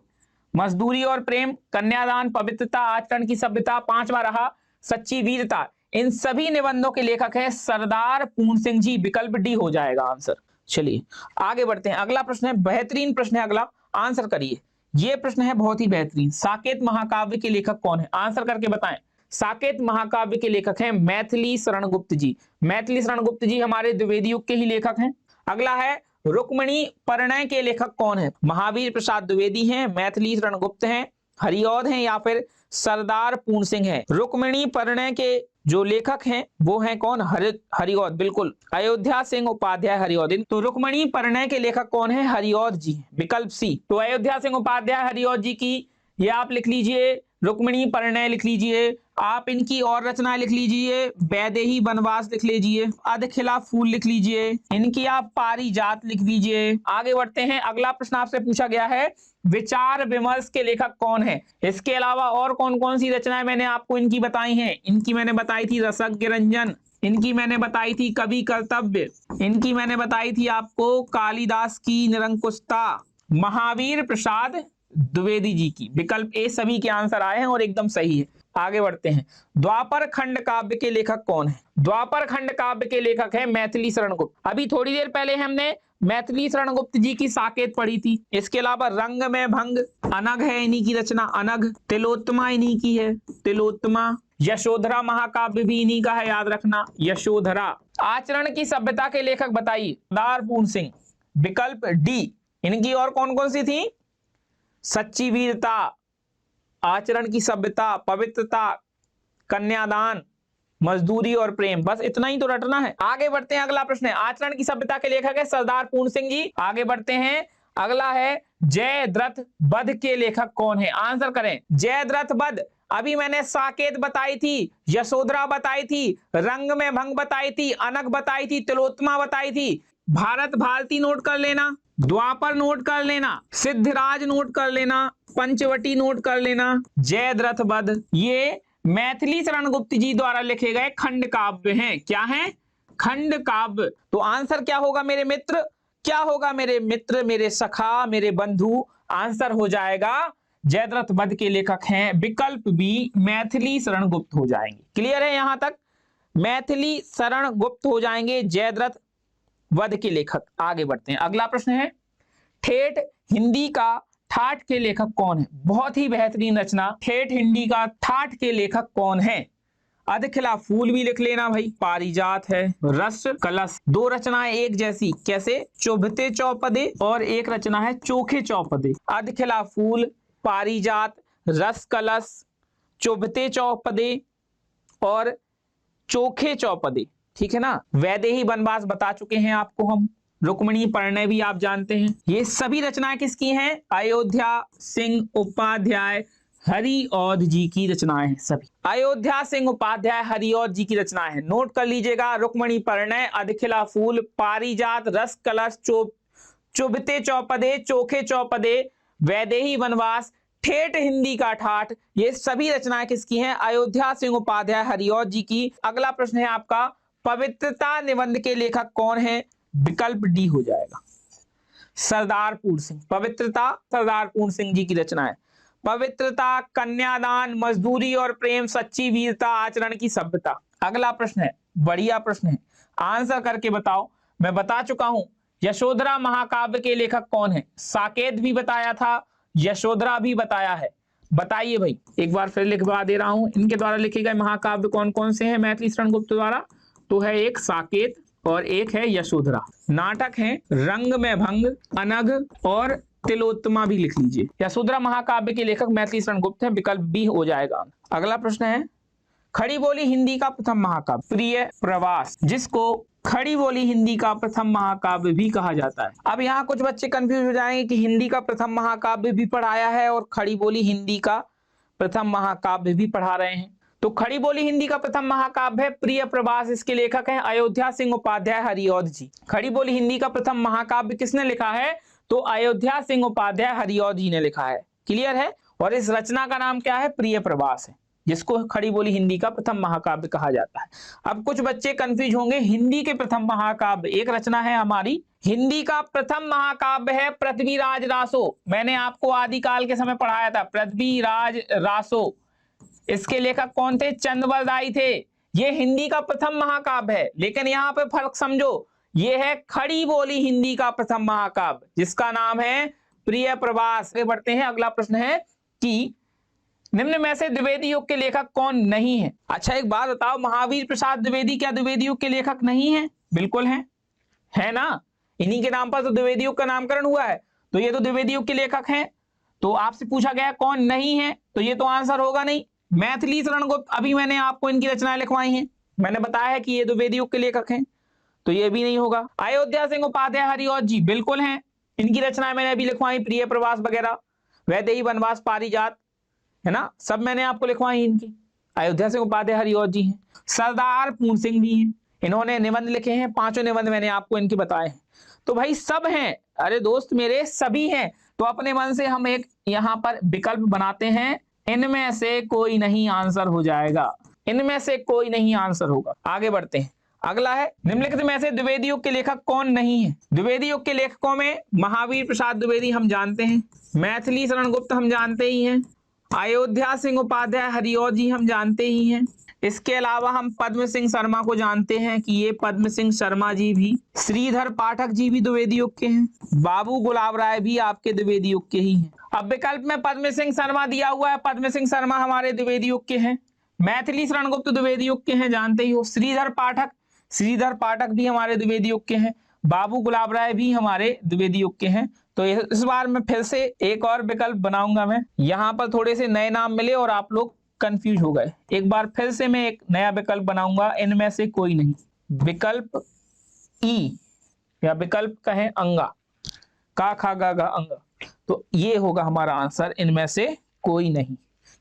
मजदूरी और प्रेम, कन्यादान, पवित्रता, आचरण की सभ्यता, 5वां रहा सच्ची वीरता। इन सभी निबंधों के लेखक हैं सरदार पूर्ण सिंह जी। विकल्प डी हो जाएगा आंसर। चलिए आगे बढ़ते हैं। अगला प्रश्न है, बेहतरीन प्रश्न है अगला, आंसर करिए। ये प्रश्न है बहुत ही बेहतरीन। साकेत महाकाव्य के लेखक कौन है? आंसर करके बताएं। साकेत महाकाव्य के लेखक हैं मैथिली शरण गुप्त जी। मैथिली शरण गुप्त जी हमारे द्विवेदी युग के ही लेखक हैं। अगला है रुक्मिणी परिणय के लेखक कौन है? महावीर प्रसाद द्विवेदी हैं, मैथिली शरण गुप्त हैं, हरिऔध हैं या फिर सरदार पूर्ण सिंह है। रुक्मिणी परिणय के जो लेखक हैं वो हैं कौन? हरिऔध, बिल्कुल, अयोध्या सिंह उपाध्याय हरिऔध। तो रुक्मिणी परिणय के लेखक कौन है? हरिऔध जी, विकल्प सी। तो अयोध्या सिंह उपाध्याय हरिऔध जी की ये आप लिख लीजिए, रुक्मिणी परिणय लिख लीजिए। आप इनकी और रचनाएं लिख लीजिए, वैदेही वनवास लिख लीजिए, अधखिला फूल लिख लीजिए, इनकी आप पारिजात लिख लीजिए। आगे बढ़ते हैं। अगला प्रश्न आपसे पूछा गया है, विचार विमर्श के लेखक कौन है? इसके अलावा और कौन कौन सी रचनाएं मैंने आपको इनकी बताई हैं? इनकी मैंने बताई थी रसज्ञ रंजन, इनकी मैंने बताई थी कवि कर्तव्य, इनकी मैंने बताई थी आपको कालिदास की निरंकुशता, महावीर प्रसाद द्विवेदी जी की। विकल्प ए सभी के आंसर आए हैं और एकदम सही है। आगे बढ़ते हैं। द्वापर खंड काव्य के लेखक कौन है? द्वापर खंड काव्य के लेखक है मैथिली शरण गुप्त। अभी थोड़ी देर पहले हमने मैथिली शरण गुप्त जी की साकेत पढ़ी थी। इसके अलावा रंग में भंग, अनघ है इन्हीं की रचना, अनघ, तिलोत्तमा इन्हीं की है, तिलोत्तमा, यशोधरा महाकाव्य भी इन्हीं का है, याद रखना, यशोधरा। आचरण की सभ्यता के लेखक बताइए। सरदार पूर्ण सिंह, विकल्प डी। इनकी और कौन कौन सी थी? सच्ची वीरता, आचरण की सभ्यता, पवित्रता, कन्यादान, मजदूरी और प्रेम। बस इतना ही तो रटना है। आगे बढ़ते हैं। अगला प्रश्न है, आचरण की सभ्यता के लेखक है सरदार पूर्ण सिंह जी। आगे बढ़ते हैं। अगला है जयद्रथ वध के लेखक कौन है? आंसर करें। जयद्रथ वध, अभी मैंने साकेत बताई थी, यशोधरा बताई थी, रंग में भंग बताई थी, अनघ बताई थी, तिलोत्तमा बताई थी। भारत भारती नोट कर लेना, द्वापर नोट कर लेना, सिद्धराज नोट कर लेना, पंचवटी नोट कर लेना। जयद्रथ वध ये मैथिली शरण गुप्त जी द्वारा लिखे गए खंड काव्य हैं। क्या हैं? खंड काव्य। तो आंसर क्या होगा मेरे मित्र? क्या होगा मेरे मित्र, मेरे सखा, मेरे बंधु? आंसर हो जाएगा जयद्रथ वध के लेखक हैं विकल्प बी, मैथिली शरण गुप्त हो जाएंगे। क्लियर है यहां तक? मैथिली शरण गुप्त हो जाएंगे जयद्रथ वध के लेखक। आगे बढ़ते हैं। अगला प्रश्न है, ठेठ हिंदी का ठाठ के लेखक कौन है? बहुत ही बेहतरीन रचना, ठेठ हिंदी का ठाठ के लेखक कौन है? अधखिला फूल भी लिख लेना भाई, पारिजात है। रस कलश, दो रचनाएं एक जैसी, कैसे? चुभते चौपदे और एक रचना है चोखे चौपदे। अधखिला फूल, पारिजात, रस कलश, चुभते चौपदे और चोखे चौपदे, ठीक है ना। वैदेही वनवास बता चुके हैं आपको हम, रुक्मिणी परिणय भी आप जानते हैं। ये सभी रचनाएं किसकी हैं? अयोध्या सिंह उपाध्याय हरिऔध जी की रचनाएं हैं सभी। अयोध्या सिंह उपाध्याय हरिऔध जी की रचनाएं हैं, नोट कर लीजिएगा। रुक्मिणी परिणय, अधखिला फूल, पारिजात, रस कलश, चुभते चौपदे, चोखे चौपदे, वैदेही वनवास, ठेठ हिंदी का ठाठ, ये सभी रचनाएं किसकी हैं? अयोध्या सिंह उपाध्याय हरिऔध जी की। अगला प्रश्न है आपका, पवित्रता निबंध के लेखक कौन है? विकल्प डी हो जाएगा, सरदार पूर्ण सिंह। पवित्रता सरदार पूर्ण सिंह जी की रचना है। पवित्रता, कन्यादान, मजदूरी और प्रेम, सच्ची वीरता, आचरण की सभ्यता। अगला प्रश्न है, बढ़िया प्रश्न है, आंसर करके बताओ। मैं बता चुका हूं, यशोधरा महाकाव्य के लेखक कौन है? साकेत भी बताया था, यशोधरा भी बताया है। बताइए भाई, एक बार फिर लिखवा दे रहा हूं, इनके द्वारा लिखे गए महाकाव्य कौन कौन से हैं मैथिली शरण गुप्त द्वारा? तो है एक साकेत और एक है यशोधरा। नाटक है रंग में भंग, अनघ और तिलोत्तमा भी लिख लीजिए। यशोधरा महाकाव्य के लेखक मैथिली शरण गुप्त है, विकल्प बी हो जाएगा। अगला प्रश्न है, खड़ी बोली हिंदी का प्रथम महाकाव्य? प्रिय प्रवास, जिसको खड़ी बोली हिंदी का प्रथम महाकाव्य भी कहा जाता है। अब यहाँ कुछ बच्चे कंफ्यूज हो जाएंगे कि हिंदी का प्रथम महाकाव्य भी पढ़ाया है और खड़ी बोली हिंदी का प्रथम महाकाव्य भी पढ़ा रहे हैं। तो खड़ी बोली हिंदी का प्रथम महाकाव्य है प्रिय प्रवास, इसके लेखक हैं अयोध्या सिंह उपाध्याय हरिऔध जी। खड़ी बोली हिंदी का प्रथम महाकाव्य किसने लिखा है? तो अयोध्या सिंह उपाध्याय हरिऔध जी ने लिखा है। क्लियर है? और इस रचना का नाम क्या है? प्रिय प्रवास है, जिसको खड़ी बोली हिंदी का प्रथम महाकाव्य कहा जाता है। अब कुछ बच्चे कंफ्यूज होंगे, हिंदी के प्रथम महाकाव्य एक रचना है हमारी, हिंदी का प्रथम महाकाव्य है पृथ्वीराज रासो। मैंने आपको आदिकाल के समय पढ़ाया था, पृथ्वीराज रासो। इसके लेखक कौन थे? चंद्रवरदाई थे। ये हिंदी का प्रथम महाकाव्य है, लेकिन यहाँ पे फर्क समझो, ये है खड़ी बोली हिंदी का प्रथम महाकाव्य, जिसका नाम है प्रिय प्रवास। बढ़ते हैं, अगला प्रश्न है कि निम्न में से द्विवेदी युग के लेखक कौन नहीं है? अच्छा एक बात बताओ, महावीर प्रसाद द्विवेदी क्या द्विवेदी युग के लेखक नहीं है? बिल्कुल है ना, इन्हीं के नाम पर तो द्विवेदी युग का नामकरण हुआ है, तो ये तो द्विवेदी युग के लेखक हैं। तो आपसे पूछा गया कौन नहीं है, तो ये तो आंसर होगा नहीं। मैथिली शरण गुप्त, अभी मैंने आपको इनकी रचनाएं लिखवाई हैं, मैंने बताया है कि ये द्विवेदी युग के लेखक हैं, तो ये भी नहीं होगा। अयोध्या सिंह उपाध्याय हरिऔध जी बिल्कुल हैं, इनकी रचनाएं मैंने अभी लिखवाई, प्रिय प्रवास वगैरह, वैदेही वनवास, पारिजात, है ना, सब मैंने आपको लिखवाई इनकी। अयोध्या सिंह उपाध्याय हरिऔध जी हैं। सरदार पूर्ण सिंह भी हैं, इन्होंने निबंध लिखे हैं, 5 निबंध मैंने आपको इनके बताए हैं। तो भाई सब हैं, अरे दोस्त मेरे सभी हैं। तो अपने मन से हम एक यहाँ पर विकल्प बनाते हैं, इनमें से कोई नहीं आंसर हो जाएगा, इनमें से कोई नहीं आंसर होगा। आगे बढ़ते हैं, अगला है निम्नलिखित में से द्विवेदी युग के लेखक कौन नहीं है? द्विवेदी युग के लेखकों में महावीर प्रसाद द्विवेदी हम जानते हैं, मैथिली शरण गुप्त हम जानते ही हैं, अयोध्या सिंह उपाध्याय हरिऔध जी हम जानते ही हैं। इसके अलावा हम पद्म सिंह शर्मा को जानते हैं कि ये पद्म सिंह शर्मा जी भी, श्रीधर पाठक जी भी द्विवेदी युग के हैं, बाबू गुलाब राय भी आपके द्विवेदी युग के ही हैं। अब विकल्प में पद्म सिंह शर्मा दिया हुआ है, पद्म सिंह शर्मा हमारे द्विवेदी युग के हैं। मैथिली शरण गुप्त द्विवेदी युग के हैं, जानते ही हो। श्रीधर पाठक भी हमारे द्विवेदी युग के हैं, बाबू गुलाब राय भी हमारे द्विवेदी युग के हैं। तो इस बार मैं फिर से एक और विकल्प बनाऊंगा, मैं यहाँ पर थोड़े से नए नाम मिले और आप लोग कंफ्यूज हो गए, एक बार फिर से मैं एक नया विकल्प बनाऊंगा, इनमें से कोई नहीं। विकल्प ई या विकल्प कहें अंगा, का खा गा गा अंगा, तो ये होगा हमारा आंसर, इनमें से कोई नहीं,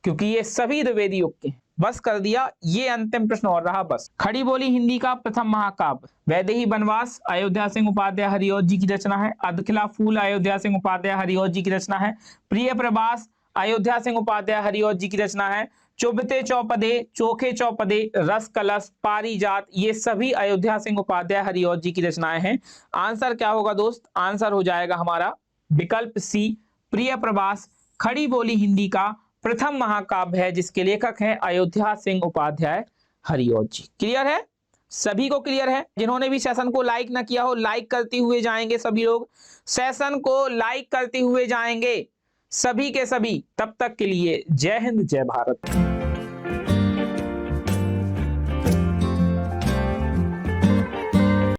क्योंकि ये सभी द्विवेदी युग के हैं। बस कर दिया, ये अंतिम प्रश्न और रहा बस। खड़ी बोली हिंदी का प्रथम महाकाव्य वैदेही वनवास अयोध्या सिंह उपाध्याय हरिऔध जी की रचना है। अधखिला फूल अयोध्या सिंह उपाध्याय हरिऔध जी की रचना है। प्रिय प्रवास अयोध्या सिंह उपाध्याय हरिऔध जी की रचना है। चुभते चौपदे, चोखे चौपदे, रस कलश, पारिजात, ये सभी अयोध्या सिंह उपाध्याय हरिऔध जी की रचनाएं हैं। आंसर क्या होगा दोस्त? आंसर हो जाएगा हमारा विकल्प सी, प्रिय प्रवास खड़ी बोली हिंदी का प्रथम महाकाव्य है, जिसके लेखक हैं अयोध्या सिंह उपाध्याय हरिऔध जी। क्लियर है? सभी को क्लियर है? जिन्होंने भी सेशन को लाइक ना किया हो, लाइक करते हुए जाएंगे, सभी लोग सेशन को लाइक करते हुए जाएंगे, सभी के सभी। तब तक के लिए जय हिंद, जय भारत।